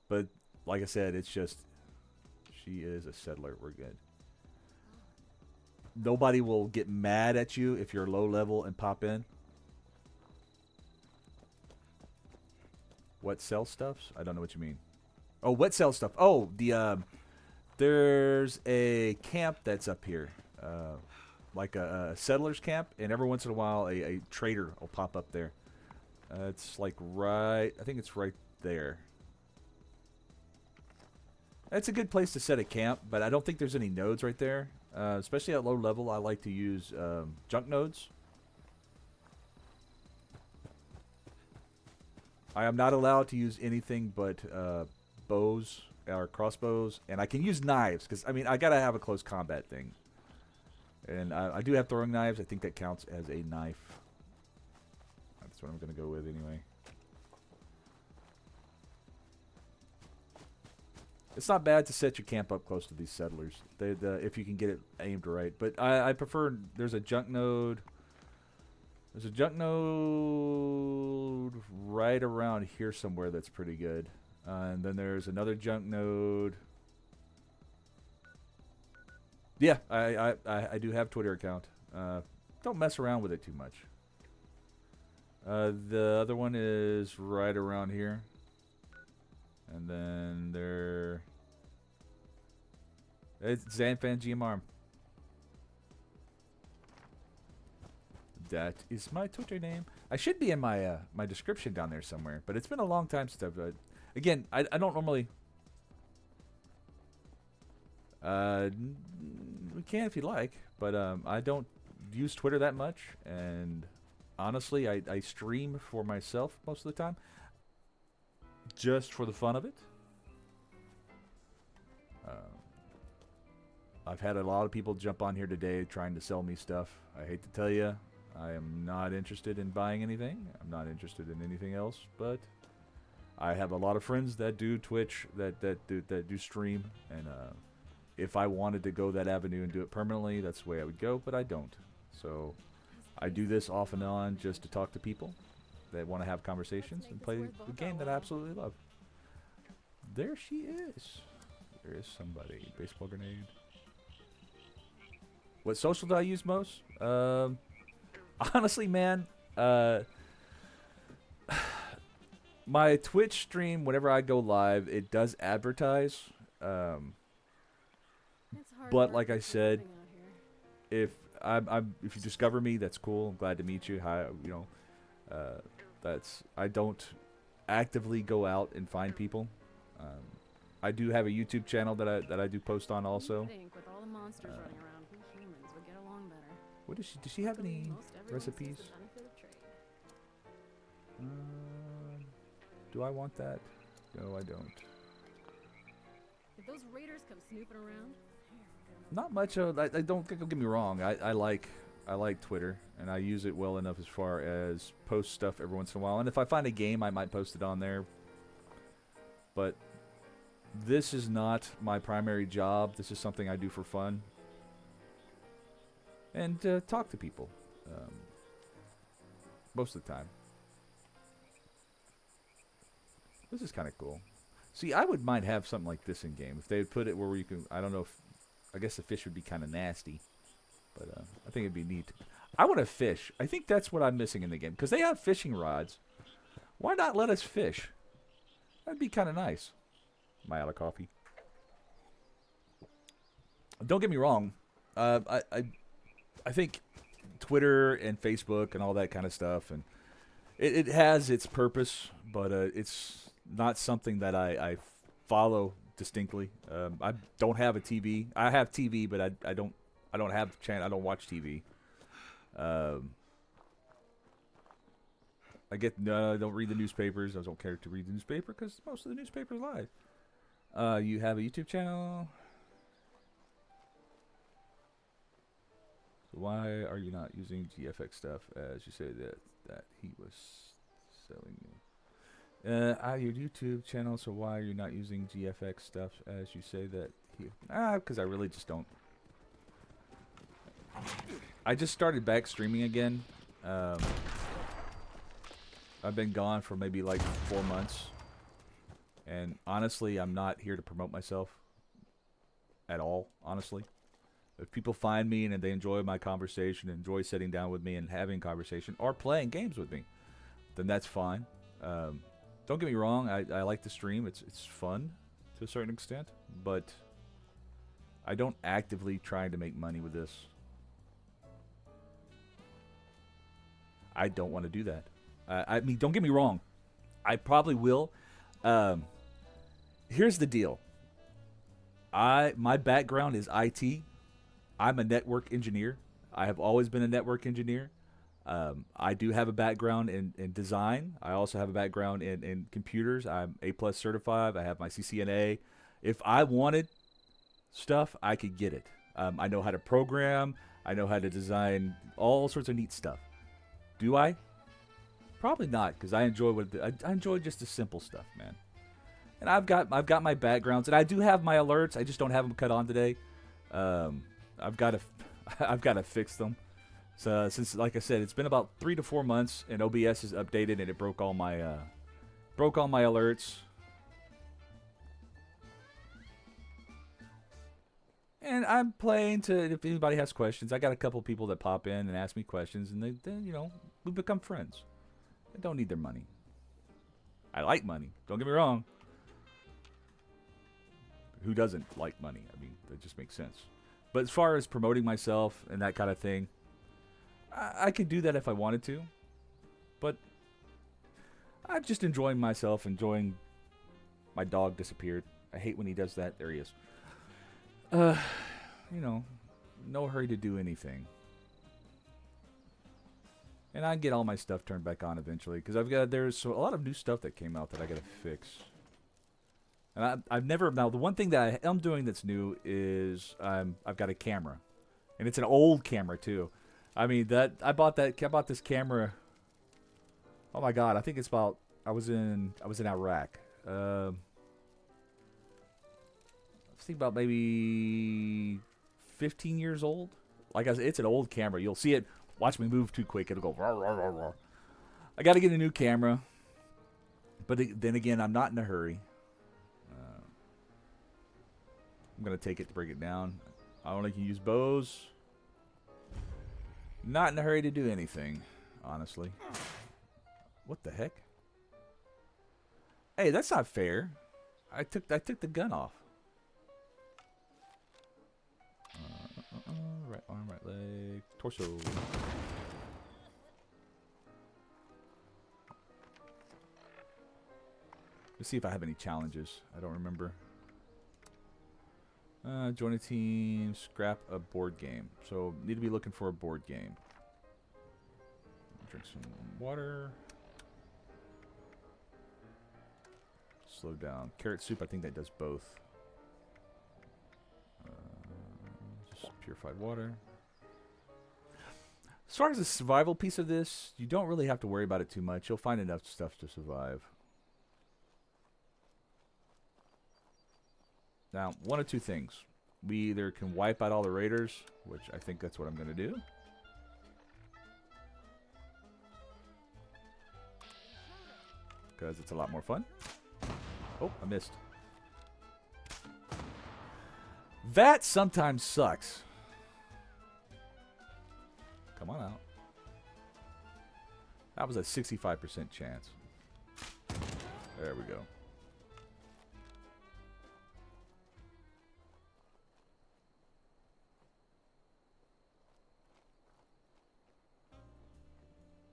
But like I said, it's just, she is a settler. We're good. Nobody will get mad at you if you're low level and pop in. What sell stuffs? I don't know what you mean. Oh, what sell stuff? Oh, there's a camp that's up here. Like a settler's camp, and every once in a while a trader will pop up there. It's like I think it's right there. It's a good place to set a camp, but I don't think there's any nodes right there. Especially at low level, I like to use junk nodes. I am not allowed to use anything but bows or crossbows, and I can use knives, because, I mean, I gotta have a close combat thing. And I do have throwing knives. I think that counts as a knife. That's what I'm going to go with anyway. It's not bad to set your camp up close to these settlers, if you can get it aimed right. But I prefer, there's a junk node. There's a junk node right around here somewhere that's pretty good. And then there's another junk node. Yeah, I do have a Twitter account. Don't mess around with it too much. The other one is right around here. And then it's Zanfan GMR. That is my Twitter name. I should be in my my description down there somewhere, but it's been a long time since I've... again, I don't normally... we can if you like, but I don't use Twitter that much, and honestly, I stream for myself most of the time. just for the fun of it. I've had a lot of people jump on here today trying to sell me stuff. I hate to tell you, I am not interested in buying anything. I'm not interested in anything else, but I have a lot of friends that do Twitch, that do stream, and if I wanted to go that avenue and do it permanently, that's the way I would go, but I don't. So I do this off and on just to talk to people that want to have conversations and play the game that I absolutely love. There she is. There is somebody. Baseball grenade. What social do I use most? Honestly, man, my Twitch stream, whenever I go live, it does advertise. But like I said, if if you discover me, that's cool. I'm glad to meet you. Hi, you know, I don't actively go out and find people. I do have a YouTube channel that I do post on also. With all the monsters running around, we humans would get along better. What does she? Does she have any recipes? Do I want that? No, I don't. If those raiders come snooping around, Not much. I don't get me wrong. I like Twitter, and I use it well enough as far as post stuff every once in a while. And if I find a game, I might post it on there. But this is not my primary job. This is something I do for fun and talk to people most of the time. This is kind of cool. See, I would mind have something like this in game if they would put it where you can. I don't know if. I guess the fish would be kind of nasty, but I think it'd be neat. I want to fish. I think that's what I'm missing in the game because they have fishing rods. Why not let us fish? That'd be kind of nice. Am I out of coffee? Don't get me wrong. I think Twitter and Facebook and all that kind of stuff, and it has its purpose, but it's not something that I follow distinctly. I don't have a TV. I have TV, but I don't have channel. I don't watch TV. I don't read the newspapers. I don't care to read the newspaper because most of the newspapers lie. You have a YouTube channel. So why are you not using GFX stuff as you say that he was selling you? Your YouTube channel, so why are you not using GFX stuff as you say that he... because I really just don't. I just started back streaming again. I've been gone for maybe like 4 months. And honestly, I'm not here to promote myself at all, honestly. If people find me and they enjoy my conversation, enjoy sitting down with me and having conversation, or playing games with me, then that's fine. Don't get me wrong, I like to stream. It's fun to a certain extent, but I don't actively try to make money with this. I don't want to do that. I mean, don't get me wrong. I probably will. Here's the deal. My background is IT. I'm a network engineer. I have always been a network engineer. I do have a background in design. I also have a background in computers. I'm A+ certified. I have my CCNA. If I wanted stuff, I could get it. I know how to program. I know how to design all sorts of neat stuff. Do I? Probably not, because I enjoy I enjoy just the simple stuff, man. And I've got my backgrounds, and I do have my alerts. I just don't have them cut on today. I've got to fix them. So since, like I said, it's been about 3 to 4 months, and OBS is updated, and it broke all my alerts. And I'm playing to, if anybody has questions, I got a couple people that pop in and ask me questions, and then we become friends. I don't need their money. I like money. Don't get me wrong. Who doesn't like money? I mean, that just makes sense. But as far as promoting myself and that kind of thing, I could do that if I wanted to. But I'm just enjoying myself, enjoying my dog disappeared. I hate when he does that. There he is. No hurry to do anything. And I get all my stuff turned back on eventually because there's a lot of new stuff that came out that I gotta fix. And I've never now the one thing that I am doing that's new is I've got a camera, and it's an old camera too. I mean I bought this camera. Oh my God, I think it's about I was in Iraq. I think about maybe 15 years old. Like I said, it's an old camera. You'll see it. Watch me move too quick. It'll go. Rah, rah, rah, rah. I got to get a new camera. But then again, I'm not in a hurry. I'm going to take it to break it down. I only can use bows. Not in a hurry to do anything, honestly. What the heck? Hey, that's not fair. I took the gun off. Right arm, right leg, torso. Let's see if I have any challenges. I don't remember. Join a team, scrap a board game. So, need to be looking for a board game. Drink some water. Slow down. Carrot soup, I think that does both. Just purified water. As far as the survival piece of this, you don't really have to worry about it too much. You'll find enough stuff to survive. Now, one of two things. We either can wipe out all the raiders, which I think that's what I'm going to do. Because it's a lot more fun. Oh, I missed. That sometimes sucks. Come on out. That was a 65% chance. There we go.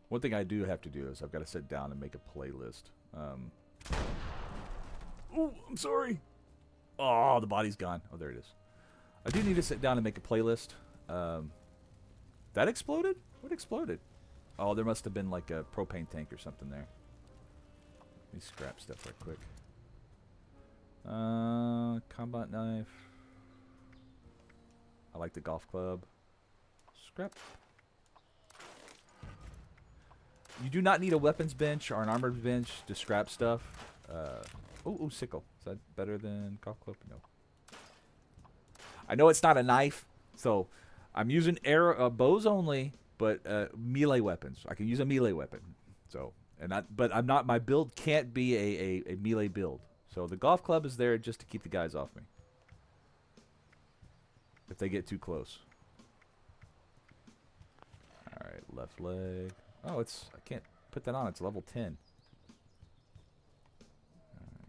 One thing I do have to do is I've got to sit down and make a playlist. Oh, I'm sorry. Oh, the body's gone. Oh, there it is. I do need to sit down and make a playlist. That exploded? What exploded? Oh, there must have been like a propane tank or something there. Let me scrap stuff right quick. Combat knife. I like the golf club. Scrap. You do not need a weapons bench or an armored bench to scrap stuff. Oh, sickle. Is that better than golf club? No. I know it's not a knife, so I'm using bows only, but melee weapons. I can use a melee weapon. So, but I'm not. My build can't be a melee build. So the golf club is there just to keep the guys off me if they get too close. All right, left leg. Oh, I can't put that on. It's level 10. Right.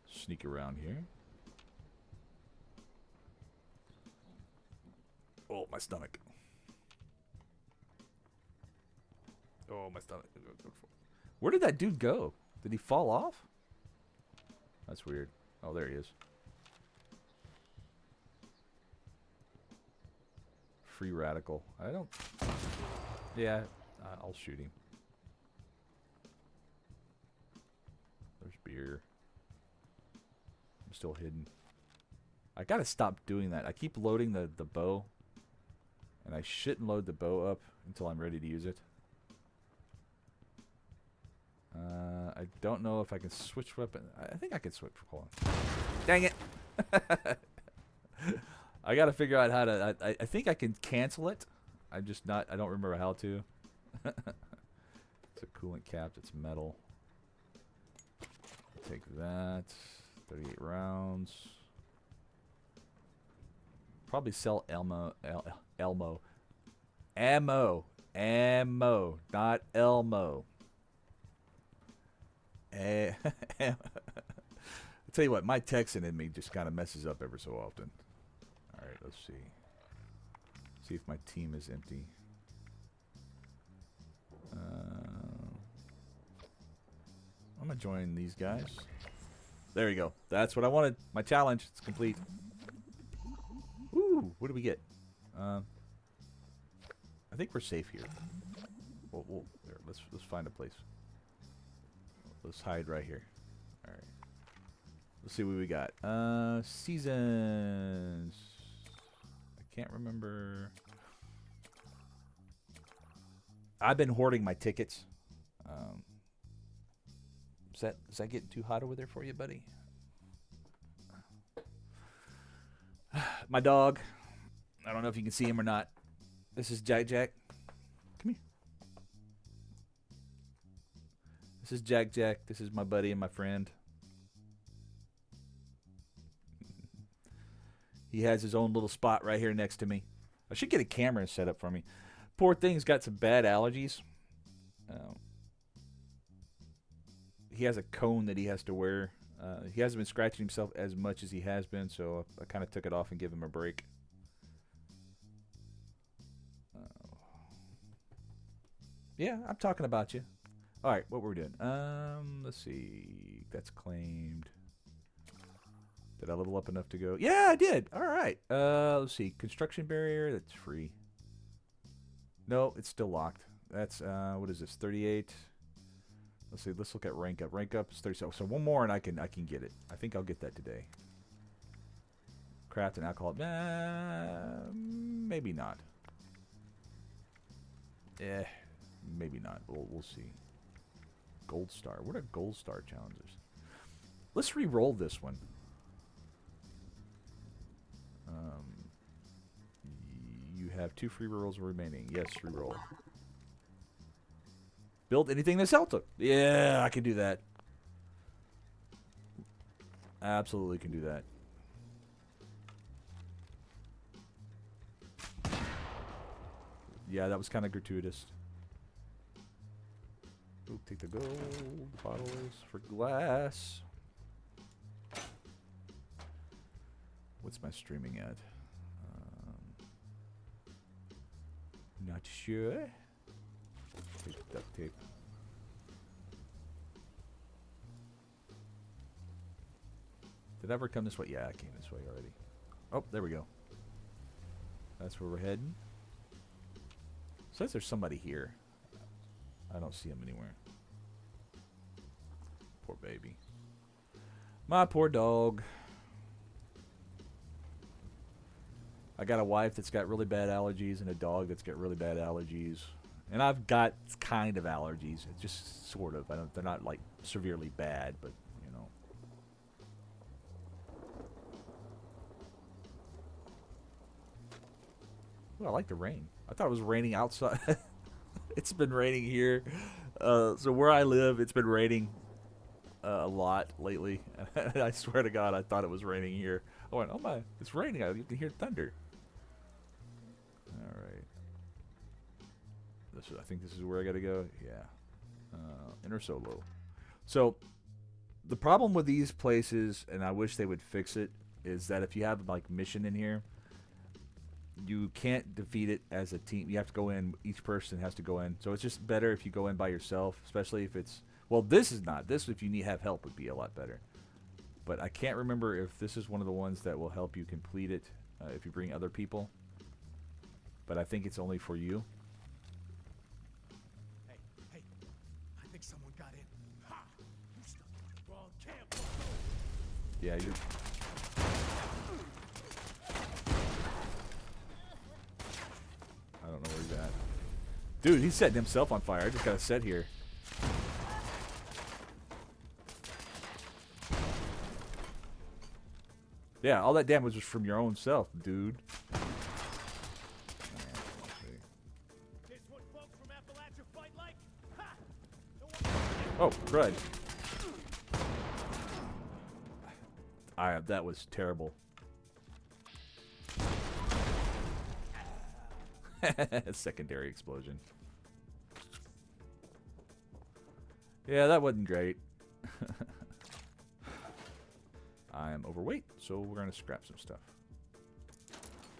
Sneak around here. Oh, my stomach. Oh, my stomach. Where did that dude go? Did he fall off? That's weird. Oh, there he is. Free radical. I don't... Yeah, I'll shoot him. There's beer. I'm still hidden. I gotta stop doing that. I keep loading the bow. And I shouldn't load the bow up until I'm ready to use it. I don't know if I can switch weapon. I think I can switch. Hold on. Dang it! I gotta figure out how to. I think I can cancel it. I'm just not. I don't remember how to. It's a coolant cap. It's metal. Take that. 38 rounds. Probably sell ammo, not Elmo. I'll tell you what, my Texan in me just kind of messes up every so often. All right, let's see. See if my team is empty. I'm gonna join these guys. There you go. That's what I wanted. My challenge. It's complete. Ooh, what do we get? I think we're safe here. There, let's find a place. Let's hide right here. All right. Let's see what we got. Seasons. I can't remember. I've been hoarding my tickets. Is that getting too hot over there for you, buddy? My dog. I don't know if you can see him or not. This is Jack Jack. Come here. This is Jack Jack. This is my buddy and my friend. He has his own little spot right here next to me. I should get a camera set up for me. Poor thing's got some bad allergies. He has a cone that he has to wear. He hasn't been scratching himself as much as he has been, so I kind of took it off and give him a break. Yeah, I'm talking about you. All right, what were we doing? Let's see. That's claimed. Did I level up enough to go? Yeah, I did. All right. Let's see. Construction barrier. That's free. No, it's still locked. That's what is this? 38. Let's see. Let's look at rank up. Rank up is 37. So one more, and I can get it. I think I'll get that today. Craft and alcohol. Maybe not. Maybe not. We'll see. Gold star. What are gold star challenges? Let's re-roll this one. You have 2 free rolls remaining. Yes, re-roll. Build anything that Celta. Yeah, I can do that. Absolutely can do that. Yeah, that was kind of gratuitous. Ooh, take the gold bottles for glass. What's my streaming at? Not sure. Take duct tape. Did I ever come this way? Yeah, I came this way already. Oh, there we go. That's where we're heading. Says there's somebody here. I don't see him anywhere. Poor baby. My poor dog. I got a wife that's got really bad allergies and a dog that's got really bad allergies. And I've got kind of allergies. It's just sort of. They're not like severely bad, but you know. Well, I like the rain. I thought it was raining outside. It's been raining here. So where I live, it's been raining a lot lately. And I swear to God, I thought it was raining here. I went, oh my, it's raining. You can hear thunder. All right. I think this is where I got to go. Yeah. Inner Solo. So the problem with these places, and I wish they would fix it, is that if you have like mission in here, you can't defeat it as a team. You have to go in. Each person has to go in. So it's just better if you go in by yourself, especially if it's... Well, this is not. This, if you have help, would be a lot better. But I can't remember if this is one of the ones that will help you complete it if you bring other people. But I think it's only for you. Hey, I think someone got in. Ha! You stuck in the wrong camp. Yeah, you're... I don't know where he's at. Dude, he's setting himself on fire. I just gotta sit here. Yeah, all that damage was from your own self, dude. Oh, crud. That was terrible. Secondary explosion. Yeah, that wasn't great. I am overweight, so we're going to scrap some stuff.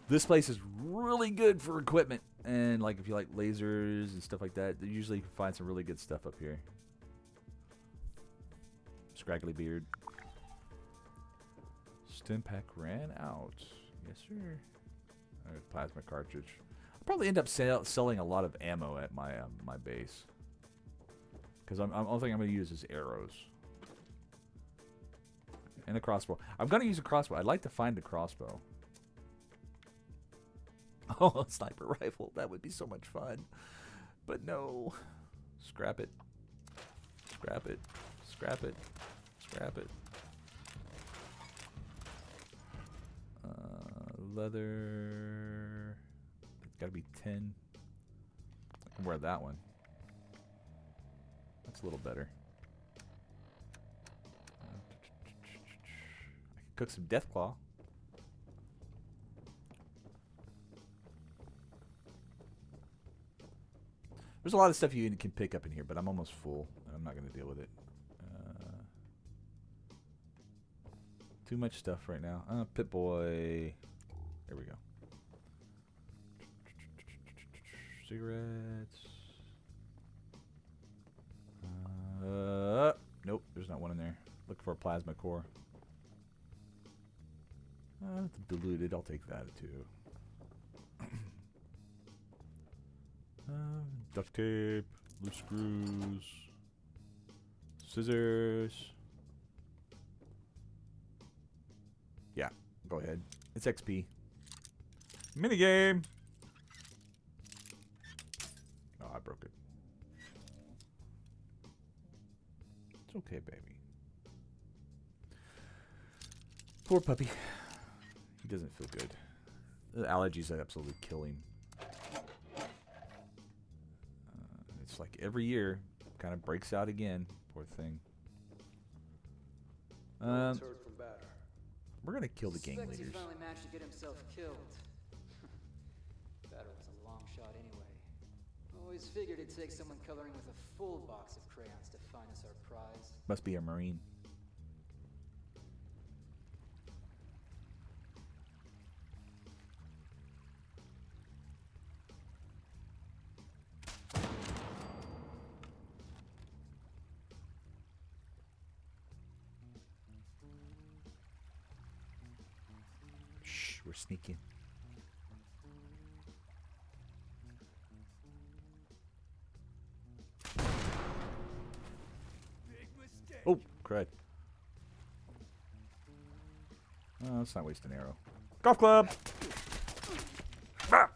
This place is really good for equipment. And like if you like lasers and stuff like that, you usually find some really good stuff up here. scraggly beard. Stim pack ran out. Yes, sir. Alright, plasma cartridge. I'll probably end up selling a lot of ammo at my my base. Because I'm only thing I'm going to use is arrows. And a crossbow. I'm going to use a crossbow. I'd like to find a crossbow. Oh, a sniper rifle. That would be so much fun. But no. Scrap it. Scrap it. Scrap it. Scrap it. Leather. It's got to be 10. I can wear that one. That's a little better. I can cook some Deathclaw. There's a lot of stuff you can pick up in here, but I'm almost full. I'm not going to deal with it. Too much stuff right now. Pip-Boy. There we go. Cigarettes. Nope, there's not one in there. Look for a plasma core. Diluted, I'll take that too. Duct tape, loose screws, scissors. Yeah, go ahead. It's XP. Minigame! Oh, I broke it. It's okay, baby. Poor puppy. He doesn't feel good. The allergies absolutely kill him. It's like every year, kind of breaks out again. Poor thing. We're gonna kill the gang Suspects leaders. he finally managed to get himself killed. That was a long shot anyway. Always figured it'd take someone coloring with a full box of crayons to find us our prize. Must be a Marine. Shh, we're sneaking. Oh, crud. Oh, let's not waste an arrow. Golf club! Ah!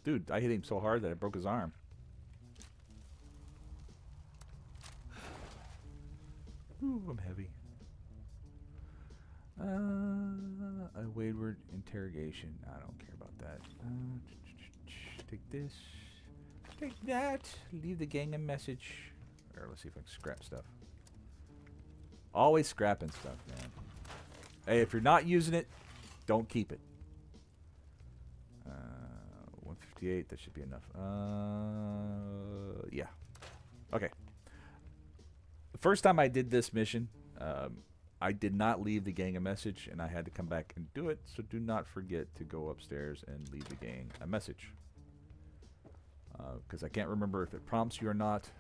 Dude, I hit him so hard that I broke his arm. Ooh, I'm heavy. A wayward interrogation. I don't care about that. Take this. Take that. Leave the gang a message. Or let's see if I can scrap stuff. Always scrapping stuff, man. Hey, if you're not using it, don't keep it. 158, that should be enough. Yeah. Okay. The first time I did this mission, I did not leave the gang a message, and I had to come back and do it. So do not forget to go upstairs and leave the gang a message. Because I can't remember if it prompts you or not.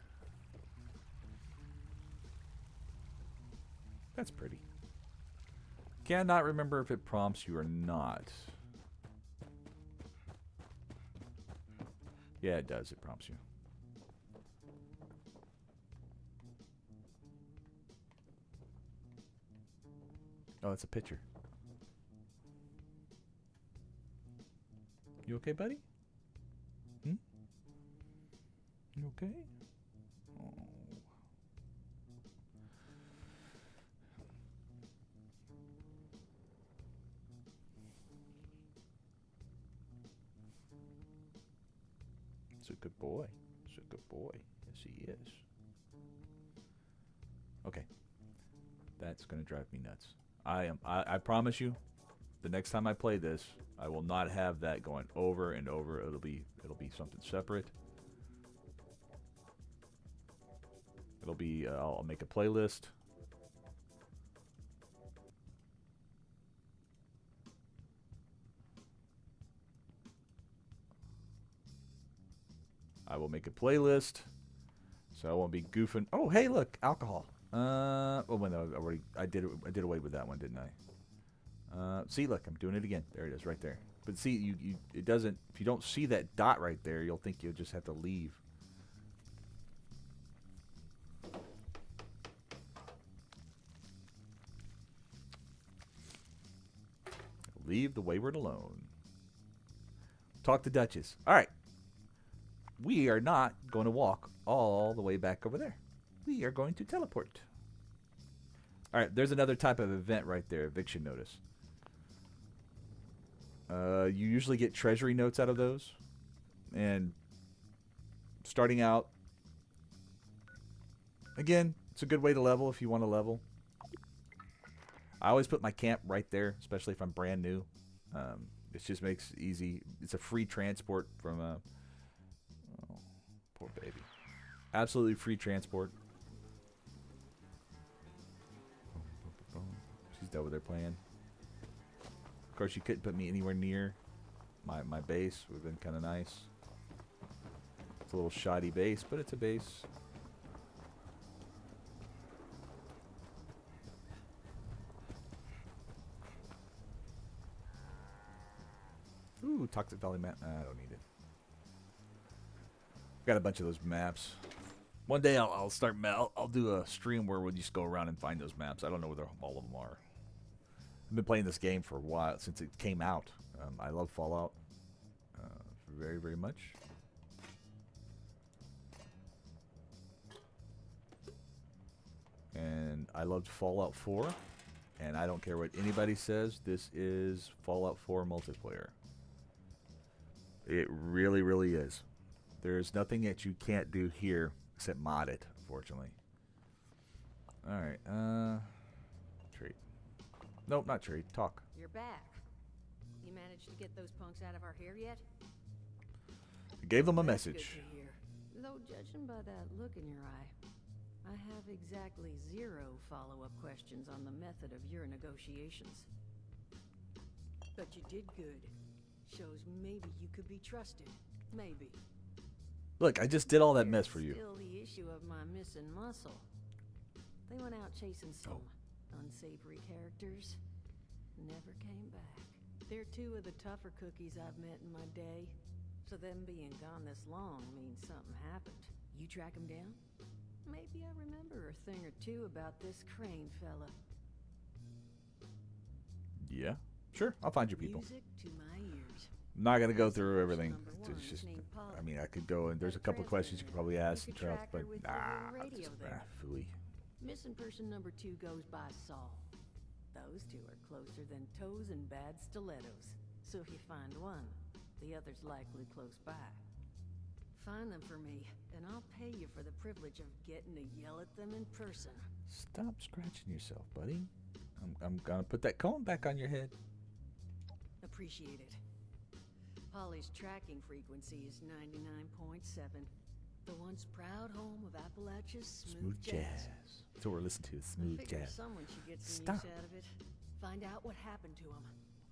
That's pretty. Cannot remember if it prompts you or not. Yeah, it does. It prompts you. Oh, it's a picture. You okay, buddy? Hmm? You okay? Oh. It's a good boy. It's a good boy. Yes, he is. Okay. That's going to drive me nuts. I promise you, the next time I play this, I will not have that going over and over. It'll be something separate. It'll be I'll make a playlist. I will make a playlist So I won't be goofing. Oh, hey, look, alcohol. Oh, well, no, I did away with that one, didn't I? See, look, I'm doing it again. There it is, right there. But see, it doesn't. If you don't see that dot right there, you'll think you'll just have to leave. Leave the wayward alone. Talk to Duchess. All right. We are not going to walk all the way back over there. We are going to teleport. All right. There's another type of event right there. Eviction notice. You usually get treasury notes out of those. And starting out, again, it's a good way to level if you want to level. I always put my camp right there, especially if I'm brand new. It just makes it easy. It's a free transport from oh, poor baby. Absolutely free transport. She's over there playing. Of course, you couldn't put me anywhere near my base. Would have been kind of nice. It's a little shoddy base, but it's a base. Ooh, Toxic Valley map. I don't need it. Got a bunch of those maps. One day I'll start. I'll do a stream where we'll just go around and find those maps. I don't know where all of them are. I've been playing this game for a while, since it came out. I love Fallout very, very much. And I loved Fallout 4. And I don't care what anybody says, this is Fallout 4 multiplayer. It really, really is. There's nothing that you can't do here except mod it, unfortunately. Alright, trade. Nope, not trade. Talk. You're back. You managed to get those punks out of our hair yet? I gave them a That's message. good to hear. Though judging by that look in your eye, I have exactly 0 follow-up questions on the method of your negotiations. But you did good. Shows maybe you could be trusted. Maybe. Look, I just did all that mess for you. Still the issue of my missing muscle. They went out chasing some unsavory characters. Never came back. They're 2 of the tougher cookies I've met in my day. So them being gone this long means something happened. You track them down? Maybe I remember a thing or 2 about this Crane fella. Yeah, sure. I'll find you people. Music to my ears. I'm not going to go through everything. It's just, I mean, I could go and there's a couple of questions you could probably ask and stuff, but phooey. Missing person number 2 goes by Saul. Those 2 are closer than toes and bad stilettos. So if you find one, the other's likely close by. Find them for me, and I'll pay you for the privilege of getting to yell at them in person. Stop scratching yourself, buddy. I'm gonna put that cone back on your head. Appreciate it. Polly's tracking frequency is 99.7. The once proud home of Appalachia's smooth jazz. That's what we're listening to, smooth jazz. Someone should get some Stop. use out of it. Find out what happened to him.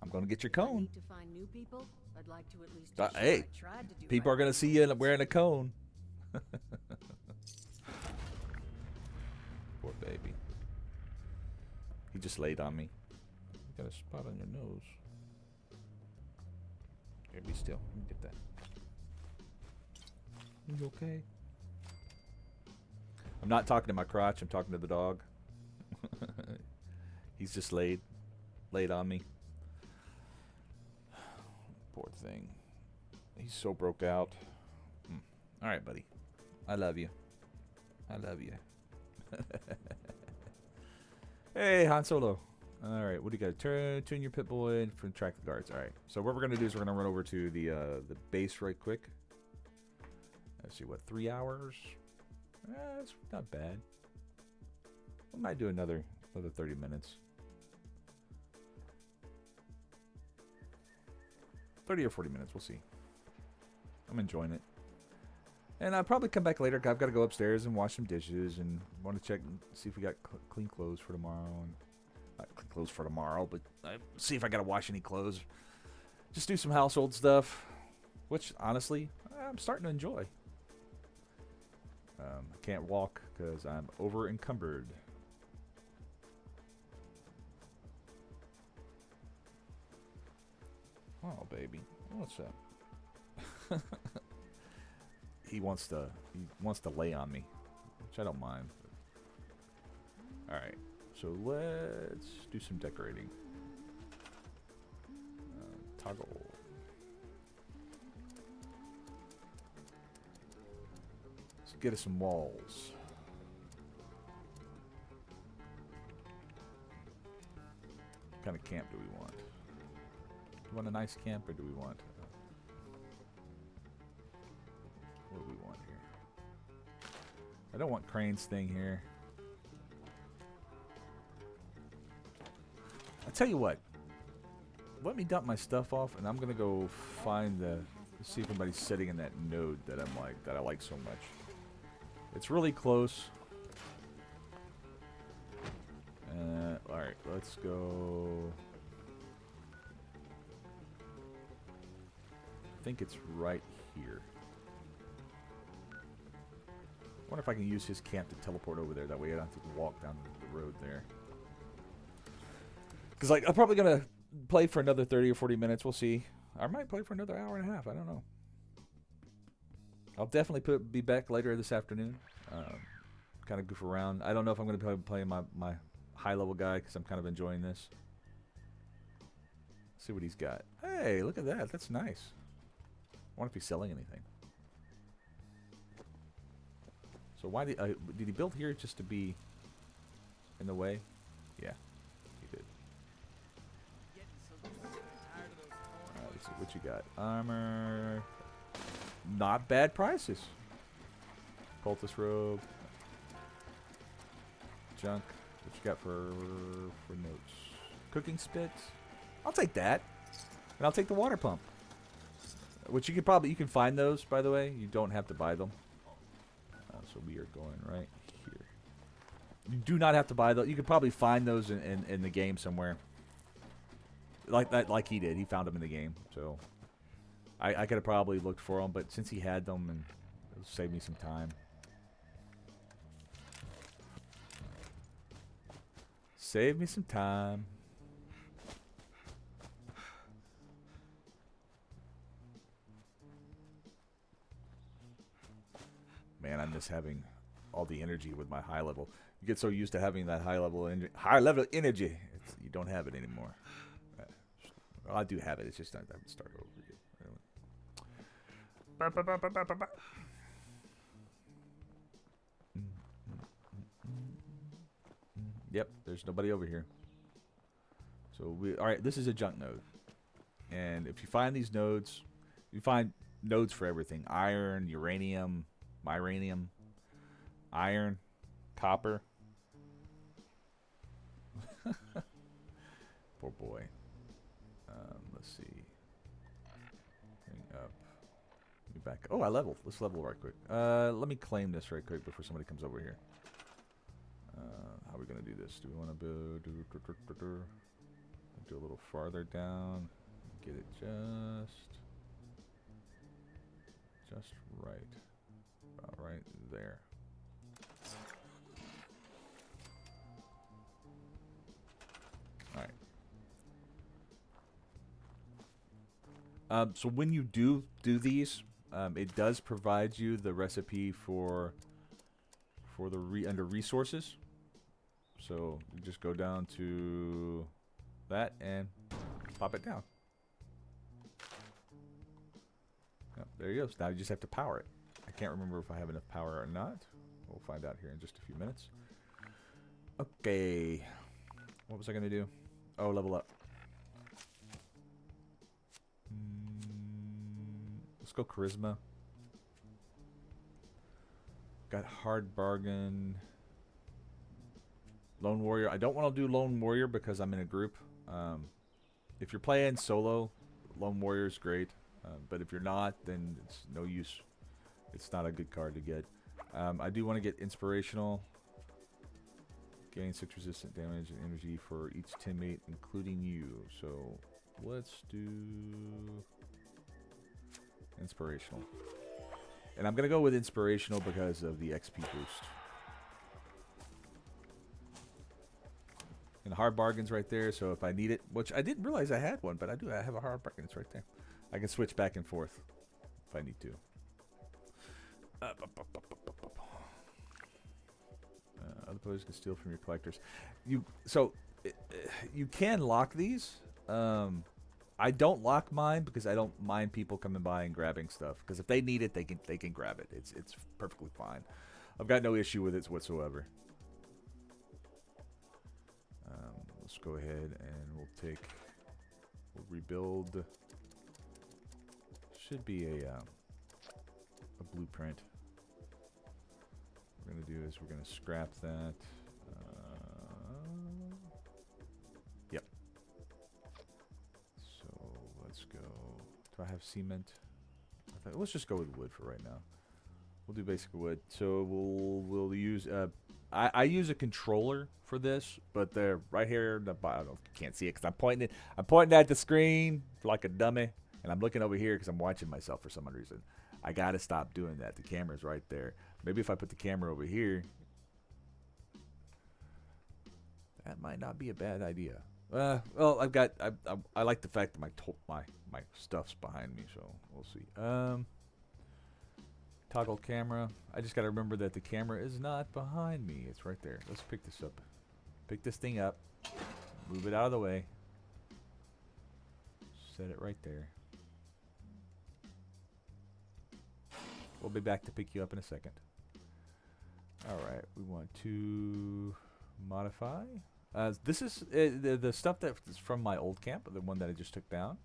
I'm gonna get your If I cone. need to find new people, I'd like to at least Hey, I tried to do people are right gonna by see the you wearing a cone. Poor baby. He just laid on me. You got a spot on your nose. Here, be still. Let me get that. You okay? I'm not talking to my crotch. I'm talking to the dog. He's just laid on me. Poor thing. He's so broke out. All right, buddy. I love you. I love you. Hey, Han Solo. All right, what do you got? Tune your pit boy and from track the guards. All right. So what we're gonna do is we're gonna run over to the base right quick. Let's see, what, 3 hours? That's not bad. We might do another 30 minutes. 30 or 40 minutes, we'll see. I'm enjoying it. And I'll probably come back later. I've got to go upstairs and wash some dishes and want to check and see if we got clean clothes for tomorrow. And not clean clothes for tomorrow, but see if I got to wash any clothes. Just do some household stuff, which honestly, I'm starting to enjoy. I can't walk because I'm over encumbered. Oh, baby, what's up? He wants to lay on me, which I don't mind. All right, so let's do some decorating. Toggle. Let's get us some walls. What kind of camp do we want? Do we want a nice camp, or do we want... what do we want here? I don't want Crane's thing here. I'll tell you what. Let me dump my stuff off, and I'm gonna go find the... see if anybody's sitting in that node that I like so much. It's really close. Alright, let's go... I think it's right here. I wonder if I can use his camp to teleport over there. That way I don't have to walk down the road there. Because, like, I'm probably going to play for another 30 or 40 minutes. We'll see. I might play for another hour and a half. I don't know. I'll definitely be back later this afternoon. Kind of goof around. I don't know if I'm going to be playing my high-level guy because I'm kind of enjoying this. Let's see what he's got. Hey, look at that. That's nice. I wonder if he's selling anything. So why did he build here just to be in the way? Yeah, he did. Alright, let's see what you got. Armor. Not bad prices. Cultist robe. Junk. What you got for notes? Cooking spit. I'll take that. And I'll take the water pump. Which you can find those, by the way. You don't have to buy them. So we are going right here. You do not have to buy those. You could probably find those in the game somewhere. Like that, like he did. He found them in the game. So I could have probably looked for them, but since he had them, and it'll save me some time. Save me some time. Man, I miss having all the energy with my high level. You get so used to having that high level energy. You don't have it anymore. Well, I do have it. It's just I have to start over again. Yep, there's nobody over here. So all right, this is a junk node. And if you find these nodes, you find nodes for everything. Iron, uranium, myranium, iron, copper. Poor boy. Let's see. Bring up. Let me back. Oh, I leveled. Let's level right quick. Let me claim this right quick before somebody comes over here. How are we gonna do this? Do we want to do a little farther down? Get it just right. About right there. Alright. So when you do these, it does provide you the recipe for the under resources. So you just go down to that and pop it down. Yep, there you go. So now you just have to power it. I can't remember if I have enough power or not. We'll find out here in just a few minutes. Okay. What was I going to do? Oh, level up. Let's go charisma. Got hard bargain. Lone warrior. I don't want to do lone warrior because I'm in a group. If you're playing solo, lone warrior is great. But if you're not, then it's no use. It's not a good card to get. I do want to get inspirational. Gain 6 resistant damage and energy for each teammate, including you. So let's do inspirational. And I'm going to go with inspirational because of the XP boost. And hard bargains right there, so if I need it, which I didn't realize I had one, but I do. I have a hard bargain. It's right there. I can switch back and forth if I need to. Other players can steal from your collectors. You can lock these. I don't lock mine because I don't mind people coming by and grabbing stuff. Because if they need it, they can grab it. It's perfectly fine. I've got no issue with it whatsoever. Let's go ahead and we'll rebuild. Should be a blueprint. What we're gonna do is we're gonna scrap that. Yep. So let's go. Do I have cement? Let's just go with wood for right now. We'll do basic wood. So we'll use I use a controller for this, but they're right here. I don't know if you can't see it because I'm pointing at the screen like a dummy, and I'm looking over here because I'm watching myself for some reason. I gotta stop doing that. The camera's right there. Maybe if I put the camera over here, that might not be a bad idea. Well, I like the fact that my stuff's behind me, so we'll see. Toggle camera. I just gotta remember that the camera is not behind me. It's right there. Let's pick this up. Pick this thing up. Move it out of the way. Set it right there. We'll be back to pick you up in a second. Alright, we want to modify. This is the stuff that's from my old camp, the one that I just took down.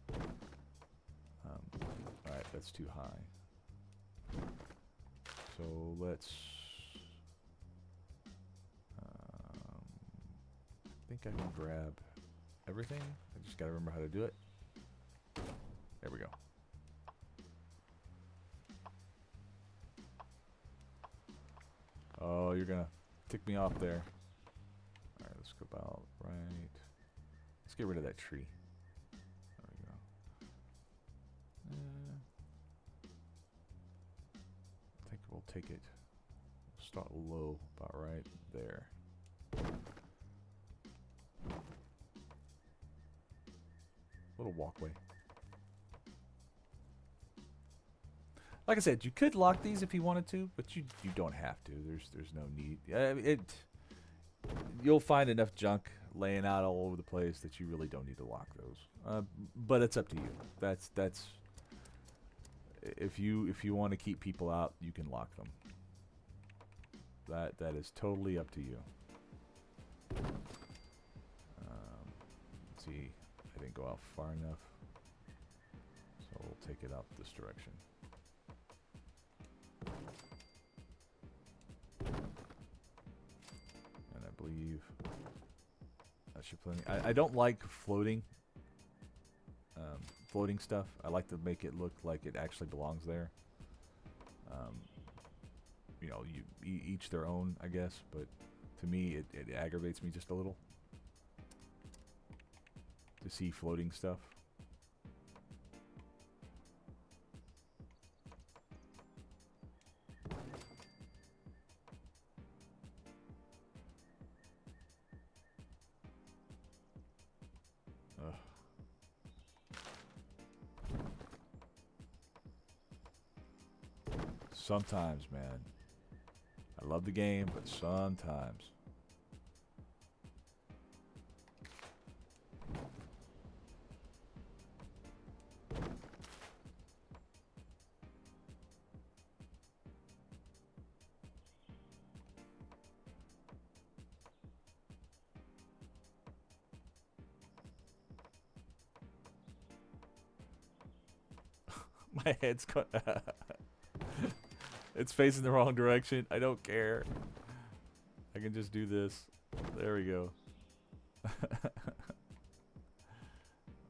Alright, that's too high. So let's... I think I can grab everything. I just gotta remember how to do it. There we go. Oh, you're gonna tick me off there. Alright, let's go about right. Let's get rid of that tree. There we go. I think we'll take it. We'll start low, about right there. Little walkway. Like I said, you could lock these if you wanted to, but you don't have to. There's no need. You'll find enough junk laying out all over the place that you really don't need to lock those. But it's up to you. That's if you want to keep people out, you can lock them. That is totally up to you. Let's see, I didn't go out far enough, so we'll take it out this direction. And I believe that should plenty. I don't like floating stuff. I like to make it look like it actually belongs there. You know, each their own, I guess, but to me it aggravates me just a little to see floating stuff. Sometimes, man. I love the game, but sometimes. My head's cut. It's facing the wrong direction. I don't care. I can just do this. There we go.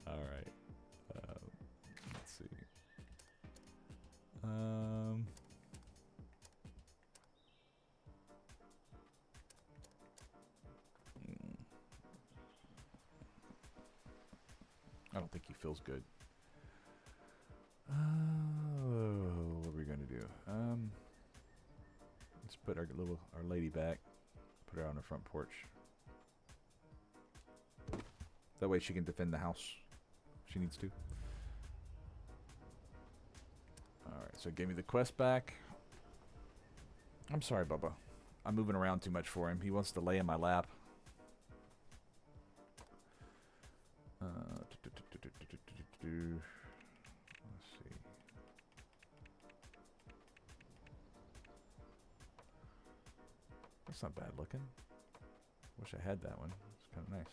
Alright. Let's see. I don't think he feels good. What are we gonna do? put our lady back. Put her on the front porch. That way she can defend the house if she needs to. Alright, so it gave me the quest back. I'm sorry, Bubba. I'm moving around too much for him. He wants to lay in my lap. Let's see. That's not bad looking. Wish I had that one. It's kind of nice.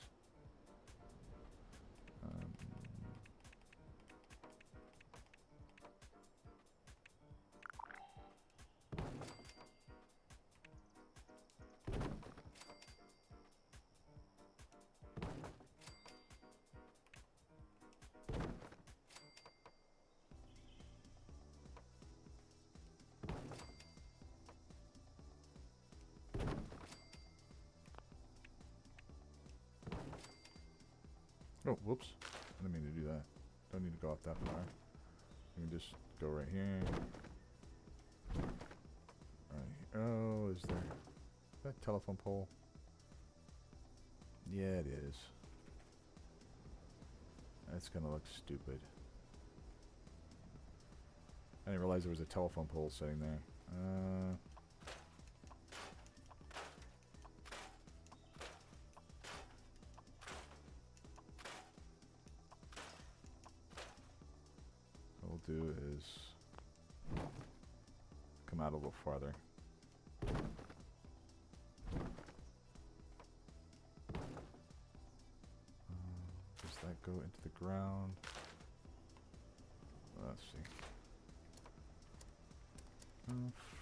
Oh, whoops. I didn't mean to do that. Don't need to go off that far. You can just go right here. Right. Oh, is that telephone pole? Yeah, it is. That's gonna look stupid. I didn't realize there was a telephone pole sitting there. What we'll do is come out a little farther. Does that go into the ground? Let's see.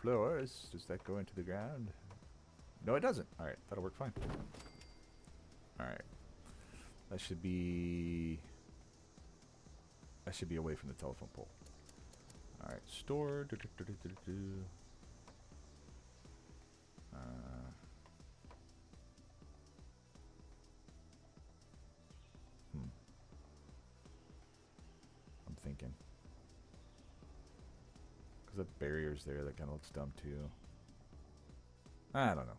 Floors. Does that go into the ground? No, it doesn't. Alright, that'll work fine. Alright. That should be away from the telephone pole. Alright, store. I'm thinking. Because the barrier's there, that kind of looks dumb too. I don't know.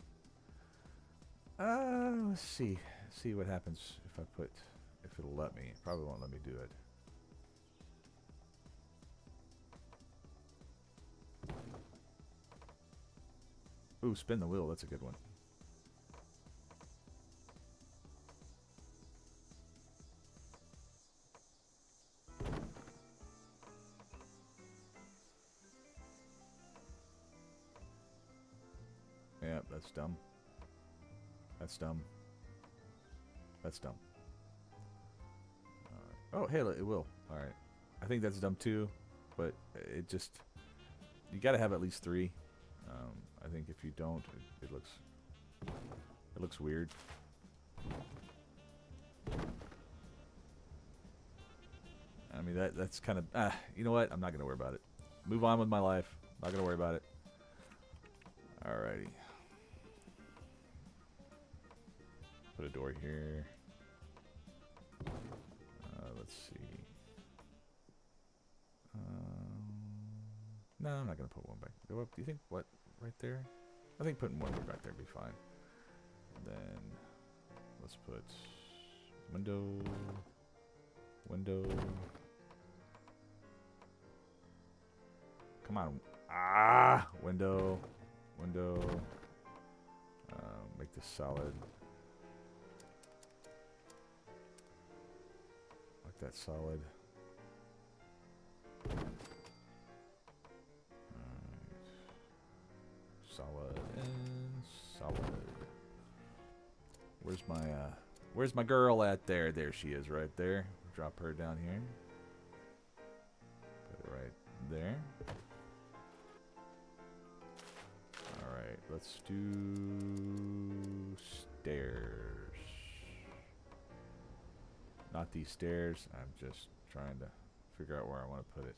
Let's see. See what happens if if it'll let me. It probably won't let me do it. Ooh, spin the wheel. That's a good one. Yeah, that's dumb. That's dumb. That's dumb. Oh, hey, it will. Alright. I think that's dumb too, but it just... You gotta have at least 3. I think if you don't, it looks weird. I mean, that's kind of... you know what? I'm not gonna worry about it. Move on with my life. Not gonna worry about it. Alrighty. Put a door here. Let's see. No, I'm not gonna put one back. Go up. Do you think what right there? I think putting one back there would be fine. And then let's put window. Come on. Window. Make this solid. Like that solid. Solid and solid. Where's my girl at there? There she is right there. Drop her down here. Put it right there. Alright, let's do stairs. Not these stairs. I'm just trying to figure out where I want to put it.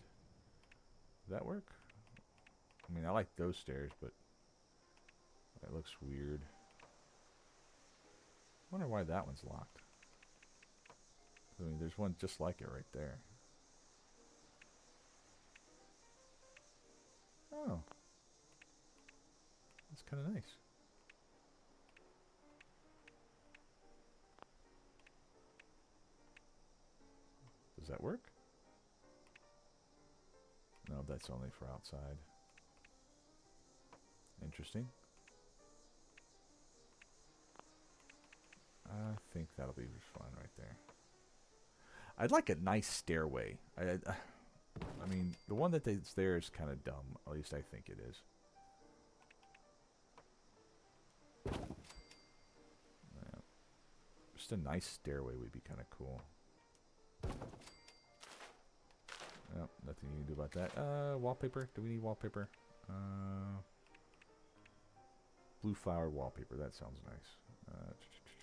Does that work? I mean, I like those stairs, but that looks weird. I wonder why that one's locked. I mean, there's one just like it right there. Oh. That's kind of nice. Does that work? No, that's only for outside. Interesting. I think that'll be fine right there. I'd like a nice stairway. I mean, the one that's there is kind of dumb. At least I think it is. Yeah. Just a nice stairway would be kind of cool. Oh, nothing you can do about that. Wallpaper. Do we need wallpaper? Blue flower wallpaper. That sounds nice.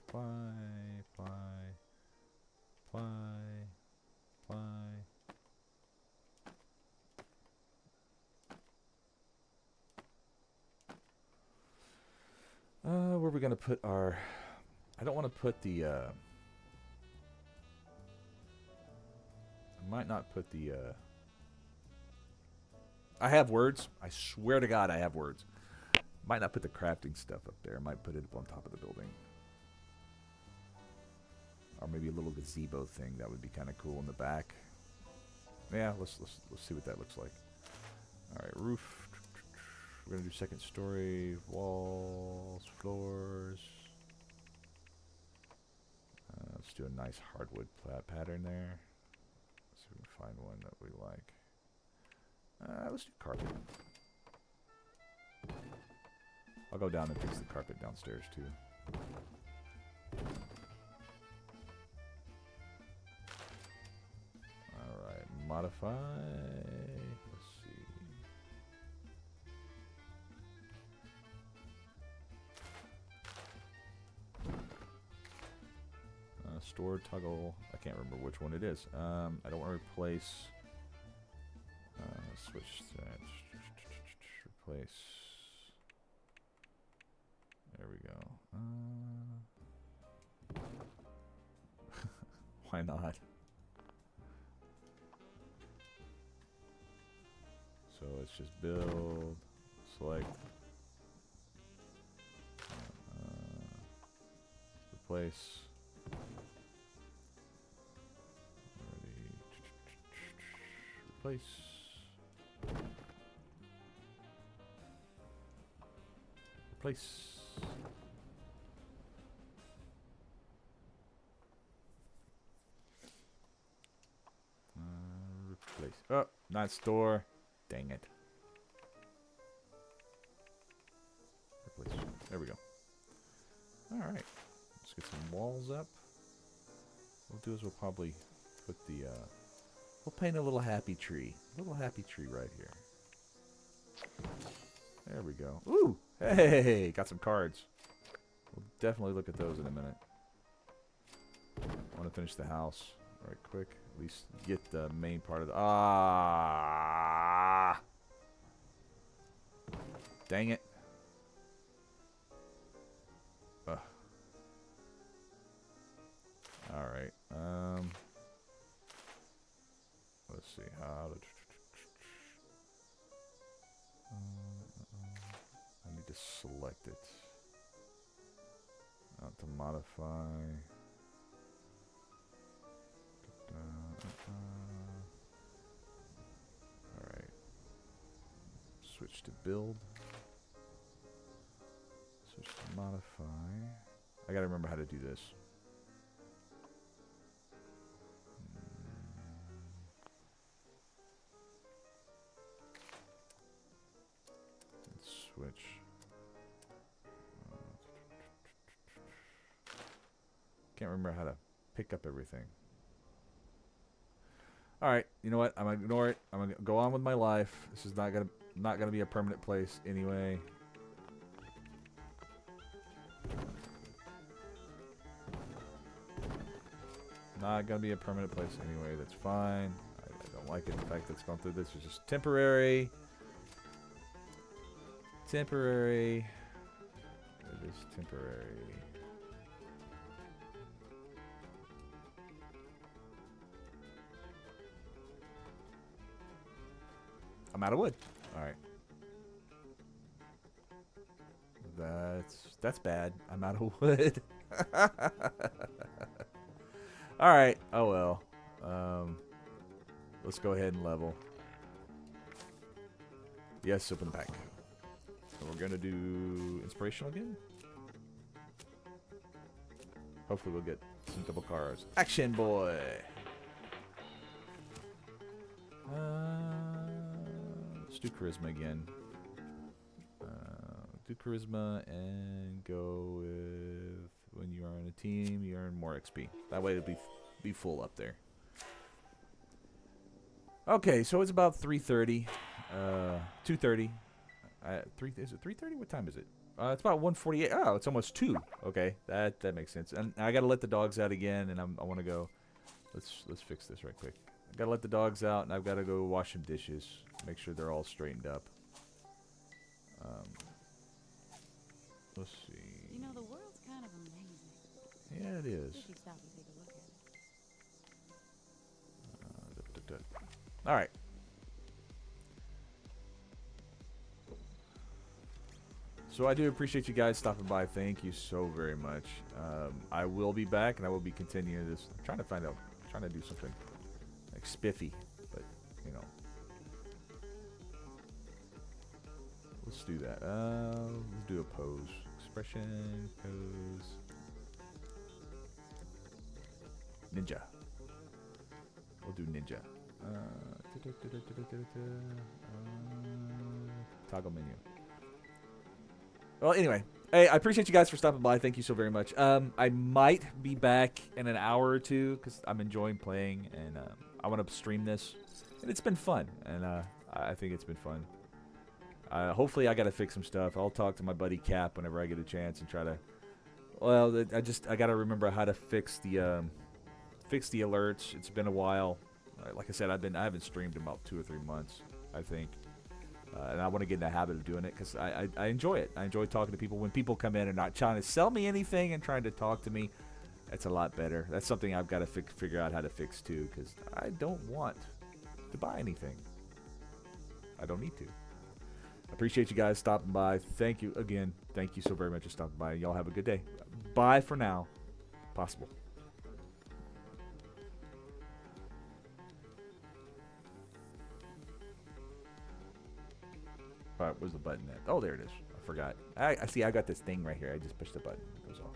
Ply. Where are we gonna put our? I don't want to put the. I might not put the. I have words. I swear to God, I have words. Might not put the crafting stuff up there. I might put it up on top of the building. Or maybe a little gazebo thing. That would be kind of cool in the back. Yeah, let's see what that looks like. All right, roof. We're gonna do second story, walls, floors. Let's do a nice hardwood pattern there. Let's see if we can find one that we like. Let's do carpet. I'll go down and fix the carpet downstairs too. Alright, modify. Let's see. Store toggle. I can't remember which one it is. I don't want to replace. Switch that. Replace. There we go. Why not? So let's just build, select, replace. Replace. Replace. Replace. Oh, not store. Dang it. Replace. There we go. Alright. Let's get some walls up. What we'll do is we'll probably put the, we'll paint a little happy tree. A little happy tree right here. There we go. Ooh! Hey! Got some cards. We'll definitely look at those in a minute. I want to finish the house right quick. At least get the main part of the... Ah! Dang it. Ugh. Alright. Let's see how to... I need to select it. Not to modify. Alright. Switch to build. Switch to modify. I gotta remember how to do this. Let's switch. Can't remember how to pick up everything. Alright, you know what? I'm gonna ignore it. I'm gonna go on with my life. This is not gonna be a permanent place anyway. Not gonna be a permanent place anyway. That's fine. I don't like it. The fact that it's gone through this is just temporary. Temporary. It is temporary. I'm out of wood. Alright. That's bad. I'm out of wood. All right. Oh well. Let's go ahead and level. Yes, open the pack. So we're gonna do inspirational again. Hopefully we'll get some double cars. Action boy. Let's do charisma again. Do charisma and go with when you are on a team, you earn more XP. That way it'll be full up there. Okay, so it's about 3:30, 2:30. Is it 3:30? What time is it? It's about 1:48. Oh, it's almost 2. Okay, that makes sense. And I gotta let the dogs out again, and I want to go. Let's fix this right quick. I gotta let the dogs out, and I've got to go wash some dishes, make sure they're all straightened up. Let's see. You know, the world's kind of amazing. Yeah, it is. If you stop and take a look at it. All right. So I do appreciate you guys stopping by. Thank you so very much. I will be back, and I will be continuing this. I'm trying to do something like spiffy, but you know. Let's do that. Let's do a pose. Expression, pose. Ninja. We'll do ninja. Toggle menu. Well, anyway. Hey, I appreciate you guys for stopping by. Thank you so very much. I might be back in an hour or two because I'm enjoying playing, and I want to stream this. And it's been fun, and I think it's been fun. Hopefully I got to fix some stuff. I'll talk to my buddy Cap whenever I get a chance and try to. Well, I got to remember how to fix the alerts. It's been a while. Like I said, I haven't streamed in about 2 or 3 months, I think. And I want to get in the habit of doing it because I enjoy it. I enjoy talking to people. When people come in and not trying to sell me anything and trying to talk to me, that's a lot better. That's something I've got to figure out how to fix too, because I don't want to buy anything. I don't need to. Appreciate you guys stopping by. Thank you again. Thank you so very much for stopping by. Y'all have a good day. Bye for now. Possible. All right, where's the button at? Oh, there it is. I forgot. I see. I got this thing right here. I just pushed the button. It goes off.